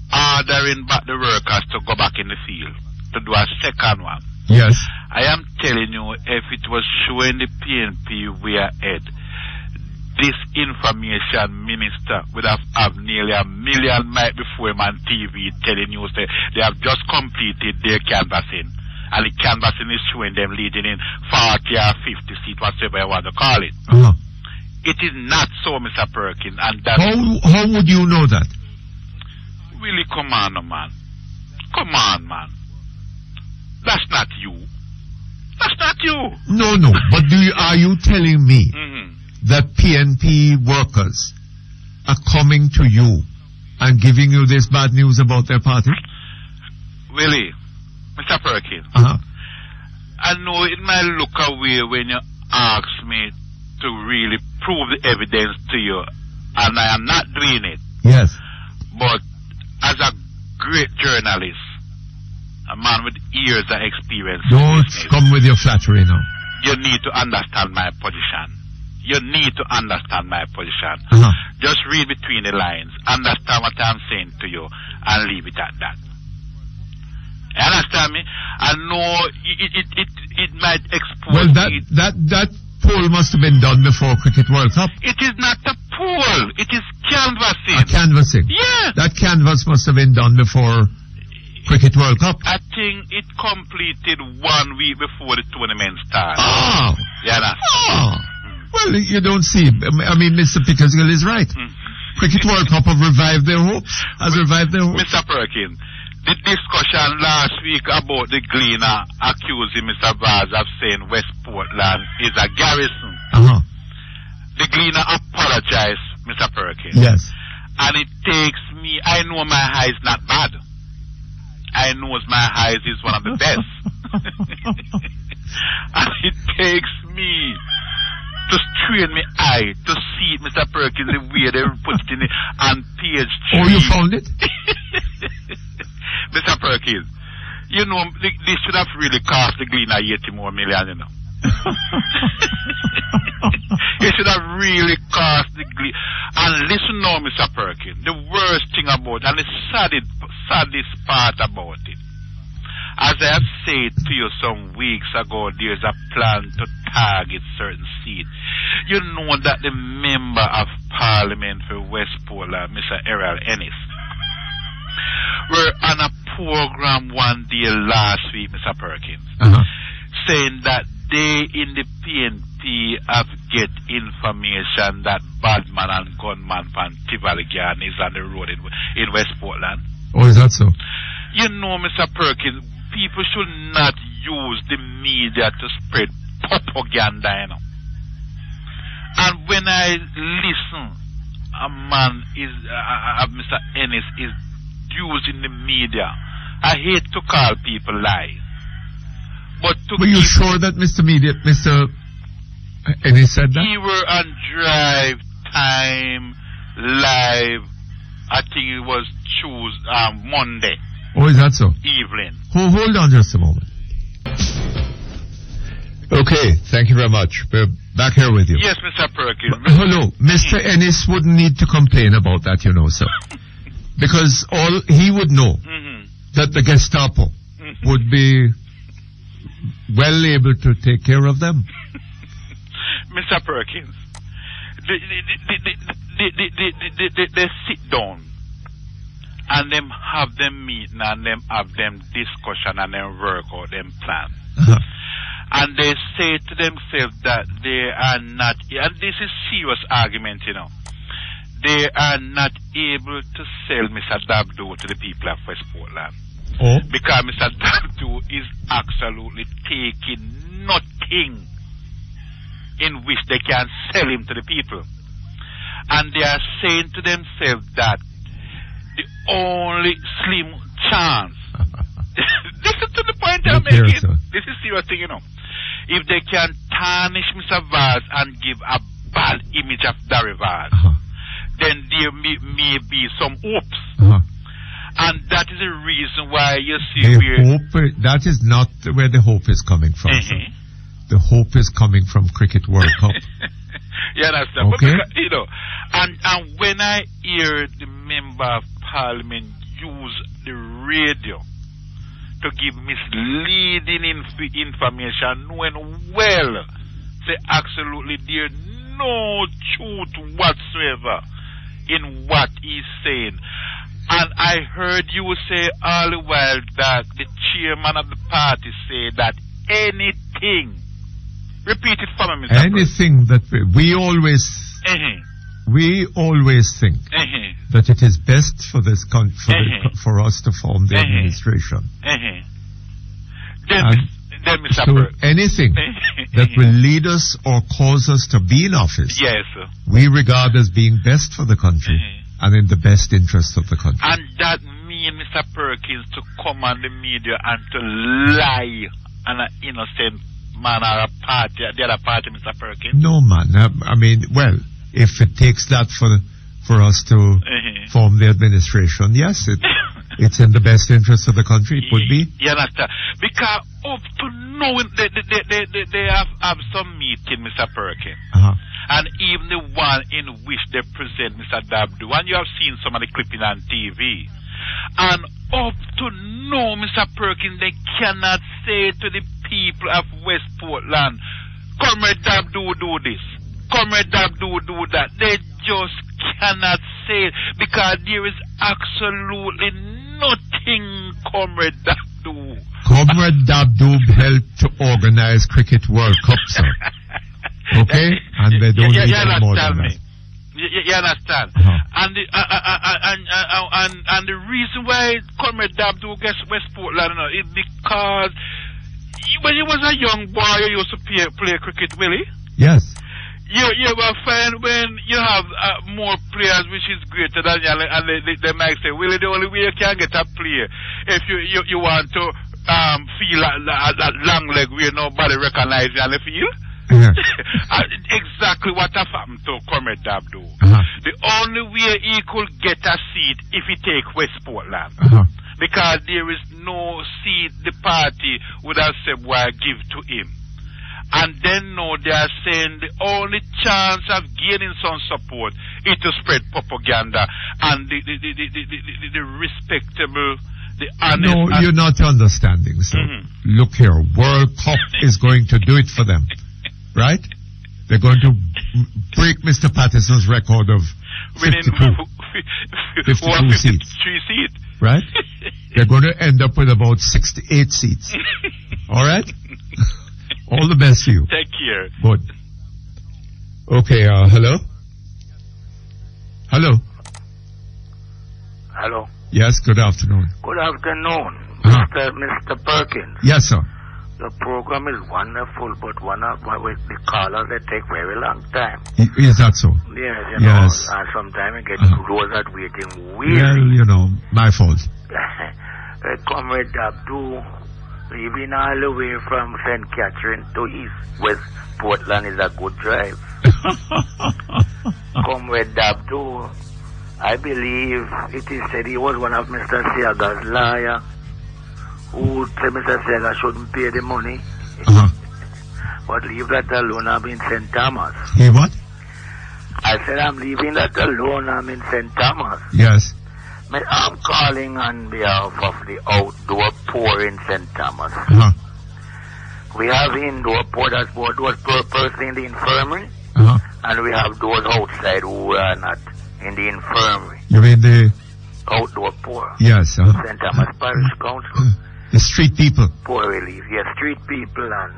ordering back the workers to go back in the field to do a second one. Yes. I am telling you, if it was showing the PNP way ahead, this information minister would have nearly 1 million miles before him on TV telling you that they have just completed their canvassing. And the canvassing is showing them leading in 40 or 50 seats, whatever you want to call it. It is not so, Mr. Perkins. And how would you know that? Really, come on, man. Come on, man. That's not you. That's not you. No. But are you telling me that PNP workers are coming to you and giving you this bad news about their party? Willie, Mr. Perkins, I know it might look away when you ask me to really prove the evidence to you, and I am not doing it. Yes. But as a great journalist, a man with years of experience, don't come with your flattery now. You need to understand my position. Just read between the lines, understand what I'm saying to you, and leave it at that. You understand me? I know it might expose. Well, that poll must have been done before Cricket World Cup. It is not a poll. It is canvassing. Canvassing. Yeah. That canvass must have been done before Cricket World Cup. I think it completed 1 week before the tournament started. Oh. Yeah. Well, you don't see. I mean, Mr. Pickersgill is right. Cricket World Cup have revived their hopes. Mr. Perkins, the discussion last week about the Gleaner accusing Mr. Vaz of saying West Portland is a garrison. The Gleaner apologized, Mr. Perkins. Yes. And it takes me, I know my high is not bad. I know my high is one of the best. And it takes me to strain my eye to see it, Mr. Perkins, the way they put it in on page 3. Oh, you found it? Mr. Perkins, you know, this should have really cost the Gleaner 80 more million, you know. It should have really cost the Gleaner. And listen now, Mr. Perkins, the worst thing about it, and the saddest part about it, as I have said to you some weeks ago, there's a plan to target certain seats. You know that the Member of Parliament for West Portland, Mr. Errol Ennis, were on a program one day last week, Mr. Perkins, saying that they in the PNP have get information that badman and gunman from Tivoli Garden is on the road in West Portland. Oh, is that so? You know, Mr. Perkins, people should not use the media to spread propaganda, you know. And when I listen, a man is, Mr. Ennis is using the media. I hate to call people lies. But were you sure that Mr. Ennis said that? He were on Drive Time Live. I think it was Monday. Oh, is that so? Evening. Hold on just a moment. Okay, thank you very much. We're back here with you. Yes, Mr. Perkins. Hello, Mr. Ennis wouldn't need to complain about that, you know, sir. Because all he would know that the Gestapo would be well able to take care of them. Mr. Perkins, they sit down and them have them meeting and them have them discussion and them work out them plan. And they say to themselves that they are not, and this is serious argument, you know, they are not able to sell Mr. Dabdo to the people of West Portland. Oh. Because Mr. Dabdo is absolutely taking nothing in which they can sell him to the people. And they are saying to themselves that the only slim chance, listen to the point I'm making, this is serious thing, you know. If they can tarnish Mr. Vaz and give a bad image of Darry Vaz, then there may be some hopes. And that is the reason why you see that is not where the hope is coming from. The hope is coming from Cricket World Cup. Yeah, that's that. Okay. But, you know, and when I hear the Member of Parliament use the radio to give misleading information, knowing well, say absolutely there's no truth whatsoever in what he's saying. And I heard you say all the while that the chairman of the party say that anything, repeat it for me, Mr. Anything that we always think that it is best for this for us to form the administration. Then Mr. So anything that will lead us or cause us to be in office, yes, we regard as being best for the country. And in the best interest of the country. And that means, Mr. Perkins, to come on the media and to lie on an innocent man or a party, the other party, Mr. Perkins? No, man. I mean, well, if it takes that for us to form the administration, yes, it's in the best interest of the country. It would be. You understand? Because up to now, they have some meeting, Mr. Perkins. And even the one in which they present Mr. Dabdo, and you have seen some of the clipping on TV. And up to now, Mr. Perkins, they cannot say to the people of West Portland, Comrade Dabdo do this, Comrade Dabdo do that. They just cannot say it because there is absolutely nothing Comrade Dabdo. Comrade Dabdo helped to organize Cricket World Cup, sir. Okay? And they don't need any more than that. You understand? And the reason why Comrade Dabdo gets West Portland, is because when you was a young boy, you used to play cricket, Willie. Yes. You will find when you have more players which is greater than you, and they might say, Willie, the only way you can get a player if you want to feel that long leg where nobody recognizes you on the field. Exactly what happened to Comrade Dabdo. The only way he could get a seat if he take West Portland. Because there is no seat the party would have said why give to him. And then now they are saying the only chance of gaining some support is to spread propaganda and the respectable, the honest. No, you're not understanding, sir. Look here, World Cup is going to do it for them. Right? They're going to break Mr. Patterson's record of 52 seats. Right? They're going to end up with about 68 seats. All right? All the best to you. Take care. Good. Okay, hello? Hello? Hello? Yes, good afternoon. Good afternoon, Mr. Perkins. Yes, sir. The program is wonderful, but with the callers, they take very long time. Is that so? Yes, yes. And sometimes you get those that waiting weary. Well, my fault. Comrade Abdu, leaving all the way from St. Catherine to West Portland is a good drive. Comrade Abdu, I believe it is said he was one of Mr. Seaga's lawyer who said Mr. Sega shouldn't pay the money. But leave that alone, I'm in St. Thomas. Hey, what? I said I'm leaving that alone, I'm in St. Thomas. Yes. I'm calling on behalf of the outdoor poor in St. Thomas. We have indoor poor, that's for those poor persons in the infirmary. And we have those outside who are not in the infirmary. You mean the outdoor poor? Yes. St. Thomas Parish Council. The street people. Poor relief. Yes, street people and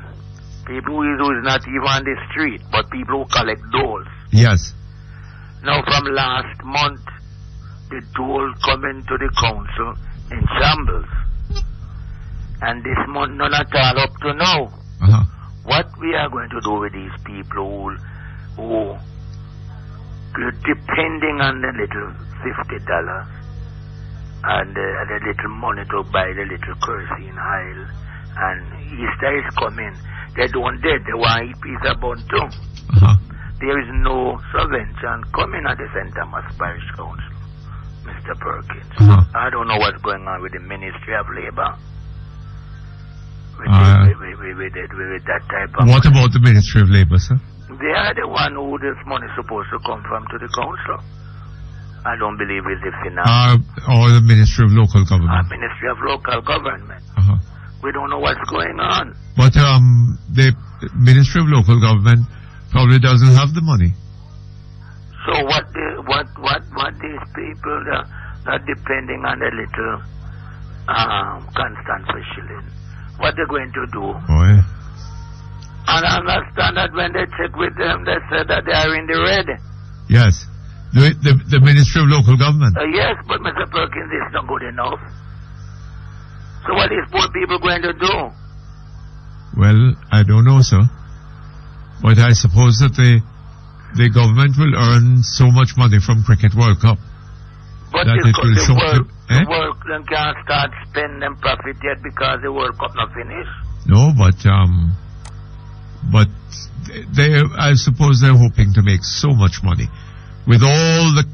people who is not even on the street, but people who collect doles. Yes. Now, from last month, the dole come into the council in shambles. And this month, none at all up to now. What we are going to do with these people who depending on the little $50 and the little money to buy the little kerosene oil, and Easter is coming, they don't dead, they want to eat piece of bun too. There is no subvention coming at the St. Thomas Parish Council, Mr. Perkins. I don't know what's going on with the Ministry of Labor. With that type of What about the Ministry of Labor, sir? They are the one who this money is supposed to come from to the council. I don't believe it's the finance. Or the Ministry of Local Government. Ministry of Local Government. We don't know what's going on. But the Ministry of Local Government probably doesn't have the money. So what these people that depending on a little constant for shilling, what they're going to do? And I understand that when they check with them, they said that they are in the red. Yes. The Ministry of Local Government. Yes, but Mr. Perkins, it's not good enough. So what is poor people going to do? Well, I don't know, sir. But I suppose that the government will earn so much money from Cricket World Cup. But that it will show the work them can't start spending profit yet because the World Cup not finished. No, but I suppose they're hoping to make so much money with all the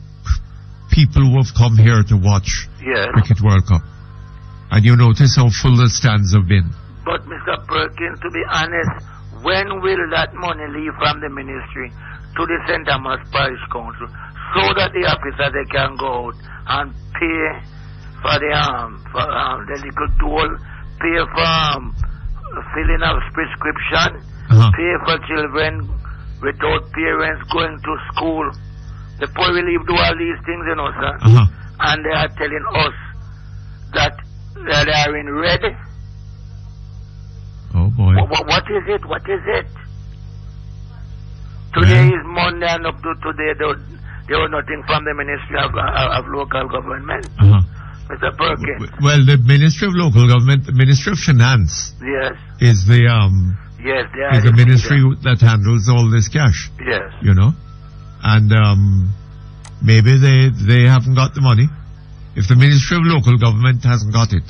people who have come here to watch Cricket World Cup. And you notice how full the stands have been. But Mr. Perkins, to be honest, when will that money leave from the ministry to the St. Thomas Parish Council so that the officers they can go out and pay for the little toll, pay for filling of prescription, pay for children without parents going to school. The poor relief do all these things, you know, sir. And they are telling us that they are in red. Oh boy. What is it? What is it? Today is Monday, and up to today, There was nothing from the Ministry of Local Government. Mr. Perkins. Well, the Ministry of Local Government, the Ministry of Finance, Yes. is the Yes, they is the ministry that handles all this cash. Yes. You know, and maybe they haven't got the money. If the Ministry of Local Government hasn't got it,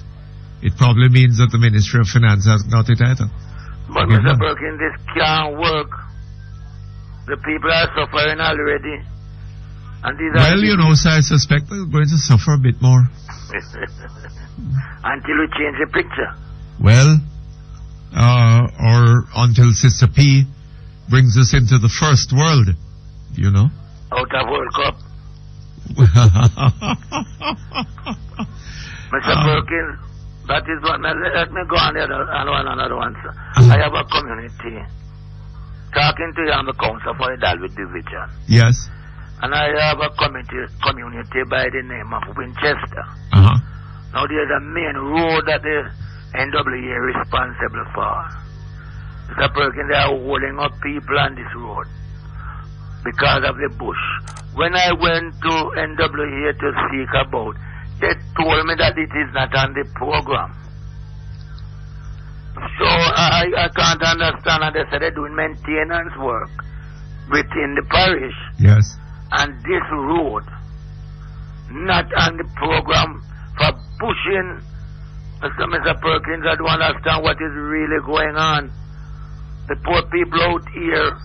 it probably means that the Ministry of Finance hasn't got it either. But Mr. Perkins, this can't work. The people are suffering already. And these well, you know, so I suspect they're going to suffer a bit more. Until we change the picture. Well, or until Sister P brings us into the first world, you know. Out of World Cup. Mr. Perkins, that is what, let me go on another one, sir. I have a community. Talking to you, I'm the council for the Dalvik Division. Yes. And I have a community by the name of Winchester. Now there's a main road that the NWA is responsible for. Mr. Perkins, they are holding up people on this road because of the bush. When I went to NWA to speak about, they told me that it is not on the program. So I can't understand, and they said they're doing maintenance work within the parish. Yes. And this road, not on the program for pushing. Mr. Perkins, I don't understand what is really going on. The poor people out here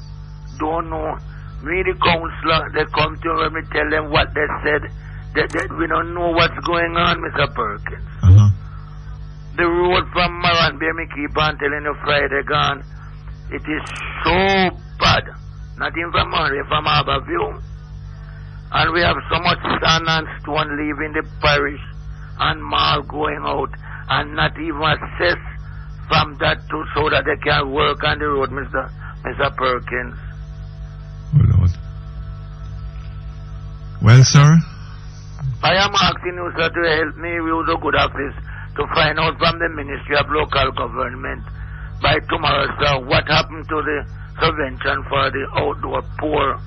don't know. We, the councillor, they come to me, tell them what they said. That we don't know what's going on, Mr. Perkins. The road from Maran Bay, me keep on telling you Friday gone. It is so bad. Not even from Maran, from Harborview. And we have so much sand and stone leaving the parish and mall going out and not even access from that to so that they can work on the road, Mr. Perkins. Oh, Lord. Well, sir? I am asking you, sir, to help me use a good office to find out from the Ministry of Local Government by tomorrow, sir, what happened to the subvention for the outdoor poor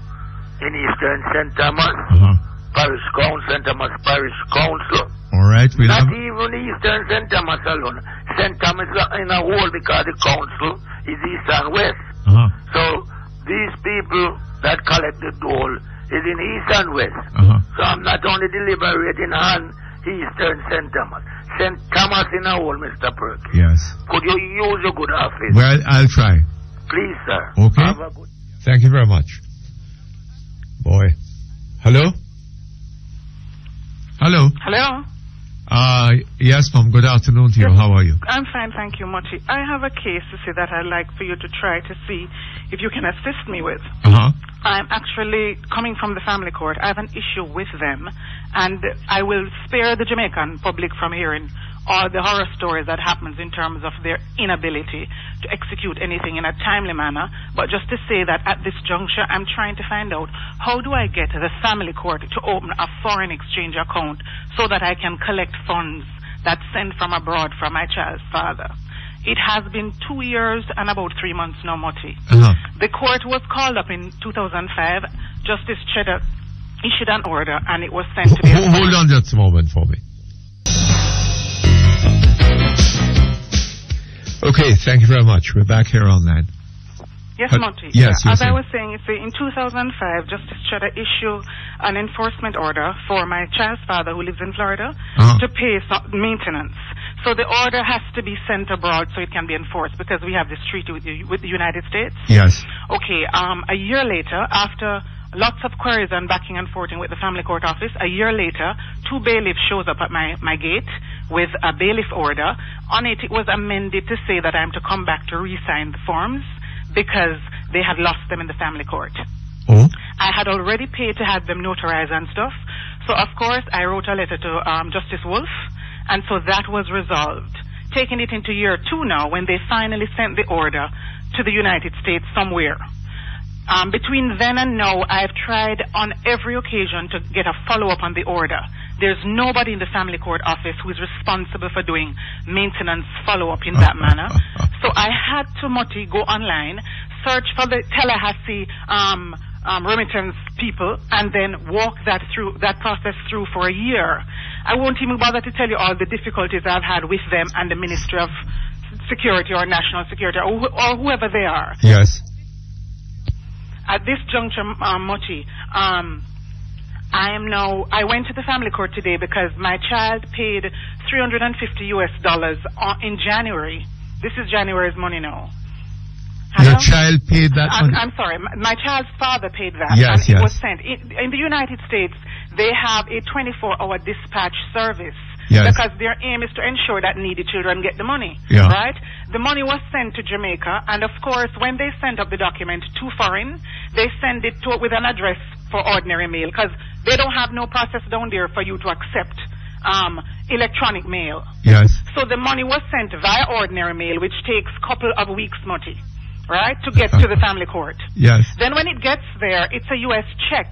in Eastern St. Thomas, Parish Council, St. Thomas Parish Council. All right, we'll not even Eastern St. Thomas alone. St. Thomas in a whole because the council is east and west. So these people that collect the dole is in east and west. So I'm not only deliberating on Eastern St. Thomas. St. Thomas in a whole, Mr. Perkins. Yes. Could you use a good office? Well, I'll try. Please, sir. Okay. Have a good... Thank you very much. Boy. Hello? Hello? Hello? Yes, Mom. Good afternoon to you. How are you? I'm fine, thank you, Mutty. I have a case to say that I'd like for you to try to see if you can assist me with. I'm actually coming from the family court. I have an issue with them, and I will spare the Jamaican public from hearing all the horror stories that happens in terms of their inability to execute anything in a timely manner. But just to say that at this juncture, I'm trying to find out how do I get the family court to open a foreign exchange account so that I can collect funds that sent from abroad from my child's father. It has been 2 years and about 3 months now, Mutty. The court was called up in 2005. Justice Cheddar issued an order and it was sent to the... Hold on just a moment for me. Okay, thank you very much. We're back here online. Yes, Monty. Yes, as I was saying, you see, in 2005, Justice Cheddar issued an enforcement order for my child's father who lives in Florida to pay some maintenance. So the order has to be sent abroad so it can be enforced because we have this treaty with the United States. Yes. Okay, a year later, after lots of queries and backing and forthing with the family court office, a year later, 2 bailiffs shows up at my gate with a bailiff order. On it, it was amended to say that I'm to come back to re-sign the forms because they had lost them in the family court. I had already paid to have them notarized and stuff. So, of course, I wrote a letter to Justice Wolf, and so that was resolved. Taking it into year 2 now, when they finally sent the order to the United States somewhere. Between then and now, I've tried on every occasion to get a follow-up on the order. There's nobody in the family court office who is responsible for doing maintenance follow-up in that manner. So I had to, Mutty, go online, search for the Tallahassee remittance people and then walk that process through for a year. I won't even bother to tell you all the difficulties I've had with them and the Ministry of Security or National Security or whoever they are. Yes. At this juncture, Mutty, I went to the family court today because my child paid $350 in January. This is January's money now. Hello? Your child paid that money? I'm sorry. My child's father paid that. Yes, and yes. It was sent. In the United States, they have a 24-hour dispatch service. Yes. Because their aim is to ensure that needy children get the money. Yeah. Right? The money was sent to Jamaica, and of course, when they sent up the document to foreign, they send it with an address for ordinary mail, because they don't have no process down there for you to accept electronic mail. Yes. So the money was sent via ordinary mail, which takes a couple of weeks, Mutty, right, to get to the family court. Yes. Then when it gets there, it's a U.S. check.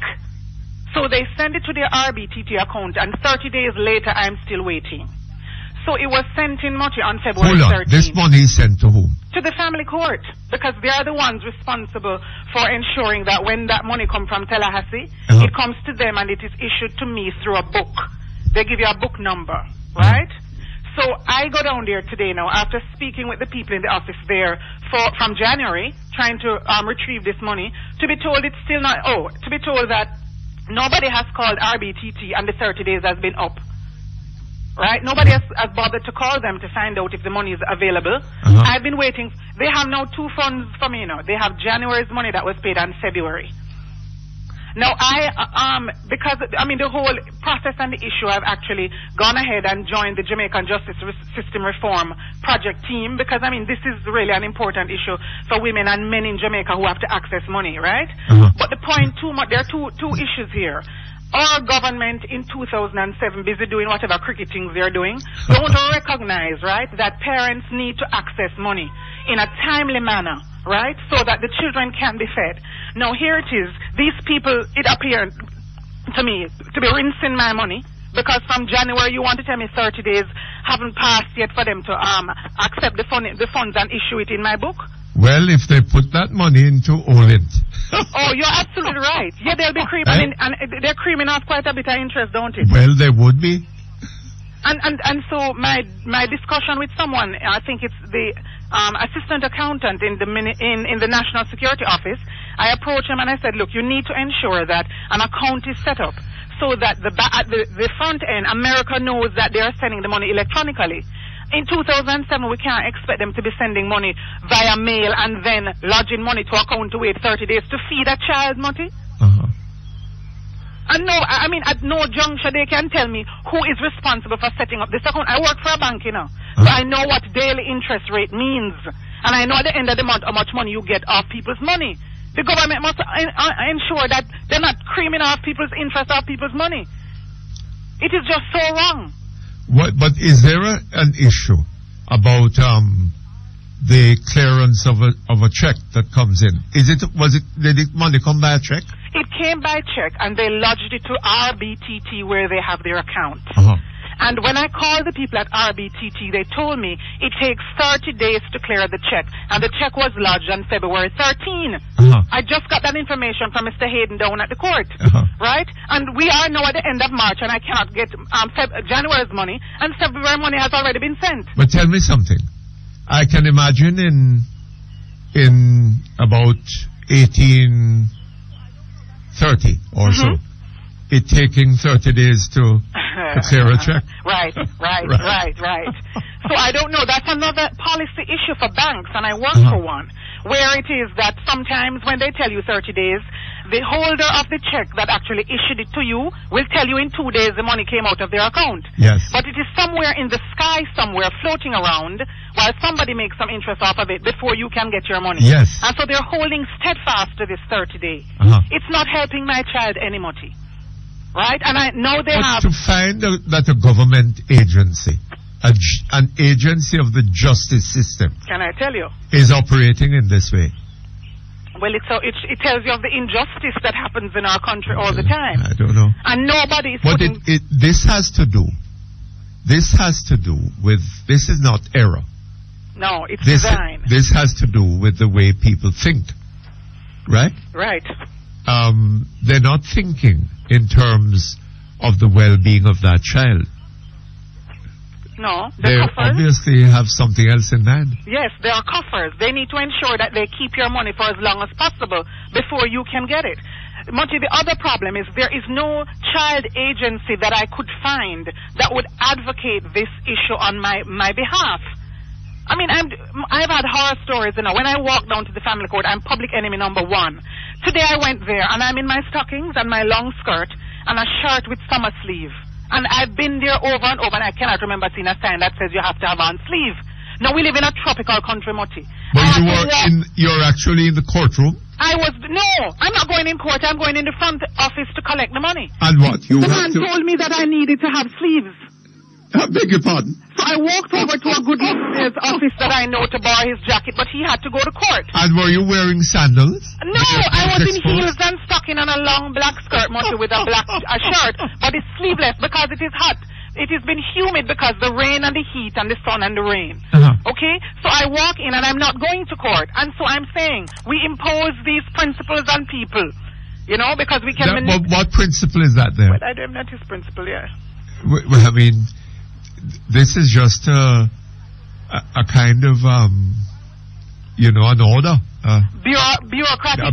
So they send it to their RBTT account, and 30 days later, I'm still waiting. So it was sent in Mutty on February 13th. Hold on. This money is sent to whom? To the family court, because they are the ones responsible for ensuring that when that money comes from Tallahassee, it comes to them and it is issued to me through a book. They give you a book number, right? So I go down there today now after speaking with the people in the office there from January, trying to retrieve this money, to be told it's still not, to be told that nobody has called RBTT and the 30 days has been up. Right? Nobody has bothered to call them to find out if the money is available. I've been waiting. They have now two funds for me now. They have January's money that was paid in February. Now, because the whole process and the issue, I've actually gone ahead and joined the Jamaican Justice System Reform Project team, because, this is really an important issue for women and men in Jamaica who have to access money, right? But the point, there are two issues here. Our government in 2007, busy doing whatever cricketings they're doing, don't recognize, right, that parents need to access money in a timely manner, right, so that the children can be fed. Now, here it is. These people, it appeared to me to be rinsing my money, because from January you want to tell me 30 days haven't passed yet for them to accept the funds and issue it in my book. Well, if they put that money into Olint. Oh, you're absolutely right. Yeah, they'll be creaming, and they're creaming off quite a bit of interest, don't it? Well, they would be. And so my discussion with someone, I think it's the assistant accountant in the National Security Office, I approached him and I said, look, you need to ensure that an account is set up so that at the front end, America knows that they are sending the money electronically. In 2007, we can't expect them to be sending money via mail and then lodging money to account to wait 30 days to feed a child, Mutty. And at no juncture they can tell me who is responsible for setting up this account. I work for a bank, so I know what daily interest rate means. And I know at the end of the month how much money you get off people's money. The government must ensure that they're not creaming off people's interest off people's money. It is just so wrong. But is there an issue about the clearance of a check that comes in? Did the money come by a check? It came by check, and they lodged it to RBTT where they have their account. And when I called the people at RBTT, they told me it takes 30 days to clear the check, and the check was lodged on February 13. I just got that information from Mr. Hayden down at the court, right? And we are now at the end of March, and I cannot get January's money, and February money has already been sent. But tell me something. I can imagine in about 1830 or so, it taking 30 days to clear a check. Right. So I don't know. That's another policy issue for banks, and I work for one, where it is that sometimes when they tell you 30 days, the holder of the check that actually issued it to you will tell you in 2 days the money came out of their account. Yes. But it is somewhere in the sky somewhere floating around while somebody makes some interest off of it before you can get your money. Yes. And so they're holding steadfast to this 30 day. It's not helping my child any, Mutty. Right? And I know they have... to find that a government agency, an agency of the justice system... Can I tell you? ...is operating in this way. Well, it tells you of the injustice that happens in our country all the time. I don't know. And nobody is But this has to do with... This is not error. No, it's design. This has to do with the way people think. Right? Right. they're not thinking in terms of the well-being of that child. No, They obviously have something else in mind. Yes, they are coffers. They need to ensure that they keep your money for as long as possible before you can get it. Monty, the other problem is there is no child agency that I could find that would advocate this issue on my behalf. I mean, I've had horror stories, you know. When I walk down to the family court, I'm public enemy number one. Today I went there, and I'm in my stockings and my long skirt and a shirt with summer sleeve. And I've been there over and over, and I cannot remember seeing a sign that says you have to have on sleeve. Now, we live in a tropical country, Mutty. But you're actually in the courtroom? No, I'm not going in court. I'm going in the front office to collect the money. And what? The man told me that I needed to have sleeves. I beg your pardon? So I walked over to a good lawyer's office that I know to borrow his jacket, but he had to go to court. And were you wearing sandals? No, I was in heels and stocking and a long black skirt, Monty, with a black shirt, but it's sleeveless because it is hot. It has been humid because the rain and the heat and the sun and the rain. Okay? So I walk in and I'm not going to court. And so I'm saying we impose these principles on people, you know, because we can... What principle is that there? Well, I'm not his principle, yeah. Well, I mean... This is just a kind of, an order. Bureaucratic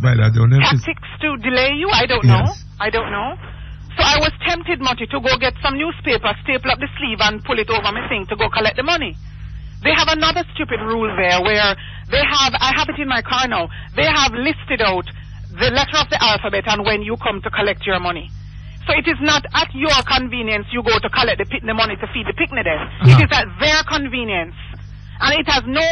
well, I don't know tactics to delay you. I don't know. I don't know. So I was tempted, Monty, to go get some newspaper, staple up the sleeve and pull it over my thing to go collect the money. They have another stupid rule there where I have it in my car now, they have listed out the letter of the alphabet and when you come to collect your money. So it is not at your convenience you go to collect the money to feed the picnic desk. It is at their convenience. And it has no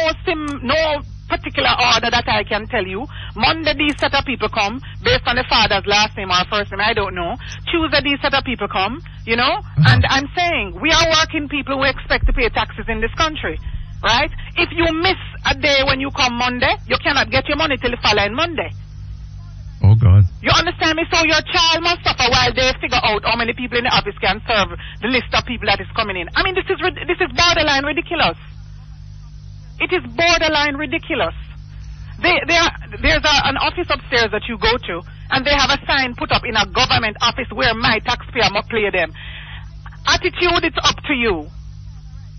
particular order that I can tell you. Monday, these set of people come, based on the father's last name or first name, I don't know. Tuesday, these set of people come, you know. And I'm saying, we are working people who expect to pay taxes in this country, right? If you miss a day when you come Monday, you cannot get your money till the following Monday. Oh, God. You understand me? So your child must suffer while they figure out how many people in the office can serve the list of people that is coming in. I mean, this is borderline ridiculous. It is borderline ridiculous. There's an office upstairs that you go to, and they have a sign put up in a government office where my taxpayer must clear them. Attitude, it's up to you.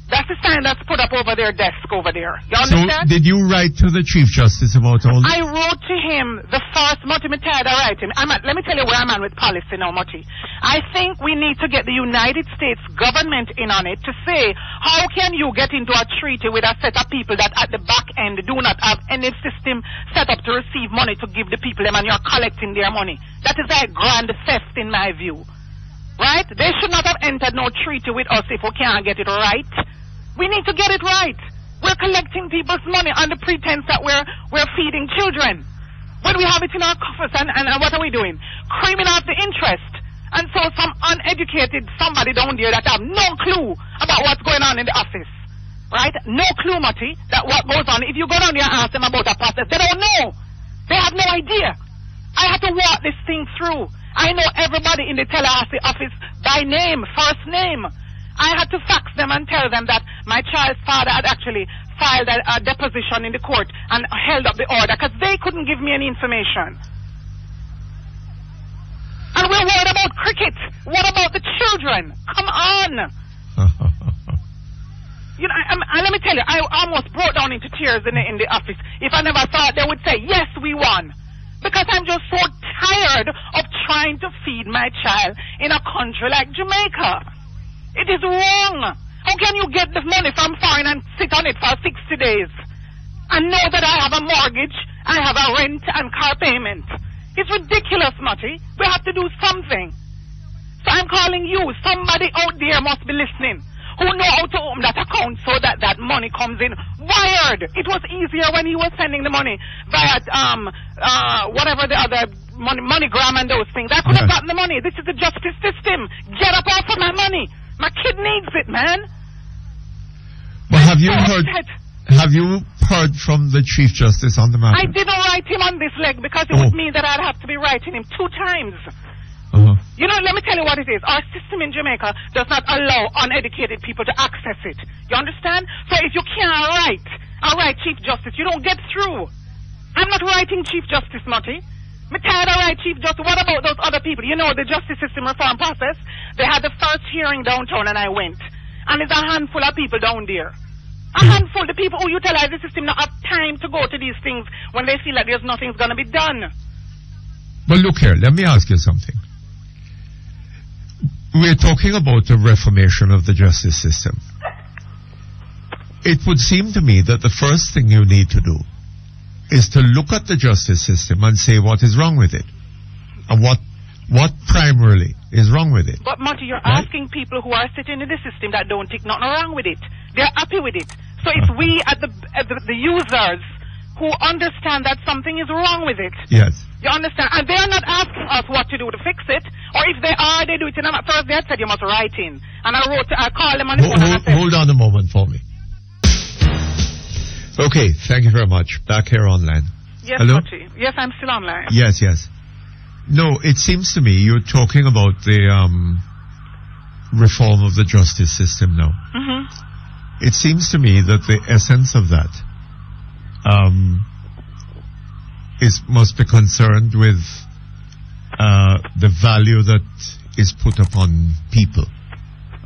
That's the sign that's put up over their desk over there. You understand? So, did you write to the Chief Justice about all this? I wrote to him the first, Mutty, I write him. Let me tell you where I'm at with policy now, Mutty. I think we need to get the United States government in on it to say, how can you get into a treaty with a set of people that at the back end do not have any system set up to receive money to give the people them and you're collecting their money? That is like grand theft in my view. Right? They should not have entered no treaty with us if we can't get it right. We need to get it right. We're collecting people's money on the pretense that we're feeding children. When we have it in our coffers, and what are we doing? Creaming off the interest. And so some uneducated somebody down there that have no clue about what's going on in the office. Right? No clue, Mutty, that what goes on. If you go down there and ask them about a process, they don't know. They have no idea. I had to walk this thing through. I know everybody in the Tallahassee office by name, first name. I had to fax them and tell them that my child's father had actually filed a deposition in the court and held up the order because they couldn't give me any information. And we're worried about cricket. What about the children? Come on. You know, let me tell you, I almost broke down into tears in the office if I never thought they would say, yes, we won. Because I'm just so tired of trying to feed my child in a country like Jamaica. It is wrong. How can you get the money from foreign and sit on it for 60 days and know that I have a mortgage, I have a rent and car payment? It's ridiculous, Mutty. We have to do something. So I'm calling you. Somebody out there must be listening who know how to open that account so that that money comes in wired. It was easier when he was sending the money via whatever the other MoneyGram and those things. I could have gotten the money. This is the justice system. Get up off of my money. My kid needs it, man. Well, have you heard from the Chief Justice on the matter? I didn't write him on this leg because it would mean that I'd have to be writing him 2 times. You know, let me tell you what it is. Our system in Jamaica does not allow uneducated people to access it. You understand? So if you can't write Chief Justice, you don't get through. I'm not writing Chief Justice, Mutty. Me tired of right, Chief Justice. What about those other people? You know, the justice system reform process, they had the first hearing downtown and I went. And there's a handful of people down there. A handful, the people who utilize the system not have time to go to these things when they feel like there's nothing's going to be done. But look here, let me ask you something. We're talking about the reformation of the justice system. It would seem to me that the first thing you need to do is to look at the justice system and say what is wrong with it. And what primarily is wrong with it. But Mutty, you're asking people who are sitting in the system that don't think nothing wrong with it. They're happy with it. So it's we at the users who understand that something is wrong with it. Yes. You understand? And they're not asking us what to do to fix it. Or if they are, they do it in a first they had said you must write in. And I called them on the phone and I said, hold on a moment for me. Okay, thank you very much. Back here online. Yes, Hello? Mutty. Yes, I'm still online. Yes. No, it seems to me you're talking about the reform of the justice system now. Mm-hmm. It seems to me that the essence of that must be concerned with the value that is put upon people,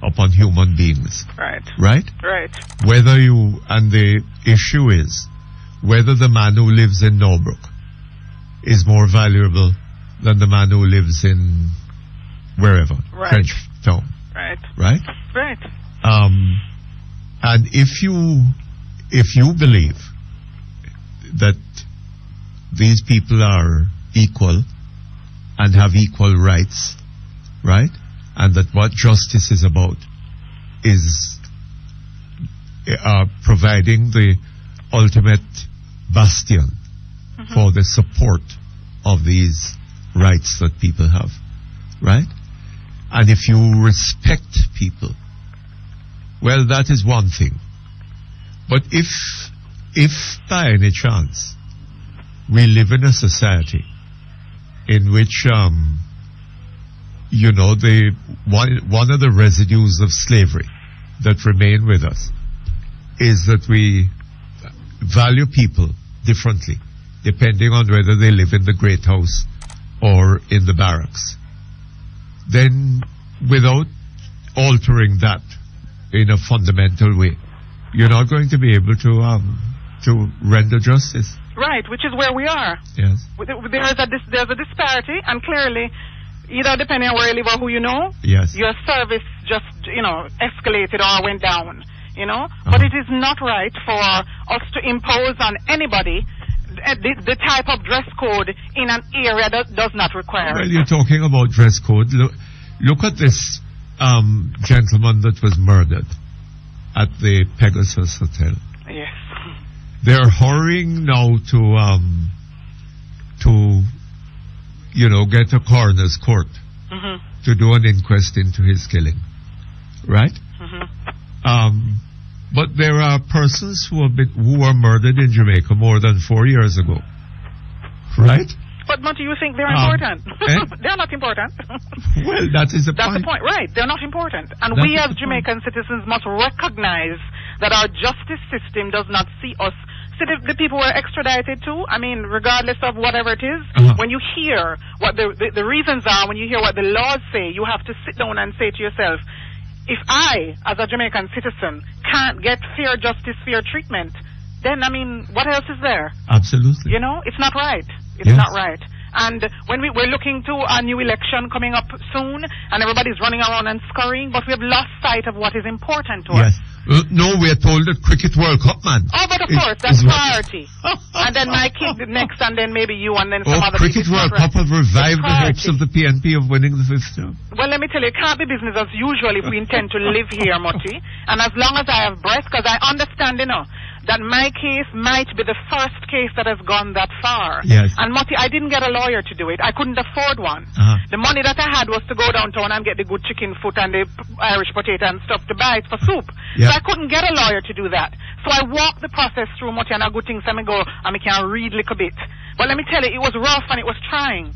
upon human beings. Right. Right? Right. And the issue is whether the man who lives in Norbrook is more valuable than the man who lives in wherever, right. Frenchtown. Right. Right? Right. And if you believe that these people are equal and have equal rights, right? And that what justice is about is providing the ultimate bastion for the support of these rights that people have, right? And if you respect people, well, that is one thing. But if by any chance we live in a society in which, one of the residues of slavery that remain with us is that we value people differently, depending on whether they live in the great house or in the barracks, then without altering that in a fundamental way, you're not going to be able to render justice. Right, which is where we are. Yes. There's a disparity, and clearly, either depending on where you live or who you know, yes, your service just, escalated or went down, But it is not right for us to impose on anybody the type of dress code in an area that does not require Well, it. you're talking about dress code. Look at this gentleman that was murdered at the Pegasus Hotel. Yes. They're hurrying now to get a coroner's court to do an inquest into his killing, right? But there are persons who were murdered in Jamaica more than 4 years ago, right? But Mutty, you think they're important? They're not important. Well, that is the point. That's the point, right? They're not important, and we as Jamaican citizens must recognize that our justice system does not see us. See, the people we're extradited to, regardless of whatever it is, when you hear what the reasons are, when you hear what the laws say, you have to sit down and say to yourself, if I, as a Jamaican citizen, can't get fair justice, fair treatment, then, what else is there? Absolutely. It's not right. It's not right. And when we're looking to a new election coming up soon, and everybody's running around and scurrying, but we have lost sight of what is important to us. No, we are told that Cricket World Cup, man. Oh, but of course, that's priority. And then my kid next, and then maybe you, and then some other Cricket World Cup have revived the hopes of the PNP of winning the fifth term. Well, let me tell you, it can't be business as usual if we intend to live here, Mutty. And as long as I have breath, because I understand, that my case might be the first case that has gone that far. Yes. And Mutty, I didn't get a lawyer to do it. I couldn't afford one. The money that I had was to go downtown and get the good chicken foot and the Irish potato and stuff to buy it for soup. So I couldn't get a lawyer to do that. So I walked the process through, Mutty, and a good thing, so I go, and I can read a little bit. But let me tell you, it was rough and it was trying.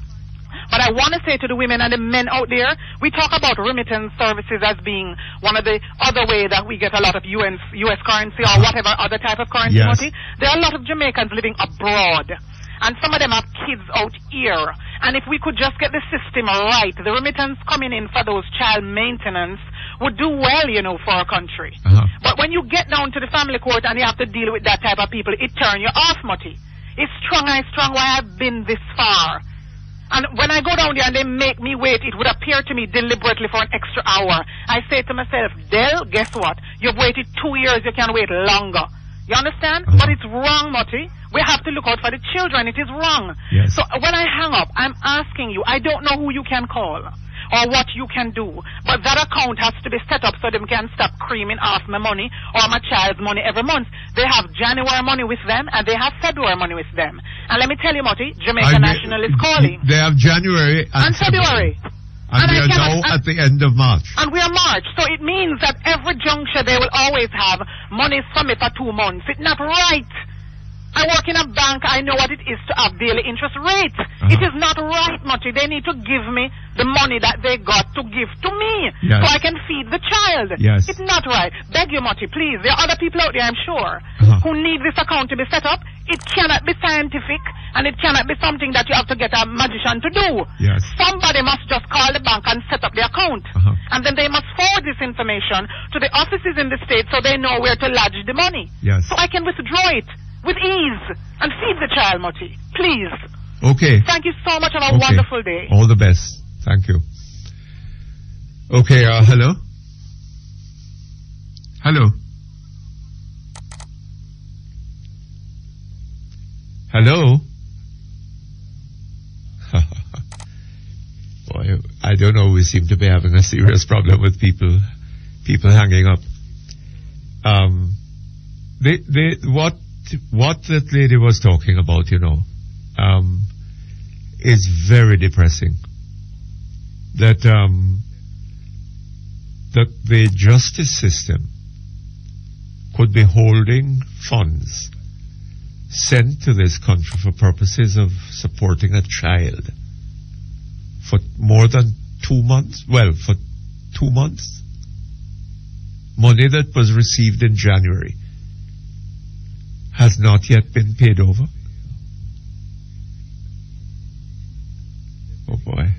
But I want to say to the women and the men out there, we talk about remittance services as being one of the other way that we get a lot of US currency or whatever other type of currency. Yes. There are a lot of Jamaicans living abroad. And some of them have kids out here. And if we could just get the system right, the remittance coming in for those child maintenance would do well, you know, for our country. But when you get down to the family court and you have to deal with that type of people, it turns you off, Mutty. It's strong why I've been this far. And when I go down there and they make me wait, it would appear to me deliberately for an extra hour. I say to myself, Del, guess what? You've waited 2 years, you can wait longer. You understand? But it's wrong, Mutty. We have to look out for the children. It is wrong. Yes. So when I hang up, I'm asking you, I don't know who you can call or what you can do, but that account has to be set up so they can stop creaming off my money or my child's money every month. They have January money with them and they have February money with them. And let me tell you, Mutty, Jamaica National is calling. They have January and February. And we are now at the end of March. And we are March, so it means that every juncture they will always have money for me for 2 months. It's not right. I work in a bank. I know what it is to have daily interest rates. It is not right, Mutty. They need to give me the money that they got to give to me so I can feed the child. Yes. It's not right. Beg you, Mutty, please. There are other people out there, I'm sure, who need this account to be set up. It cannot be scientific, and it cannot be something that you have to get a magician to do. Yes. Somebody must just call the bank and set up the account. And then they must forward this information to the offices in the state so they know where to lodge the money. Yes. So I can withdraw it with ease and feed the child, Mutty. Please. Okay. Thank you so much. Have a wonderful day. All the best. Thank you. Okay, hello? Hello? Hello? Boy, I don't know, we seem to be having a serious problem with people hanging up. What that lady was talking about, you know, is very depressing. That the justice system could be holding funds sent to this country for purposes of supporting a child for more than 2 months. Well, for 2 months. Money that was received in January has not yet been paid over. Oh boy.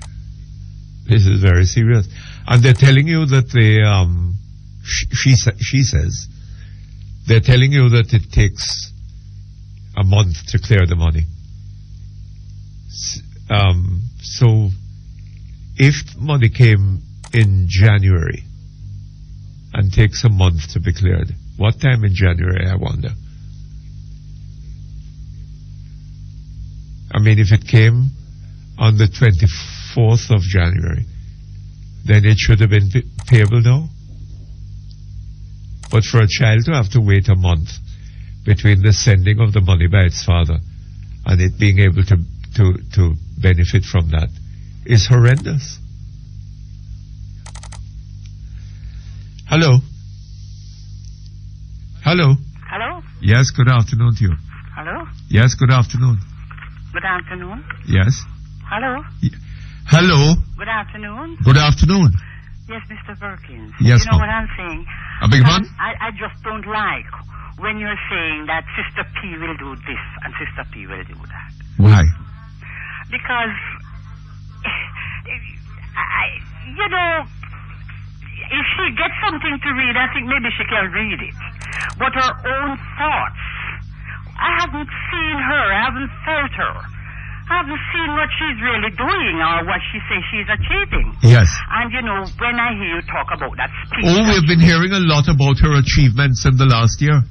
This is very serious. And they're telling you that she says, they're telling you that it takes a month to clear the money. So, if money came in January and takes a month to be cleared, what time in January, I wonder? I mean, if it came on the 24th of January, then it should have been payable now. But for a child to have to wait a month between the sending of the money by its father and it being able to benefit from that is horrendous. Hello? Hello? Hello? Yes, good afternoon to you. Hello? Yes, good afternoon. Good afternoon. Yes? Hello? Hello? Good afternoon. Good afternoon. Yes, Mr. Perkins. Yes, you know ma'am. what I'm saying? A big man? I just don't like when you're saying that Sister P will do this and Sister P will do that. Why? Because, you know, if she gets something to read, I think maybe she can read it. But her own thoughts, I haven't seen her, I haven't felt her. I haven't seen what she's really doing or what she says she's achieving. Yes. And, you know, when I hear you talk about that speech... Oh, we've been hearing a lot about her achievements in the last year.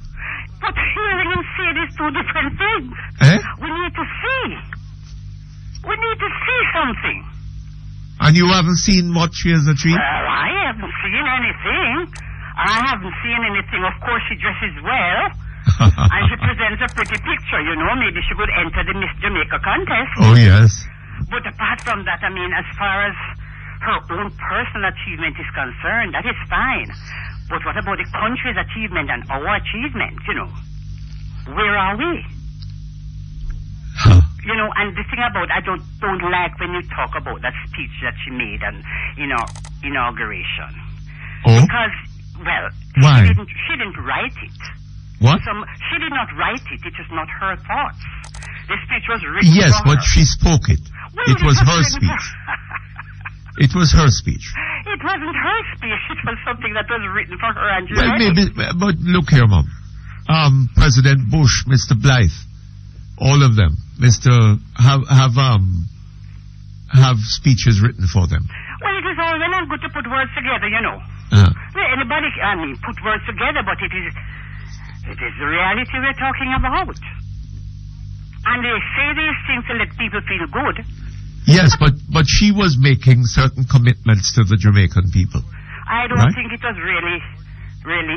But hearing and seeing is two different things. Eh? We need to see. We need to see something. And you haven't seen what she has achieved? Well, I haven't seen anything. I haven't seen anything. Of course, she dresses well. And she presents a pretty picture, you know. Maybe she could enter the Miss Jamaica contest. Oh, yes. But apart from that, I mean, as far as her own personal achievement is concerned, that is fine. But what about the country's achievement and our achievement, you know? Where are we? You know, and the thing about, I don't like when you talk about that speech that she made on, you know, inauguration. Oh? Because, well, why? She didn't write it. What? She did not write it. It is not her thoughts. The speech was written Yes, for but her. she spoke it. Well, It was her written speech. for- It was her speech. It wasn't her speech. It was something that was written for her and Well, maybe, but look here, Mom. President Bush, Mr. Blythe, all of them, have speeches written for them. Well, it is all well and good to put words together, you know. Well, anybody can put words together, but it is the reality we're talking about. And they say these things to let people feel good. Yes, but she was making certain commitments to the Jamaican people. I don't Right? think it was really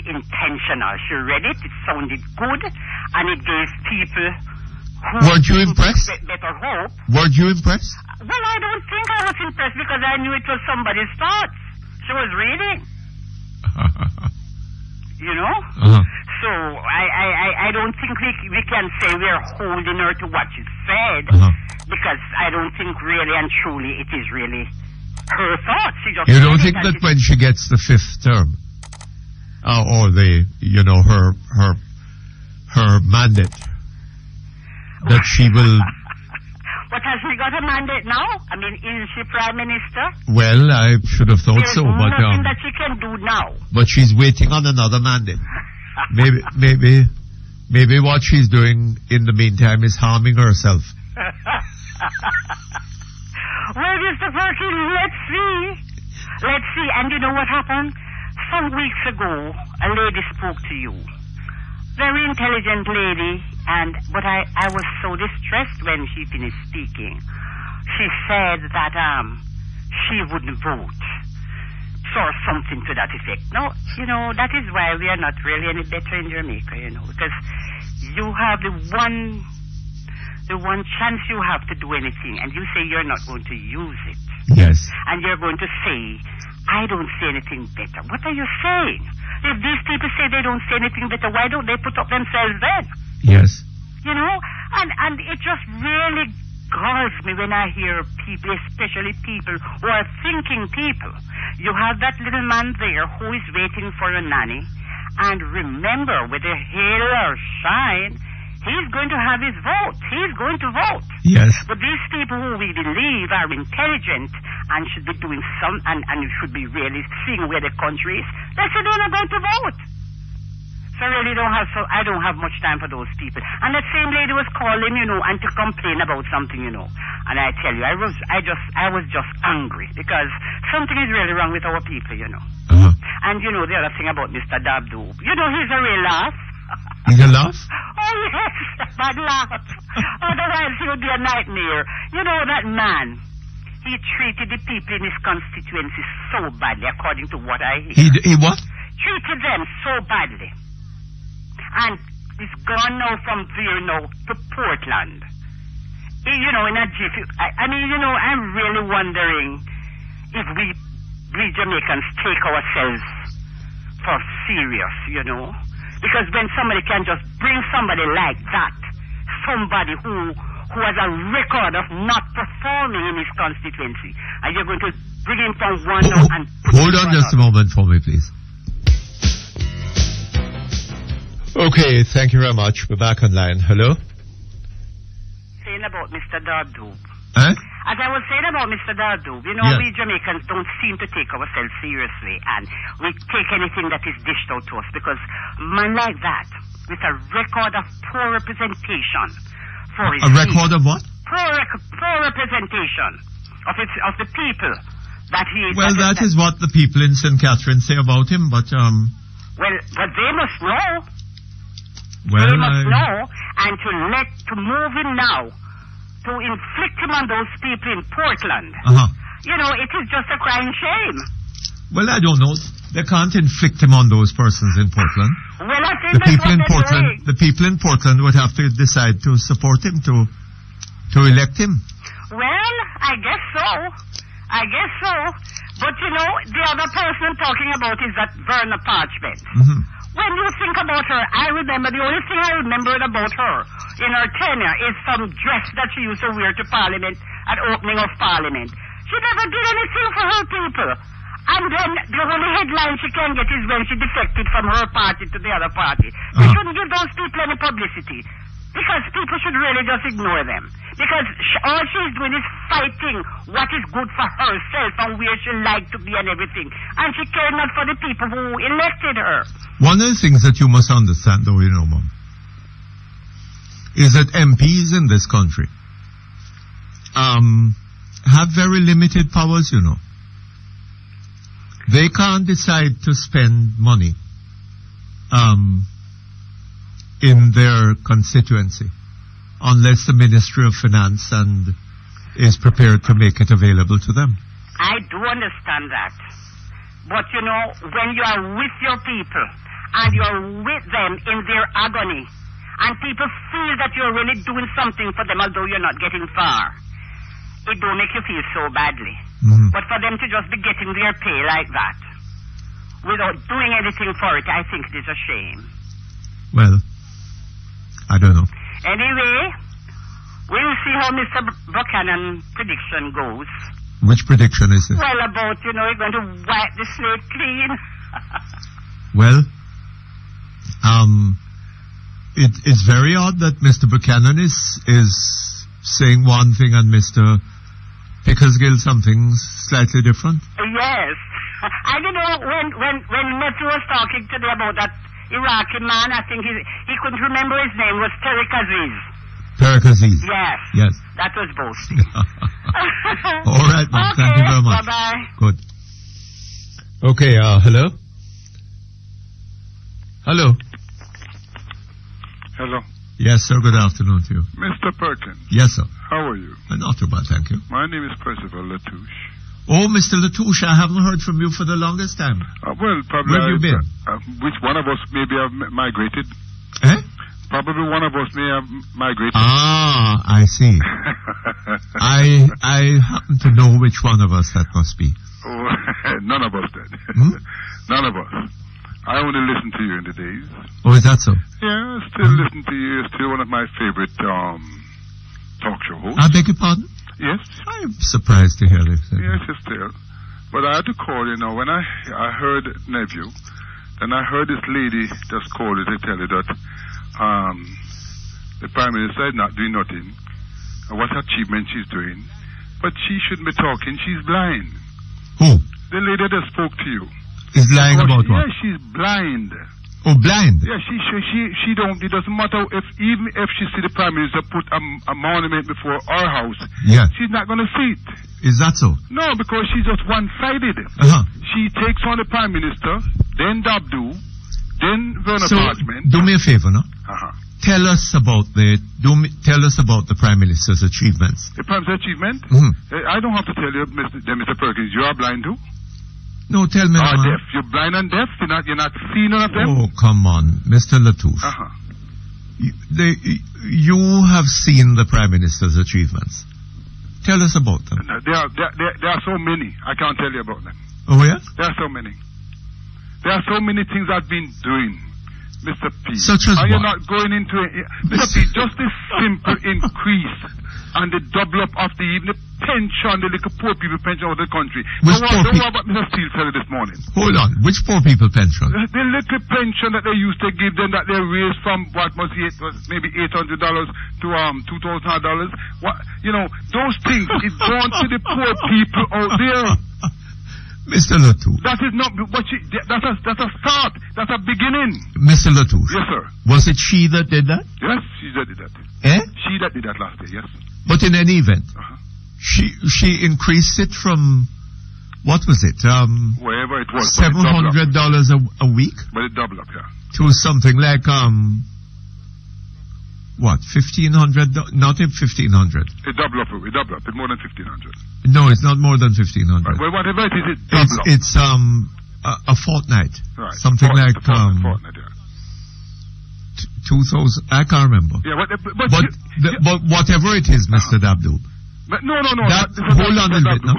intentional. She read it, it sounded good, and it gave people who Weren't you impressed? better hope. Weren't you impressed? Well, I don't think I was impressed because I knew it was somebody's thoughts. She was reading. You know? So I don't think we can say we're holding her to what she said because I don't think really and truly it is really her thoughts. She just You don't said it think and that she- when she gets the 5th term, or her mandate, that she will? But has she got a mandate now? I mean, is she Prime Minister? Well, I should have thought There's so, but nothing that she can do now. but she's waiting on another mandate. Maybe what she's doing in the meantime is harming herself. Well, Mr. Perkins, let's see. And you know what happened? Some weeks ago, a lady spoke to you. Very intelligent lady, but I was so distressed when she finished speaking. She said that she wouldn't vote. Or something to that effect. No, you know, that is why we are not really any better in Jamaica, you know, because you have the one chance you have to do anything, and you say you're not going to use it. Yes. And you're going to say, I don't say anything better. What are you saying? If these people say they don't say anything better, why don't they put up themselves then? Yes. You know? And it just really galls me when I hear people, especially people who are thinking people. You have that little man there who is waiting for a nanny. And remember, whether hail or shine, he's going to have his vote. He's going to vote. Yes. But these people who we believe are intelligent and should be doing some, and should be really seeing where the country is, they say they're not going to vote. So I really I don't have much time for those people. And that same lady was calling, you know, and to complain about something, you know. And I tell you, I was just angry because something is really wrong with our people, you know. And you know the other thing about Mr. Dabdoo, you know, he's a real laugh. He's a laugh? Oh yes, bad laugh. Otherwise he would be a nightmare. You know that man, he treated the people in his constituency so badly, according to what I hear. He what? Treated them so badly. And he's gone now from there now to Portland. You know, in a jiffy. I mean, you know, I'm really wondering if we Jamaicans take ourselves for serious, you know. Because when somebody can just bring somebody like that, somebody who has a record of not performing in his constituency, and you're going to bring him from one now and put him Hold on to just a another. moment for me, please. Okay, thank you very much. We're back online. Hello? Saying about Mr. Dabdoo. Huh? As I was saying about Mr. Dabdoo, you know, Yeah. we Jamaicans don't seem to take ourselves seriously, and we take anything that is dished out to us, because a man like that, with a record of poor representation for his A record of what? poor representation of the people that he... Well, that is what the people in St. Catherine say about him, but Well, but they must know. well, They must know, and to move him now, to inflict him on those people in Portland. You know, it is just a crying shame. well, I don't know. They can't inflict him on those persons in Portland. Well, I think The that's people what in they're Portland, doing. the people in Portland would have to decide to support him, to elect him. Well, I guess so. But you know, the other person I'm talking about is that Verna Parchment. When you think about her, I remember, the only thing I remembered about her in her tenure is some dress that she used to wear to Parliament at opening of Parliament. She never did anything for her people. And then the only headline she can get is when she defected from her party to the other party. They shouldn't give those people any publicity. Because people should really just ignore them. Because all she's doing is fighting what is good for herself and where she like to be and everything. And she cared not for the people who elected her. One of the things that you must understand, though, Mom, is that MPs in this country have very limited powers, They can't decide to spend money in their constituency unless the Ministry of Finance is prepared to make it available to them. I do understand that. But, when you are with your people and you're with them in their agony and people feel that you're really doing something for them although you're not getting far, it don't make you feel so badly. Mm-hmm. But for them to just be getting their pay like that without doing anything for it, I think it is a shame. Well, I don't know. Anyway, we'll see how Mr. Buchanan's prediction goes. Which prediction is it? Well, about, he's going to wipe the slate clean. Well, it's very odd that Mr. Buchanan is saying one thing and Mr. Pickersgill something slightly different. Yes. I don't know, when Matthew was talking today about that Iraqi man, I think he couldn't remember his name, was Tariq Aziz. Tariq Aziz. Yes. That was boasting. All right, ma'am. Okay, thank you very much. Bye-bye. Good. Okay, hello? Hello? Hello. Yes, sir. Good afternoon to you. Mr. Perkins. Yes, sir. How are you? Not too bad, thank you. My name is Percival Latouche. Oh, Mr. Latouche, I haven't heard from you for the longest time. Well, probably. Where have you been? Which one of us maybe have migrated? Eh? Probably one of us may have migrated. Ah, I see. I happen to know which one of us that must be. Oh, none of us did. None of us. I only listen to you in the days. Oh, is that so? Yeah, still listen to you. You're still one of my favorite talk show hosts. I beg your pardon? Yes. I'm surprised to hear this. Yes, you're still. But I had to call, when I heard Nephew, then I heard this lady just call you to tell you that the Prime Minister is not doing nothing, and what achievement she's doing. But she shouldn't be talking. She's blind. Who? The lady that spoke to you. Is lying about what? Yeah, she's blind. Oh, blind? Yeah, she don't, it doesn't matter even if she see the Prime Minister put a monument before our house, yeah, she's not going to see it. Is that so? No, because she's just one-sided. She takes on the Prime Minister, then Dabdu, then Werner Parchment. Do me a favor, no? Tell us about the Prime Minister's achievements. The Prime Minister's achievement? I don't have to tell you, Mr. Perkins, you are blind too? No, tell me. Deaf. You're blind and deaf? You're not seeing none of them? Oh, come on, Mr. Latouche. You have seen the Prime Minister's achievements. Tell us about them. There are so many. I can't tell you about them. Oh, yeah? There are so many. There are so many things I've been doing, Mr. P. Such as what? You're not going into it. Mr. P, just this simple increase and the double up of the pension, the little poor people pension of the country. Don't worry about Mr. Steele said this morning. Hold on. Which poor people pension? The little pension that they used to give them, that they raised from what was maybe $800 to $2,000. What, those things is gone to the poor people out there. Mr. Latouche. That is not what that's a start. That's a beginning. Mr. Latouche. Yes, sir. Was it she that did that? Yes, she that did that. Eh? She that did that last year, yes. But in any event, she increased it from, what was it? Wherever it was. $700 a week? But it doubled up, yeah. To something like, what, $1,500? Not $1,500. It doubled up. It's more than $1,500. No, it's not more than $1,500. Well, whatever it is, it doubled up. It's a fortnight. Right. Something like fortnight, yeah. 2,000. I can't remember. Yeah, but whatever it is, Mr. Dabdu. But no. Hold on a little bit. No?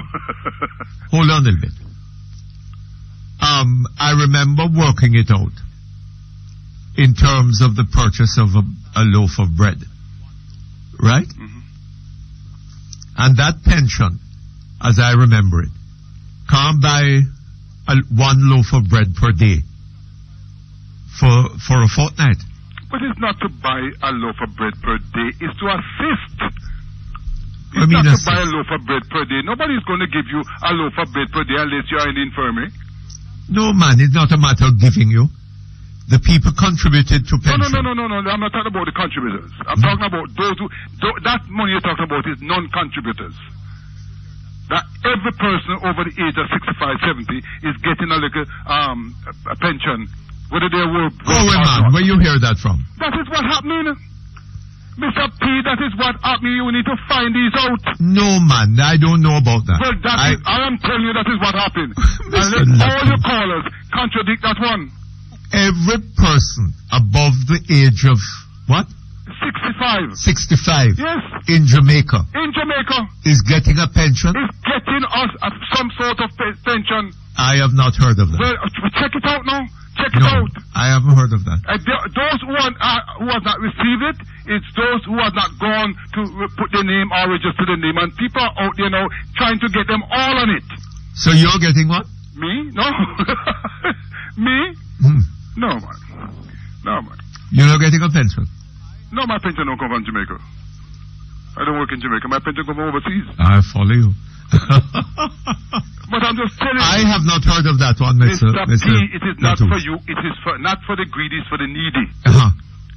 Hold on a little bit. I remember working it out in terms of the purchase of a loaf of bread, right? Mm-hmm. And that pension, as I remember it, can't buy one loaf of bread per day for a fortnight. But it's not to buy a loaf of bread per day. It's to assist. I It's mean, not to buy a loaf of bread per day. Nobody's going to give you a loaf of bread per day unless you're in the infirmary. No, man, it's not a matter of giving you. The people contributed to pension. No. I'm not talking about the contributors. I'm talking about those who... that money you're talking about is non-contributors. That every person over the age of 65, 70 is getting a little a pension, whether they were... man, where you hear that from? That is what happening. Mr. P, that is what happening. You need to find these out. No, man, I don't know about that. Well, I am telling you that is what happened. And let all your callers contradict that one. Every person above the age of, what? 65. 65. Yes. In Jamaica. In Jamaica. Is getting a pension? Is getting us some sort of pension. I have not heard of that. Well, check it out now. Check it out. I haven't heard of that. Those who have not received it, it's those who have not gone to put their name or register their name. And people are out there now trying to get them all on it. So you're getting what? Me? No. Me? No, man. No, man. You're not getting a pension? No, my pension don't come from Jamaica. I don't work in Jamaica. My pension comes from overseas. I follow you. But I'm just telling you. I have not heard of that one, Mr. It is not for you. It is not for the greedy. It's for the needy.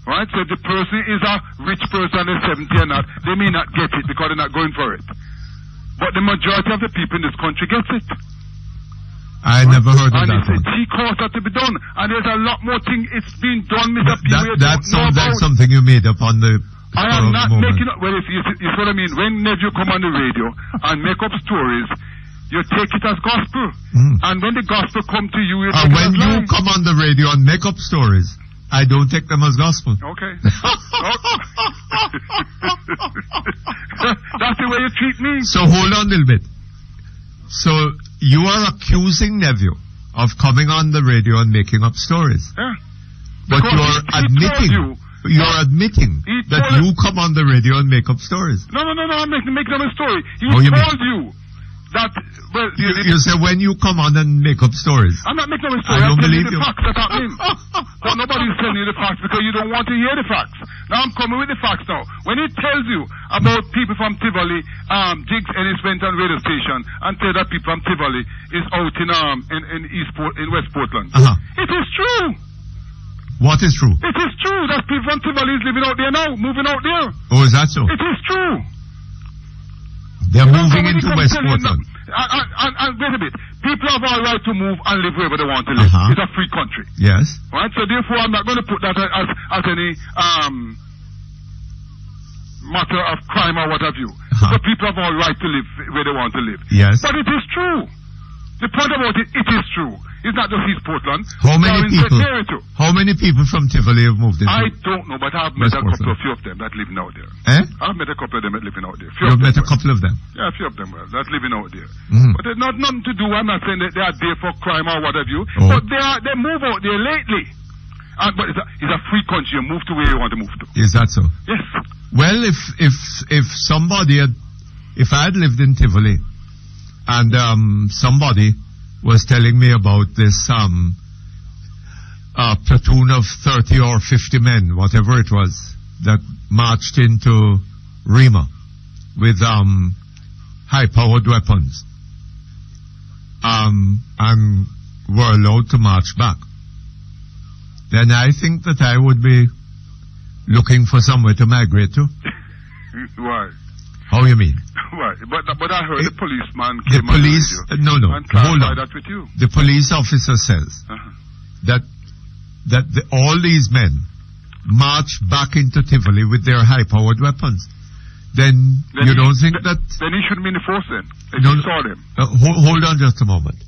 Right? So if the person is a rich person, they're 70 or not, they may not get it because they're not going for it. But the majority of the people in this country gets it. I never heard of that one. And it's a G course that to be done. And there's a lot more thing it's been done, Mr. P. That sounds like something you made up on the... I am not making up... Well, if you see what I mean. When nephew come on the radio and make up stories, you take it as gospel. And when the gospel come to you... when you come on the radio and make up stories, I don't take them as gospel. Okay. That's the way you treat me. So hold on a little bit. So you are accusing nephew of coming on the radio and making up stories. Yeah. But you're admitting that you come on the radio and make up stories. No, I'm making them a story. He told you that... Well, you say when you come on and make up stories. I'm not making them a story. I don't believe you. The facts that happening. But nobody's telling you the facts because you don't want to hear the facts. Now I'm coming with the facts now. When he tells you about people from Tivoli, Jigs Ennis went on radio station and said that people from Tivoli is out in West Portland. It is true. What is true? It is true that people from Tivoli is living out there now, moving out there. Oh, is that so? It is true. They're moving into West Portland. And wait a bit. People have all right to move and live wherever they want to live. It's a free country. Yes. Right? So therefore, I'm not going to put that as any matter of crime or what have you. So people have all right to live where they want to live. Yes. But it is true. The point about it is true. It's not just East Portland. How many people from Tivoli have moved in? I don't know, but I've met a few of them that living out there. I've met a couple of them that living out there. You've met a couple of them? Yeah, a few of them that living out there. But there's nothing to do. I'm not saying that they are there for crime or what have you. But they move out there lately. But it's a free country. You move to where you want to move to. Is that so? Yes. Well, if I had lived in Tivoli and somebody was telling me about this platoon of 30 or 50 men, whatever it was, that marched into Rima with high-powered weapons and were allowed to march back, then I think that I would be looking for somewhere to migrate to. Why? How you mean? Right, but I heard the policeman came and clarified that with you. The police officer says that all these men marched back into Tivoli with their high-powered weapons. Then you don't think that... Then he shouldn't be in the force then, if you saw them. Hold on just a moment.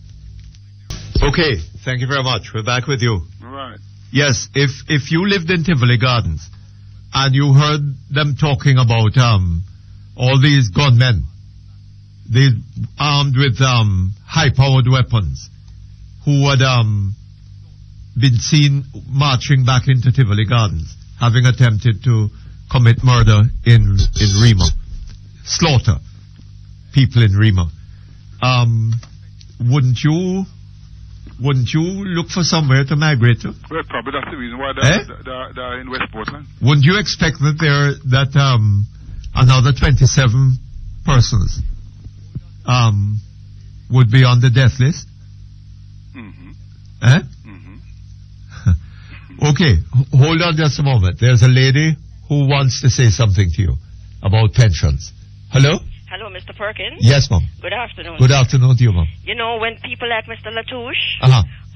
Okay, thank you very much. We're back with you. Right. Yes, if you lived in Tivoli Gardens and you heard them talking about all these gunmen, they armed with high-powered weapons, who had been seen marching back into Tivoli Gardens, having attempted to commit murder in Rima, slaughter people in Rima. Wouldn't you wouldn't you look for somewhere to migrate to? Well, probably that's the reason why they're in West Portland. Wouldn't you expect that another 27 persons would be on the death list? Mm-hmm. Eh? Okay, hold on just a moment. There's a lady who wants to say something to you about pensions. Hello? Hello, Mr. Perkins. Yes, ma'am. Good afternoon. Good afternoon to you, ma'am. You know, when people like Mr. Latouche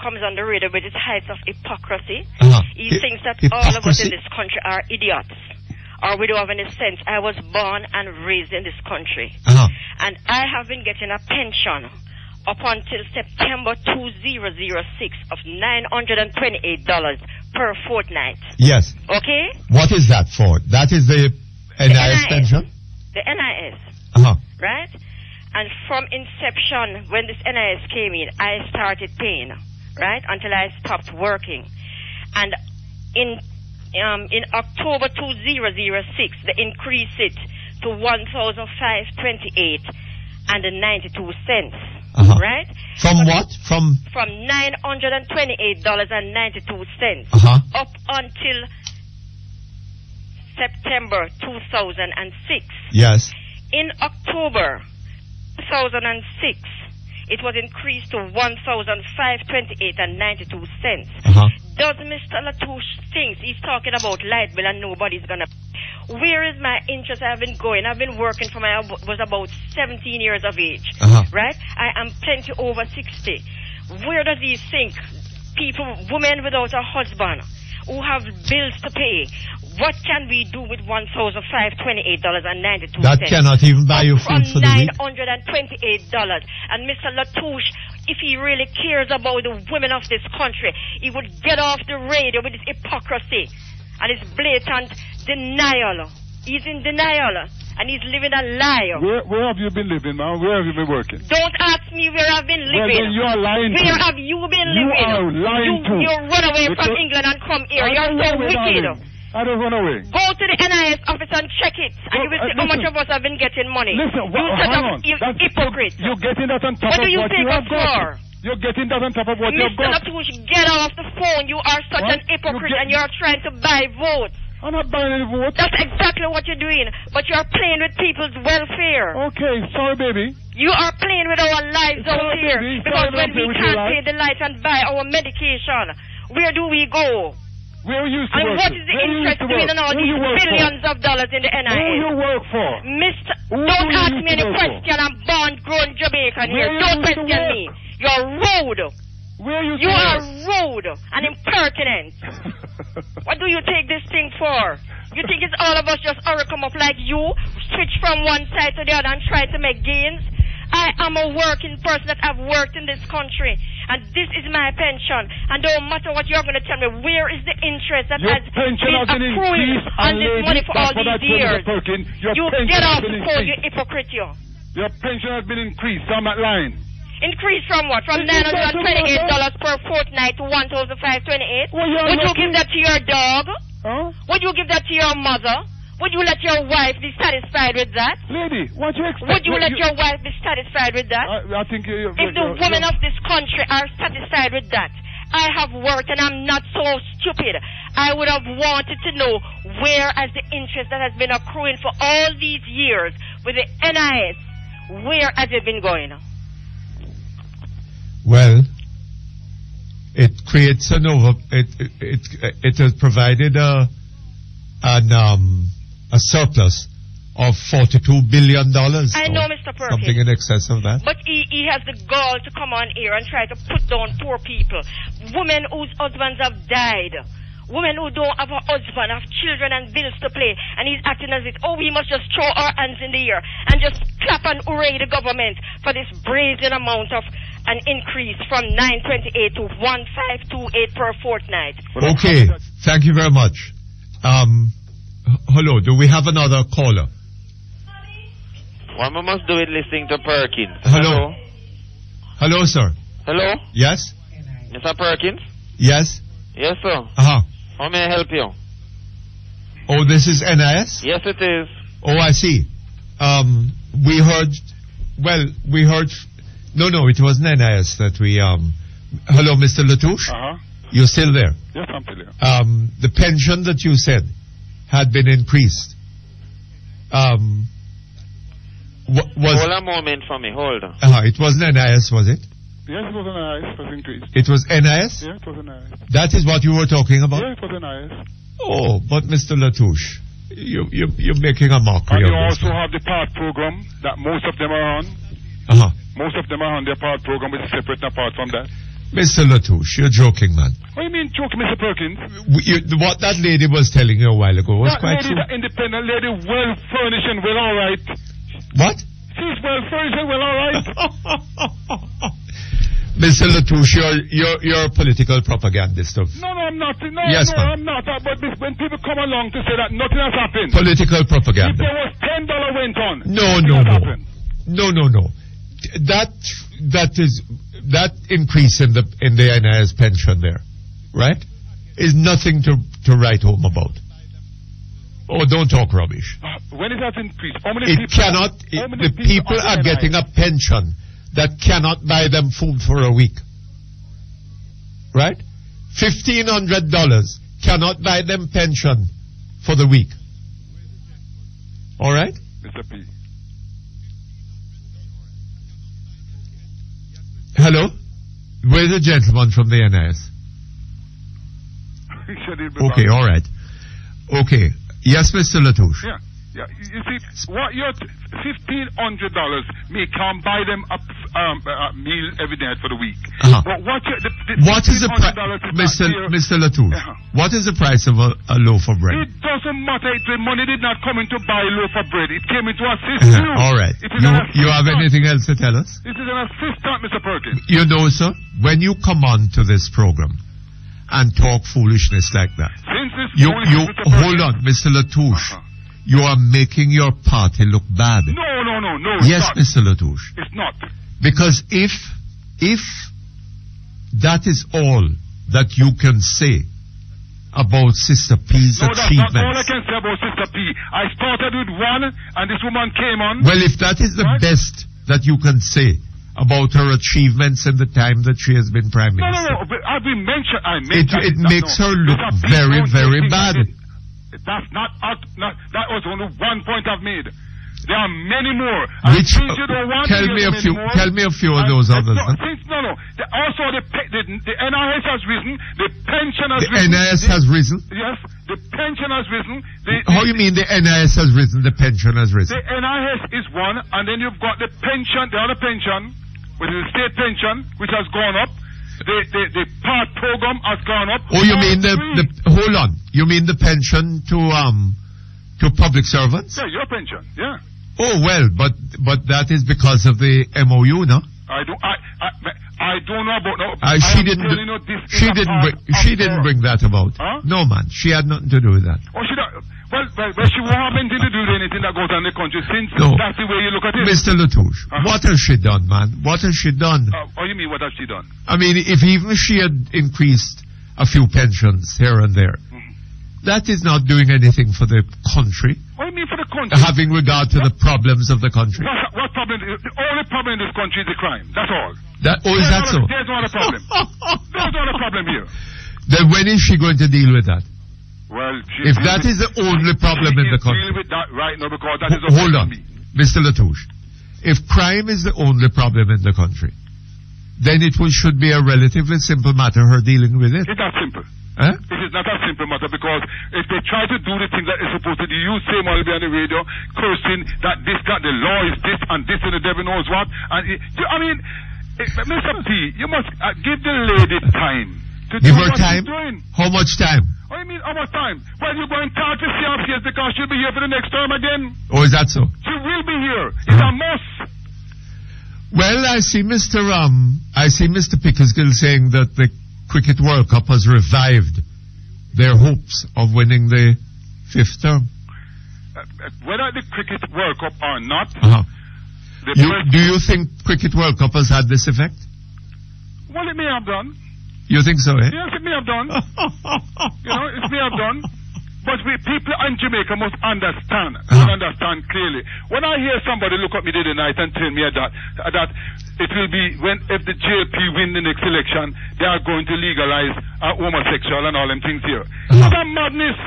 comes on the radio with his heights of hypocrisy, he thinks that all of us in this country are idiots, or we don't have any sense. I was born and raised in this country, and I have been getting a pension up until September 2006 of $928 per fortnight. Yes. Okay? What is that for? That is the NIS pension? The NIS. Right? And from inception, when this NIS came in, I started paying, right? Until I stopped working. And in October 2006, they increased it to $1,528.92. Right? From what? From $928.92 up until September 2006. Yes. In October 2006, it was increased to $1,528.92. Does Mr. Latouche think he's talking about light bill and nobody's gonna? Where is my interest? I've been going. I've been working from I was about 17 years of age. Right? I am plenty over 60. Where does he think people, women without a husband, who have bills to pay, what can we do with $1,528.92? That cannot even buy you food for the week. $928. And Mr. Latouche, if he really cares about the women of this country, he would get off the radio with his hypocrisy and his blatant denial. He's in denial. And he's living a lie. Where have you been living, man? Where have you been working? Don't ask me where I've been living. Well, you are lying. Where have you been living? You are lying too. You run away from England and come here. You're so wicked. I don't run away. Go to the NIS office and check it, and you will see how much of us have been getting money. Listen, you hypocrite. You're getting that on top what of do you what take you have us for? You're getting that on top of what you've got. Mr. Latouche, get off the phone. You are such an hypocrite, and you're trying to buy votes. I'm not buying any votes. That's exactly what you're doing. But you're playing with people's welfare. Okay, sorry, baby. You are playing with our lives out here. Baby. Because when we can't pay the lights and buy our medication, where do we go? Where you used to and work? what is the interest in all these billions of dollars in the NIS? Who you work for? Don't ask me any question. I'm born, grown Jamaican here. Don't question me. You're rude. You are rude and impertinent. What do you take this thing for? You think it's all of us just come up like you, switch from one side to the other and try to make gains? I am a working person that have worked in this country, and this is my pension. And no matter what you're going to tell me, where is the interest that has been accruing on this money for all these years? You get off the phone, you hypocrite, you. Your pension has been increased, so I'm not lying. Increase from what? From $928 per fortnight to $1,528? Would you give that to your dog? Would you give that to your mother? Would you let your wife be satisfied with that? Lady, what do you expect? Would you let your wife be satisfied with that? I think if the women of this country are satisfied with that, I have worked and I'm not so stupid. I would have wanted to know where has the interest that has been accruing for all these years with the NIS, where has it been going? Well, it creates it has provided a surplus of $42 billion. I know, Mr. Perkins. Something in excess of that. But he has the gall to come on here and try to put down poor people. Women whose husbands have died. Women who don't have a husband, have children and bills to pay. And he's acting as if, we must just throw our hands in the air and just clap and hooray the government for this brazen amount of an increase from $928 to $1,528 per fortnight. Okay, thank you very much. Hello, do we have another caller? What we must do is listening to Perkins. Hello. Hello, sir. Hello? Yes? Mr. Perkins? Yes? Yes, sir. How may I help you? Oh, this is NIS? Yes, it is. Oh, I see. We heard, no, it wasn't NIS that we Hello, Mr. Latouche? You're still there? Yes, I'm still here. The pension that you said had been increased. Hold a moment for me, hold on. It wasn't NIS, was it? Yes, it was NIS. It was increased. It was NIS? Yeah, it was NIS. That is what you were talking about? Yeah, it was NIS. Oh, but Mr. Latouche, you're making a mockery And you of this. also have the PART program that most of them are on. Most of them are on their PART program, which is separate and apart from that. Mr. Latouche, you're joking, man. What do you mean joking, Mr. Perkins? What that lady was telling you a while ago was that quite lady, true. that independent lady, well furnished and well alright. What? She's well furnished and well alright. Mr. Latouche, you're a political propagandist of... No, I'm not. No, Yes, no, ma'am. I'm not. But when people come along to say that nothing has happened. Political If propaganda. there was $10 went on. No. That increase in the NIS pension there, right, is nothing to write home about. Oh, don't talk rubbish. When it has increased, how many It people... cannot. how many The people on are the getting a pension that cannot buy them food for a week. Right? $1,500 cannot buy them pension for the week. All right? Mr. P. Hello? Where's the gentleman from the NIS? He said he'd be Okay, back. all right. Okay. Yes, Mr. Latouche. Yeah. You see, what your $1,500 may can buy them a meal every day for the week. But what What is the price, Mr. Latouche? What is the price of a loaf of bread? It doesn't matter. The money did not come in to buy a loaf of bread. It came in to assist you. All right. It is an You have assistant. anything else to tell us? It is an assistant, Mr. Perkins. You know, sir, when you come on to this program and talk foolishness like that, Since this you foolishness, Mr. hold on, Mr. Latouche. You are making your party look bad. No. Yes, it's Mr. not. Latouche. It's not. Because if that is all that you can say about Sister P's No, that's not all I achievements, can say about Sister P. I started with one, and this woman came on. well, if that is the best that you can say about her achievements in the time that she has been Prime Minister, No. But I've been mentioned. it makes her look very, very bad. That's not that was only one point I've made. There are many more. And Which, since you don't want tell to me hear a few. anymore, Tell me a few of those others. Huh? Also, the NIS has risen. The pension has The risen. NIS has risen. Yes, the pension has risen. How you mean the NIS has risen? The pension has risen. The NIS is one, and then you've got the pension, the other pension, which is the state pension, which has gone up. The PART program has gone up. Oh, you mean the hold on? You mean the pension to public servants? Yeah, your pension. Yeah. Oh well, but that is because of the MOU, no? I don't know about no. She didn't bring that about. Huh? No, man, she had nothing to do with that. Oh, she don't. Well, she won't have anything to do with anything that goes on in the country since No. that's the way you look at it. Mr. Latouche, what has she done, man? What has she done? Oh, you mean what has she done? I mean, if even she had increased a few pensions here and there, that is not doing anything for the country. What do you mean for the country? Having regard to the problems of the country. What problem? The only problem in this country is the crime. That's all. Is that so? There's not a problem. There's not a problem here. Then when is she going to deal with that? Well, If that is the only problem in the country. Deal with that right now because that is Hold on, me. Mr. Latouche. If crime is the only problem in the country, then it should be a relatively simple matter, her dealing with it. It's that simple. Huh? It is not a simple matter because if they try to do the things that they're supposed to do, you say on the radio, cursing that the law is this and this and the devil knows what. And Mr. P, you must give the lady time to Give do her what time? she's doing. How much time? What do you mean, how much time? Well, you're going to talk to CRPS because she'll be here for the next term again. Oh, is that so? She will be here. It's a must. Well, I see Mr. Pickersgill saying that the Cricket World Cup has revived their hopes of winning the fifth term. Whether the Cricket World Cup or not, do you think Cricket World Cup has had this effect? well, it may have done. You think so, eh? Yes, it may have done. It may have done. But people in Jamaica must understand and understand clearly. When I hear somebody look at me the other night and tell me that it will be if the JLP win the next election, they are going to legalize homosexual and all them things here. What a madness!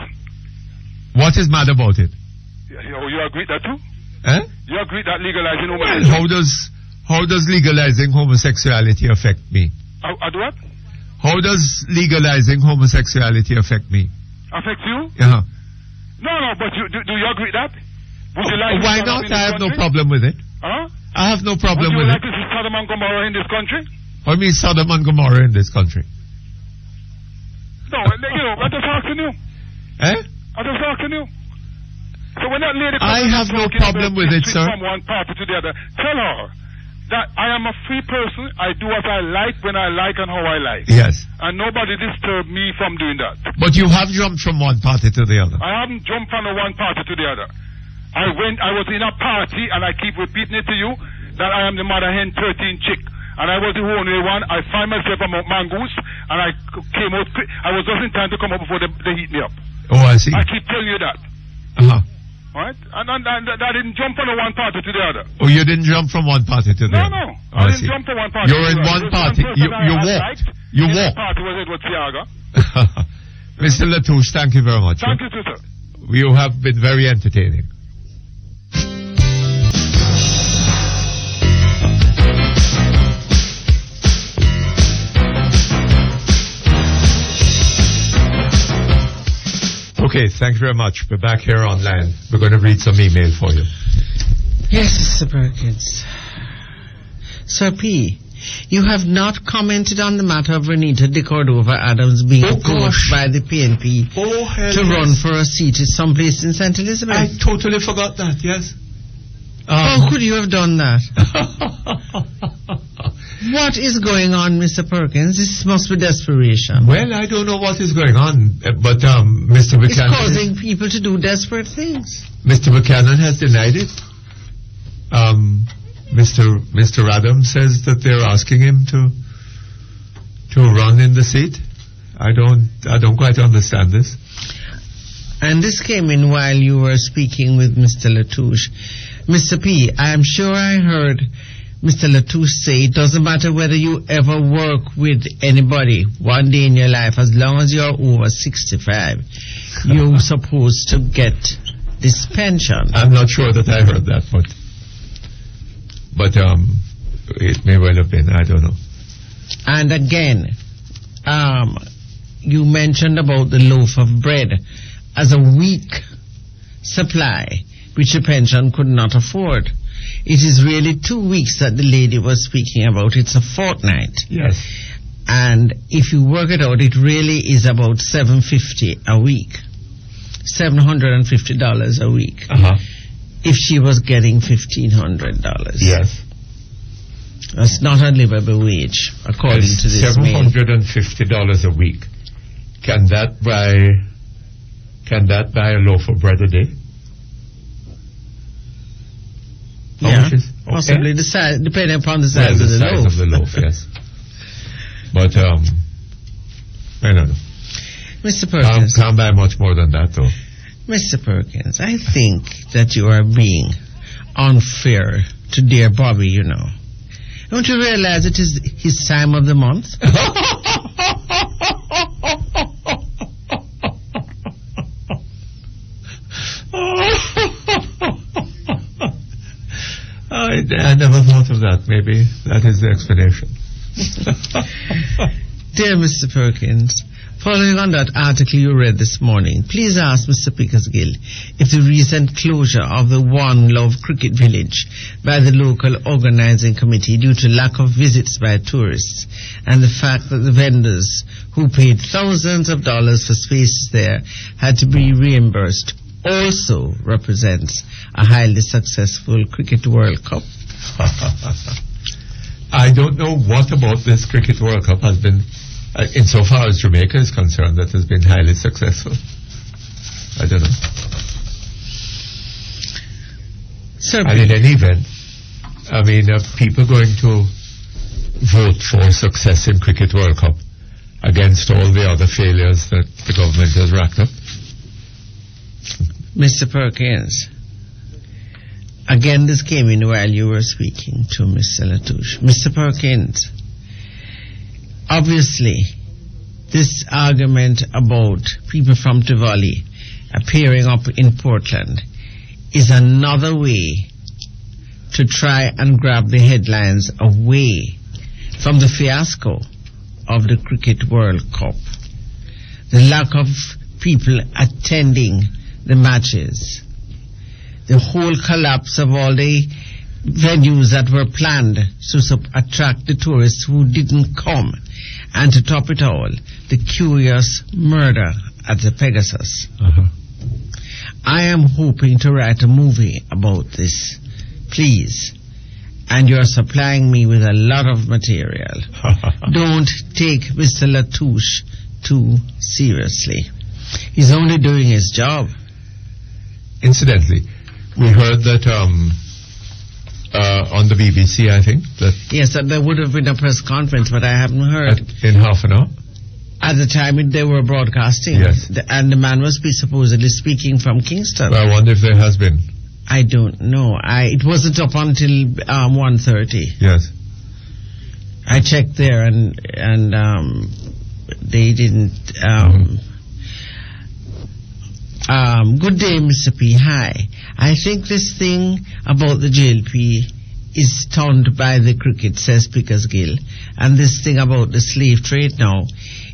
What is mad about it? You agree that too? Eh? You agree that legalizing homosexuality? Well, how does legalizing homosexuality affect me? Do what? How does legalizing homosexuality affect me? Affect you? Yeah. No, but do you agree with that? Would you like why not? I have no problem with it. Huh? I have no problem with it. Would you like it. to see Sodom and Gomorrah in this country? What do you mean Sodom and Gomorrah in this country? No, I'm just asking you. Eh? I'm just asking you. So when that lady I have no problem with it, sir. From one party to the other, tell her that I am a free person. I do what I like, when I like, and how I like. Yes. And nobody disturb me from doing that. But you have jumped from one party to the other. I haven't jumped from one party to the other. I was in a party, and I keep repeating it to you, that I am the mother hen 13 chick. And I was the only one. I find myself a mongoose, and I came out. I was just in time to come up before they heat me up. Oh, I see. I keep telling you that. Right? And I didn't jump from one party to the other. Oh, you didn't jump from one party to the other? No. I didn't jump from one party You're in one party. You walked. You walked. Party was Edward Tiaga. Mr. Latouche, thank you very much. Thank you, sir. You have been very entertaining. Okay, thank you very much. We're back here online. We're going to read some email for you. Yes, Mr. Perkins. Sir P., you have not commented on the matter of Renita de Cordova Adams being approached by the PNP to run for a seat at someplace in St. Elizabeth. I totally forgot that, yes. How could you have done that? What is going on, Mr. Perkins? This must be desperation. Well, I don't know what is going on, but Mr. Buchanan... It's causing people to do desperate things. Mr. Buchanan has denied it. Mr. Adams says that they're asking him to run in the seat. I don't quite understand this. And this came in while you were speaking with Mr. Latouche. Mr. P., I am sure I heard Mr. Latouche say it doesn't matter whether you ever work with anybody one day in your life, as long as you're over 65, you're supposed to get this pension. I'm not sure that I heard that, but it may well have been, I don't know. And again, you mentioned about the loaf of bread as a week supply, which a pension could not afford. It is really 2 weeks that the lady was speaking about. It's a fortnight. Yes. And if you work it out, it really is about $750 a week. $750 a week. If she was getting $1,500. Yes. That's not a livable wage, according to this $750 a week. Can that buy a loaf of bread a day? Yeah, possibly the size, depending upon the size of the loaf. Size of the loaf, yes. But I don't know. Mr. Perkins, can't buy much more than that, though. Mr. Perkins, I think that you are being unfair to dear Bobby. You know, don't you realize it is his time of the month? I never thought of that. Maybe that is the explanation. Dear Mr. Perkins, following on that article you read this morning, please ask Mr. Pickersgill if the recent closure of the One Love Cricket Village by the local organizing committee due to lack of visits by tourists and the fact that the vendors who paid thousands of dollars for spaces there had to be reimbursed also represents a highly successful Cricket World Cup. I don't know what about this Cricket World Cup has been, insofar as Jamaica is concerned, that has been highly successful. I don't know. And in any event, I mean, people going to vote for success in Cricket World Cup against all the other failures that the government has racked up? Mr. Perkins, again this came in while you were speaking to Mr. Latouche. Mr. Perkins, obviously, this argument about people from Tivoli appearing up in Portland is another way to try and grab the headlines away from the fiasco of the Cricket World Cup. The lack of people attending the matches. The whole collapse of all the venues that were planned to attract the tourists who didn't come. And to top it all, the curious murder at the Pegasus. I am hoping to write a movie about this. Please. And you're supplying me with a lot of material. Don't take Mr. Latouche too seriously. He's only doing his job. Incidentally, we heard that on the BBC, I think, that... Yes, that there would have been a press conference, but I haven't heard. In half an hour? At the time they were broadcasting. Yes. And the man was supposedly speaking from Kingston. Well, I wonder if there has been. I don't know. It wasn't up until 1:30. Yes. I checked there and they didn't. Good day, Mr. P. Hi. I think this thing about the JLP is turned by the cricket, says Pickersgill. And this thing about the slave trade now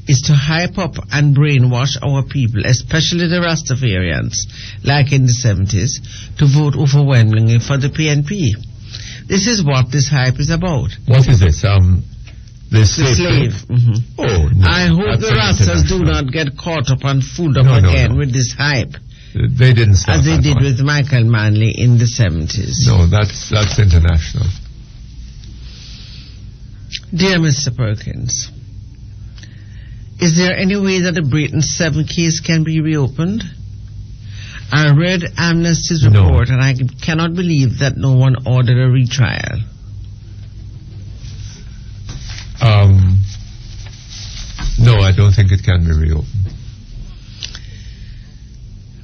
is to hype up and brainwash our people, especially the Rastafarians, like in the 70s, to vote overwhelmingly for the PNP. This is what this hype is about. What is this? The slave. Mm-hmm. Oh, no. I hope the Rastas do not get caught up and fooled up again with this hype. They didn't start as they did with Michael Manley in the 70s. No, that's international. Dear Mr. Perkins, is there any way that the Brayton 7 case can be reopened? I read Amnesty's report and I cannot believe that no one ordered a retrial. No, I don't think it can be reopened.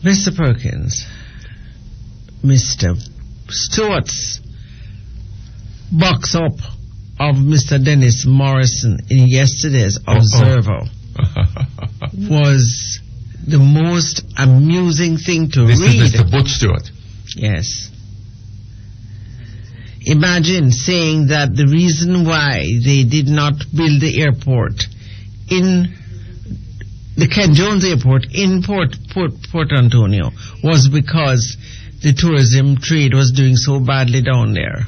Mr. Perkins, Mr. Stewart's box up of Mr. Dennis Morrison in yesterday's Observer was the most amusing thing to read. This is Mr. Butch Stewart. Yes. Imagine saying that the reason why they did not build the airport in the Ken Jones Airport in Port Antonio was because the tourism trade was doing so badly down there.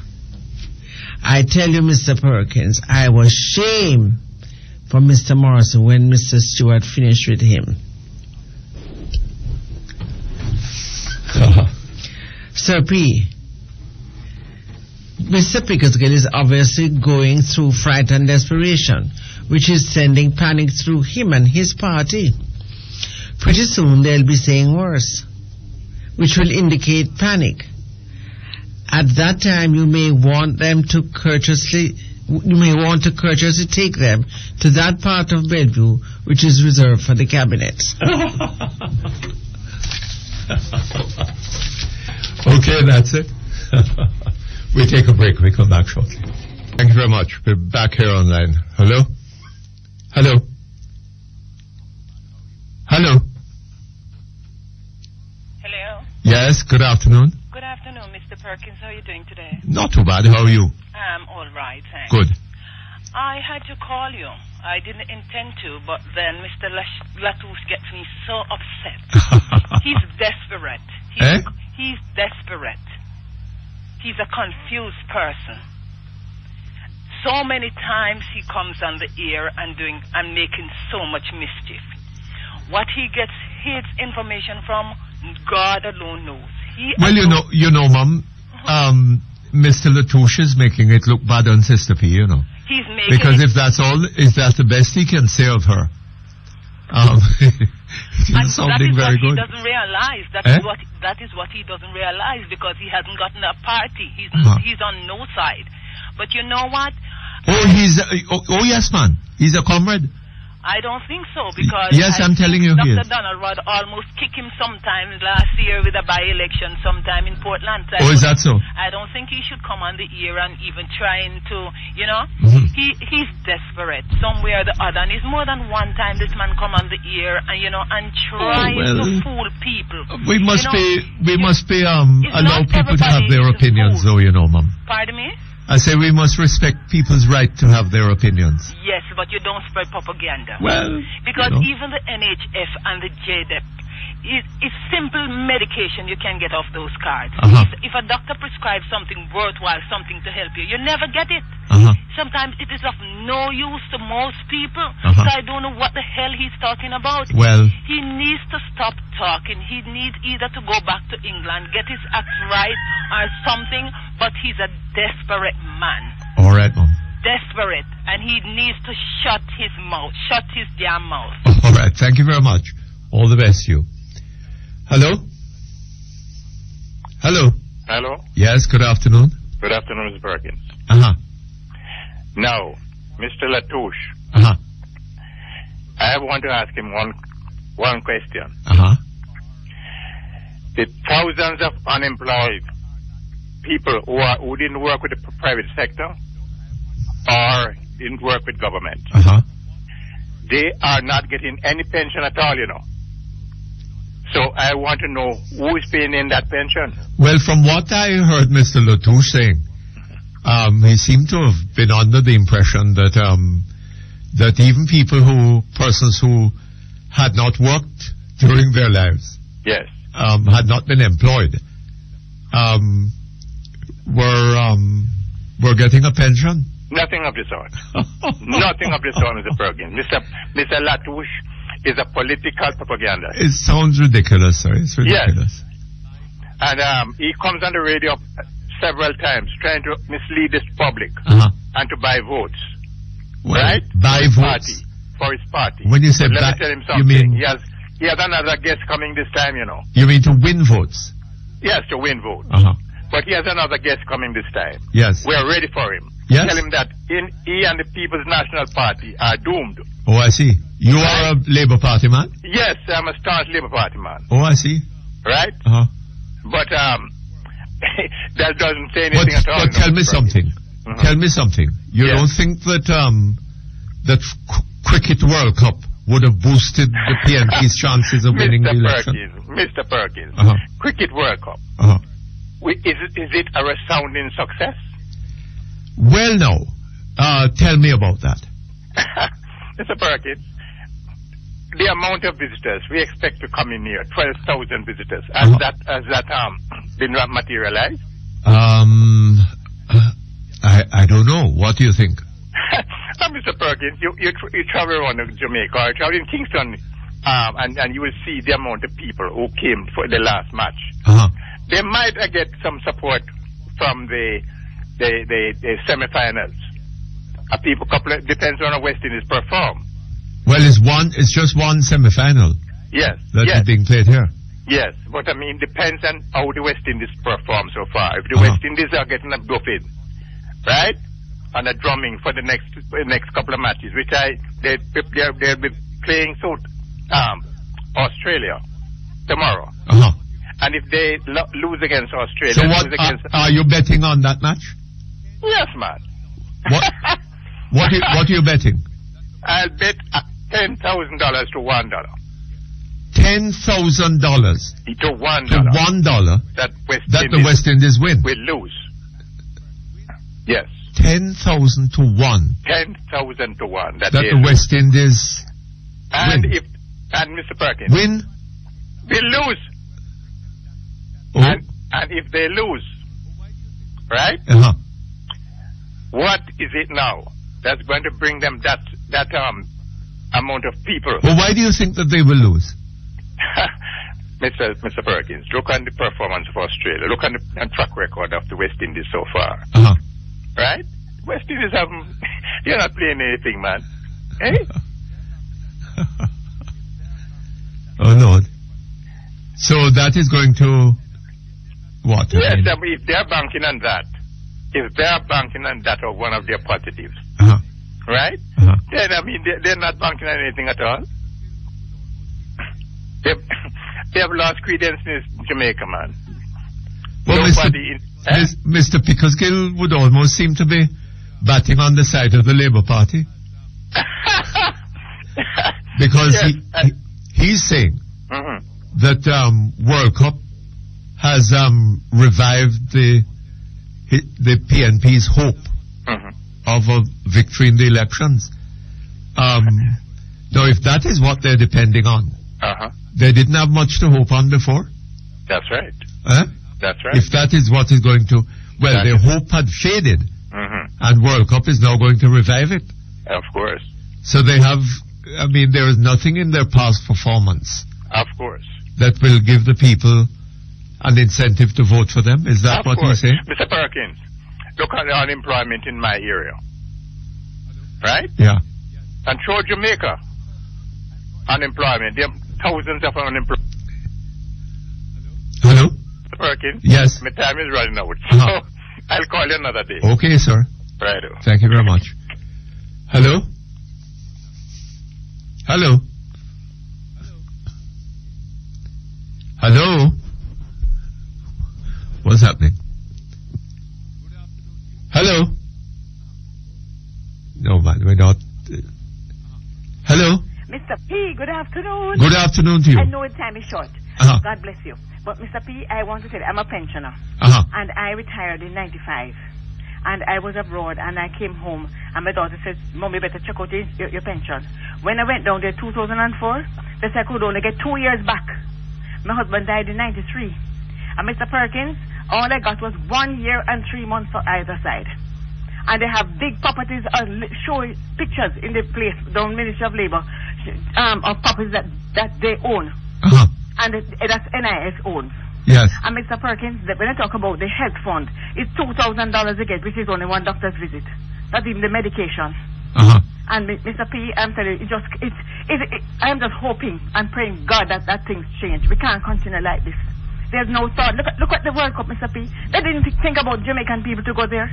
I tell you, Mr. Perkins, I was shame for Mr. Morrison when Mr. Stewart finished with him. Sir P., Mr. Pickersgill is obviously going through fright and desperation, which is sending panic through him and his party. Pretty soon they'll be saying worse, which will indicate panic. At that time you may want to courteously take them to that part of Bellevue which is reserved for the cabinets. Okay, that's it. We take a break. We come back shortly. Thank you very much. We're back here online. Hello? Hello? Hello? Hello? Yes, good afternoon. Good afternoon, Mr. Perkins. How are you doing today? Not too bad. How are you? I'm all right, thanks. Good. I had to call you. I didn't intend to, but then Mr. Latouche gets me so upset. He's desperate. He's desperate. He's a confused person. So many times he comes on the air and making so much mischief. What he gets his information from, God alone knows. You know, Mum, Mr. Latouche is making it look bad on Sister P, you know. He's making because if that's all, is that the best he can say of her? He's sounding very good. He doesn't realize. That is what he doesn't realize because he hasn't gotten a party. He's on no side. But you know what? Oh, yes, man. He's a comrade. I don't think so, because Yes, I'm telling you he Dr. is. Donald would almost kick him sometime last year with a by-election sometime in Portland. Oh, is that so? I don't think he should come on the air and even trying to, he's desperate somewhere or the other. And it's more than one time this man come on the air and, and trying to fool people. We must allow not people to have their everybody opinions, though, Mum. Pardon me? I say we must respect people's right to have their opinions. Yes, but you don't spread propaganda. Well, because even the NHF and the JDEP, it's simple medication you can get off those cards. If a doctor prescribes something worthwhile, something to help you, you never get it. Sometimes it is of no use to most people. So I don't know what the hell he's talking about. Well, he needs to stop talking. He needs either to go back to England, get his act right or something, but he's a desperate man. All right, Mum. Desperate. And he needs to shut his mouth. Shut his damn mouth. All right, thank you very much. All the best to you. Hello? Hello? Hello? Yes, good afternoon. Good afternoon, Mr. Perkins. Now, Mr. Latouche. I want to ask him one question. The thousands of unemployed people who didn't work with the private sector or didn't work with government, they are not getting any pension at all, So I want to know who is paying in that pension. Well, from what I heard Mr. Latouche saying, he seemed to have been under the impression that that even persons who had not worked during their lives, yes, had not been employed, were getting a pension. Nothing of the sort. Nothing of the sort, Mr. Perkins. Mr. Latouche is a political propaganda. It sounds ridiculous, sir. It's ridiculous. Yes. And he comes on the radio several times trying to mislead the public and to buy votes. Well, right? Buy votes? For his party. When you say but let buy, me tell him you something. mean... He has another guest coming this time, You mean to win votes? Yes, to win votes. But he has another guest coming this time. Yes. We are ready for him. Yes? Tell him that he and the People's National Party are doomed. Oh, I see. You are a Labour Party man? Yes, I'm a staunch Labour Party man. Oh, I see. Right? But that doesn't say anything at all. But tell me something. Tell me something. You don't think that that Cricket World Cup would have boosted the PNP's chances of winning the election? Mr. Perkins, Cricket World Cup. Is it a resounding success? Well, no. Tell me about that. Mr. Perkins, the amount of visitors we expect to come in here, 12,000 visitors, has that been materialized? I don't know. What do you think? Mr. Perkins, you travel around Jamaica, or travel in Kingston, and you will see the amount of people who came for the last match. They might get some support from the semi-finals. Depends on how West Indies perform. Well, it's just one semi-final. Yes. That is being played here. Yes, but I mean, depends on how the West Indies perform so far. If the West Indies are getting a buffet, right, and a drumming for the next couple of matches, which they'll be playing Australia tomorrow. And if they lose against Australia, so what are you betting on that match? Yes, man. What are you betting? I'll bet $10,000 to $1. $10,000 to $1. To $1 that the West Indies win. Will lose. Yes. 10,000 to 1. 10,000 to 1. That the West Indies and win. And Mr. Perkins win. Will lose. Oh. And if they lose, right? What is it now that's going to bring them that amount of people? Well, why do you think that they will lose? Mr. Perkins, look on the performance of Australia. Look on the track record of the West Indies so far. Right? West Indies you're not playing anything, man. Eh? Oh, no. So that is going to what? Yes, if they're banking on that, or one of their positives, right? Then, I mean, they're not banking on anything at all. They have lost credence in Jamaica, man. Well, Mr. Pickersgill would almost seem to be batting on the side of the Labour Party. Because he's saying that World Cup has revived the PNP's hope of a victory in the elections. Now, if that is what they're depending on, they didn't have much to hope on before. That's right. That's right. If that is what is going to, well, their hope had faded, and World Cup is now going to revive it. Of course. So they have, I mean, there is nothing in their past performance. Of course. That will give the people an incentive to vote for them. Is that what you're saying? Mr. Perkins, look at the unemployment in my area. Right? Yeah. And show Jamaica unemployment. There are thousands of unemployed. Hello? Mr. Perkins? Yes. My time is running out. So I'll call you another day. Okay, sir. Right. Thank you very much. Hello? Hello? Hello? What's happening? Hello? No, man, we're not. Hello? Mr. P, good afternoon. Good afternoon to you. I know time is short. God bless you. But Mr. P, I want to tell you, I'm a pensioner. And I retired in 95. And I was abroad and I came home and my daughter said, Mom, you better check out your pension. When I went down there 2004, they said I could only get 2 years back. My husband died in 93. And Mr. Perkins, all I got was 1 year and 3 months for either side. And they have big properties, show pictures in the place, down Ministry of Labour, of properties that they own. And that's NIS owns. Yes. And Mr. Perkins, when I talk about the health fund, it's $2,000 a get, which is only one doctor's visit. Not even the medication. And Mr. P, I'm telling you, I'm just hoping and praying God that things change. We can't continue like this. There's no thought. Look at the World Cup, Mr. P. They didn't think about Jamaican people to go there.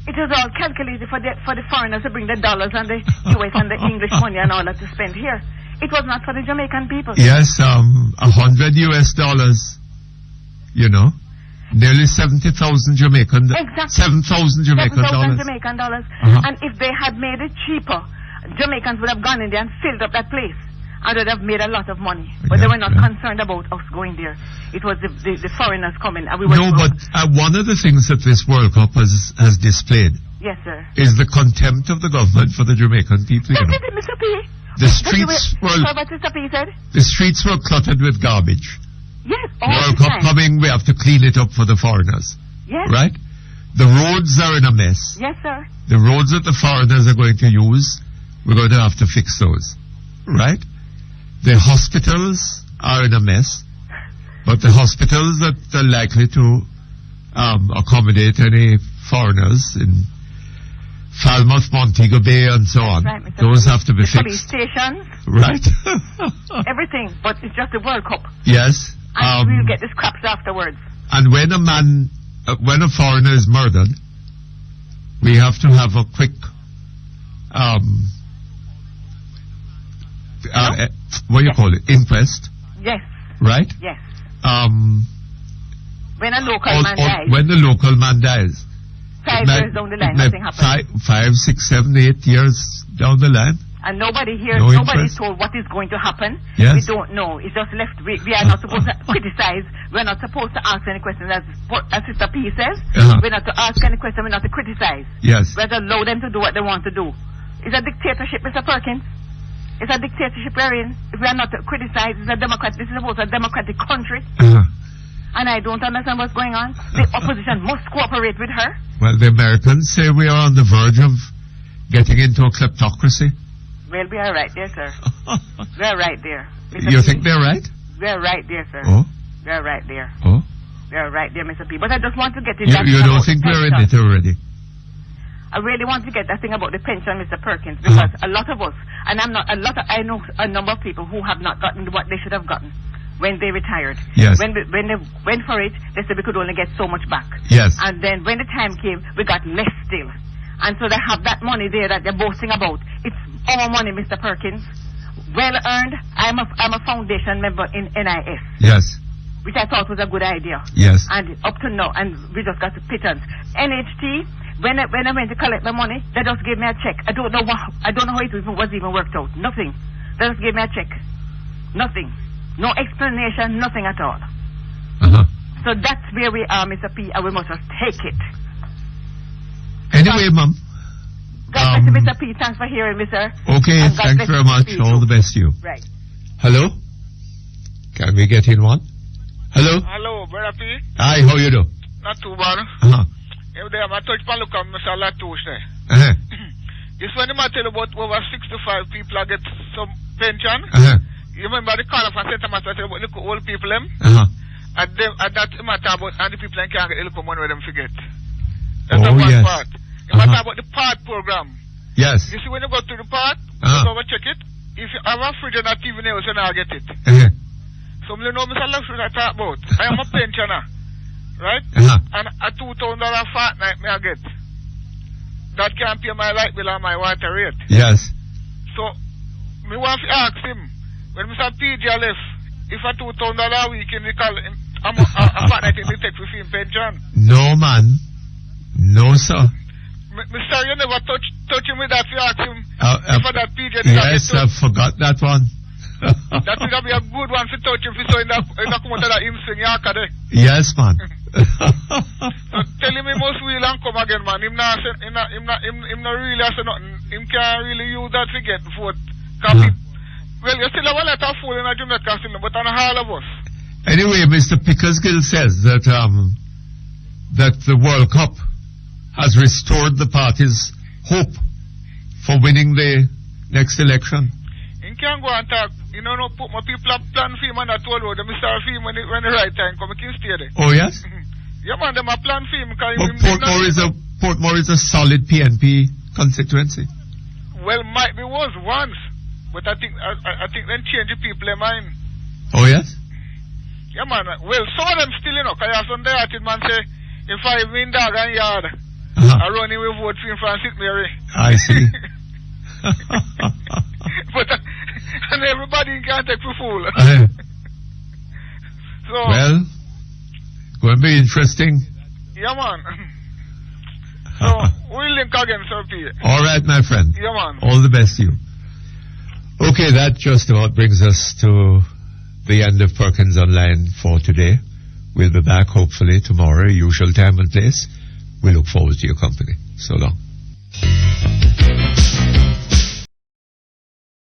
It was all calculated for the foreigners to bring the dollars and the US and the English money and all that to spend here. It was not for the Jamaican people. Yes, $100 US. You know, nearly 70,000 Jamaican. Exactly. 7,000 Jamaican dollars. 7,000 Jamaican dollars. And if they had made it cheaper, Jamaicans would have gone in there and filled up that place. And would have made a lot of money. But they were not concerned about us going there. It was the foreigners coming. And we were but one of the things that this World Cup has displayed yes, sir. is the contempt of the government for the Jamaican people. You know. Mr. P. The streets the streets were cluttered with garbage. Yes, World Cup coming, we have to clean it up for the foreigners. Yes. Right? The roads are in a mess. Yes, sir. The roads that the foreigners are going to use, we're going to have to fix those. Right? The hospitals are in a mess. But the hospitals that are likely to accommodate any foreigners in Falmouth, Montego Bay, and so on, those have to be fixed. Police stations. Right. Everything, but it's just the World Cup. Yes. And we'll get the scraps afterwards. And when a foreigner is murdered, we have to have a quick, what do you call it? Inquest. Yes. Right? Yes. When a local man dies. When the local man dies. 5 years down the line, nothing happens. 5, 6, 7, 8 years down the line. And nobody here, nobody's told what is going to happen. Yes. We don't know. It's just left. We are not supposed to criticize. We're not supposed to ask any questions. As Sister P says, we're not to ask any questions. We're not to criticize. Yes. We're to allow them to do what they want to do. It's a dictatorship, Mr. Perkins. It's a dictatorship we're in. If we are not to criticize, it's a democrat. This is supposed to be a democratic country. And I don't understand what's going on. The opposition must cooperate with her. Well, the Americans say we are on the verge of getting into a kleptocracy. Well, we are right there, sir. We are right there. You think they're right? We are right there, sir. Oh? We are right there. Oh? We are right there, Mr. P. But I just want to get in You don't think we're in it already? I really want to get that thing about the pension, Mr. Perkins, because a lot of us, and I know a number of people who have not gotten what they should have gotten when they retired. Yes. When they went for it, they said we could only get so much back. Yes. And then when the time came, we got less still. And so they have that money there that they're boasting about. It's our money, Mr. Perkins. Well earned. I'm a foundation member in NIS. Yes. Which I thought was a good idea. Yes. And up to now, and we just got the pittance. NHT, when I went to collect my money, they just gave me a check. I don't know how it was even worked out. Nothing. They just gave me a check. Nothing. No explanation, nothing at all. Uh-huh. So that's where we are, Mr. P, and we must just take it. Anyway, Mum. God bless you, Mr. P. Thanks for hearing me, sir. Okay, thanks very much. All the best to you. Right. Hello? Can we get in one? Hello? Hello, Brother P. Hi, how you do? Not too bad. Uh-huh. If they have a touch pan look at Mr. Latouche there. Uh-huh. This one I tell you about over 65 people that get some pension. Uh-huh. You remember the call of a Santa Master about the old people them? Uh-huh. And that matter about and the people that can't get the little money where them forget. That's oh, the one yes. part. It matter about the part program. Yes. You see when you go to the part, you go check it. If you have a fridge and a TV now, you now get it. Uh-huh. So you know Mr. Luxury I talk about. I am a pensioner. Right? Uh-huh. And a $2,000 fortnight may I get. That can pay my light bill and my water rate. Yes. So me want to ask him, when Mr. PJ left, if a $2,000 a week in the call him a fortnight in the take for him pension. No, man. No, sir. Mr. You never touch him with that, you ask him for that PJ. Yes, I forgot that one. That would be a good one to touch him so in the come out of that him sing yakade. Yes, man. So tell him he must will and come again, man. Him not really say nothing. Him can't really use that to get vote. Well, you still have a lot of fool in a Jamaica still, but on all of us. Anyway, Mr. Pickersgill says that that the World Cup has restored the party's hope for winning the next election. You can't go and talk. You know, no put my people plan for him and that told you. Them start for him when the right time come. You can stay there. Oh, yes? Yeah, man, them a plan for him. Portmore is a solid PNP constituency. Well, might be was once. But I think then change the people their mind. Oh, yes? Yeah, man. Well, some of them still, you know, because you have some there, man say, if I win dog and yard, I run in with vote for him for St. Mary. I see. But, and everybody can't take for fool. So, well, going to be interesting. Yeah, man. So, we'll link again, Sir P. All right, my friend. Yeah, man. All the best to you. Okay, that just about brings us to the end of Perkins Online for today. We'll be back hopefully tomorrow, usual time and place. We look forward to your company. So long.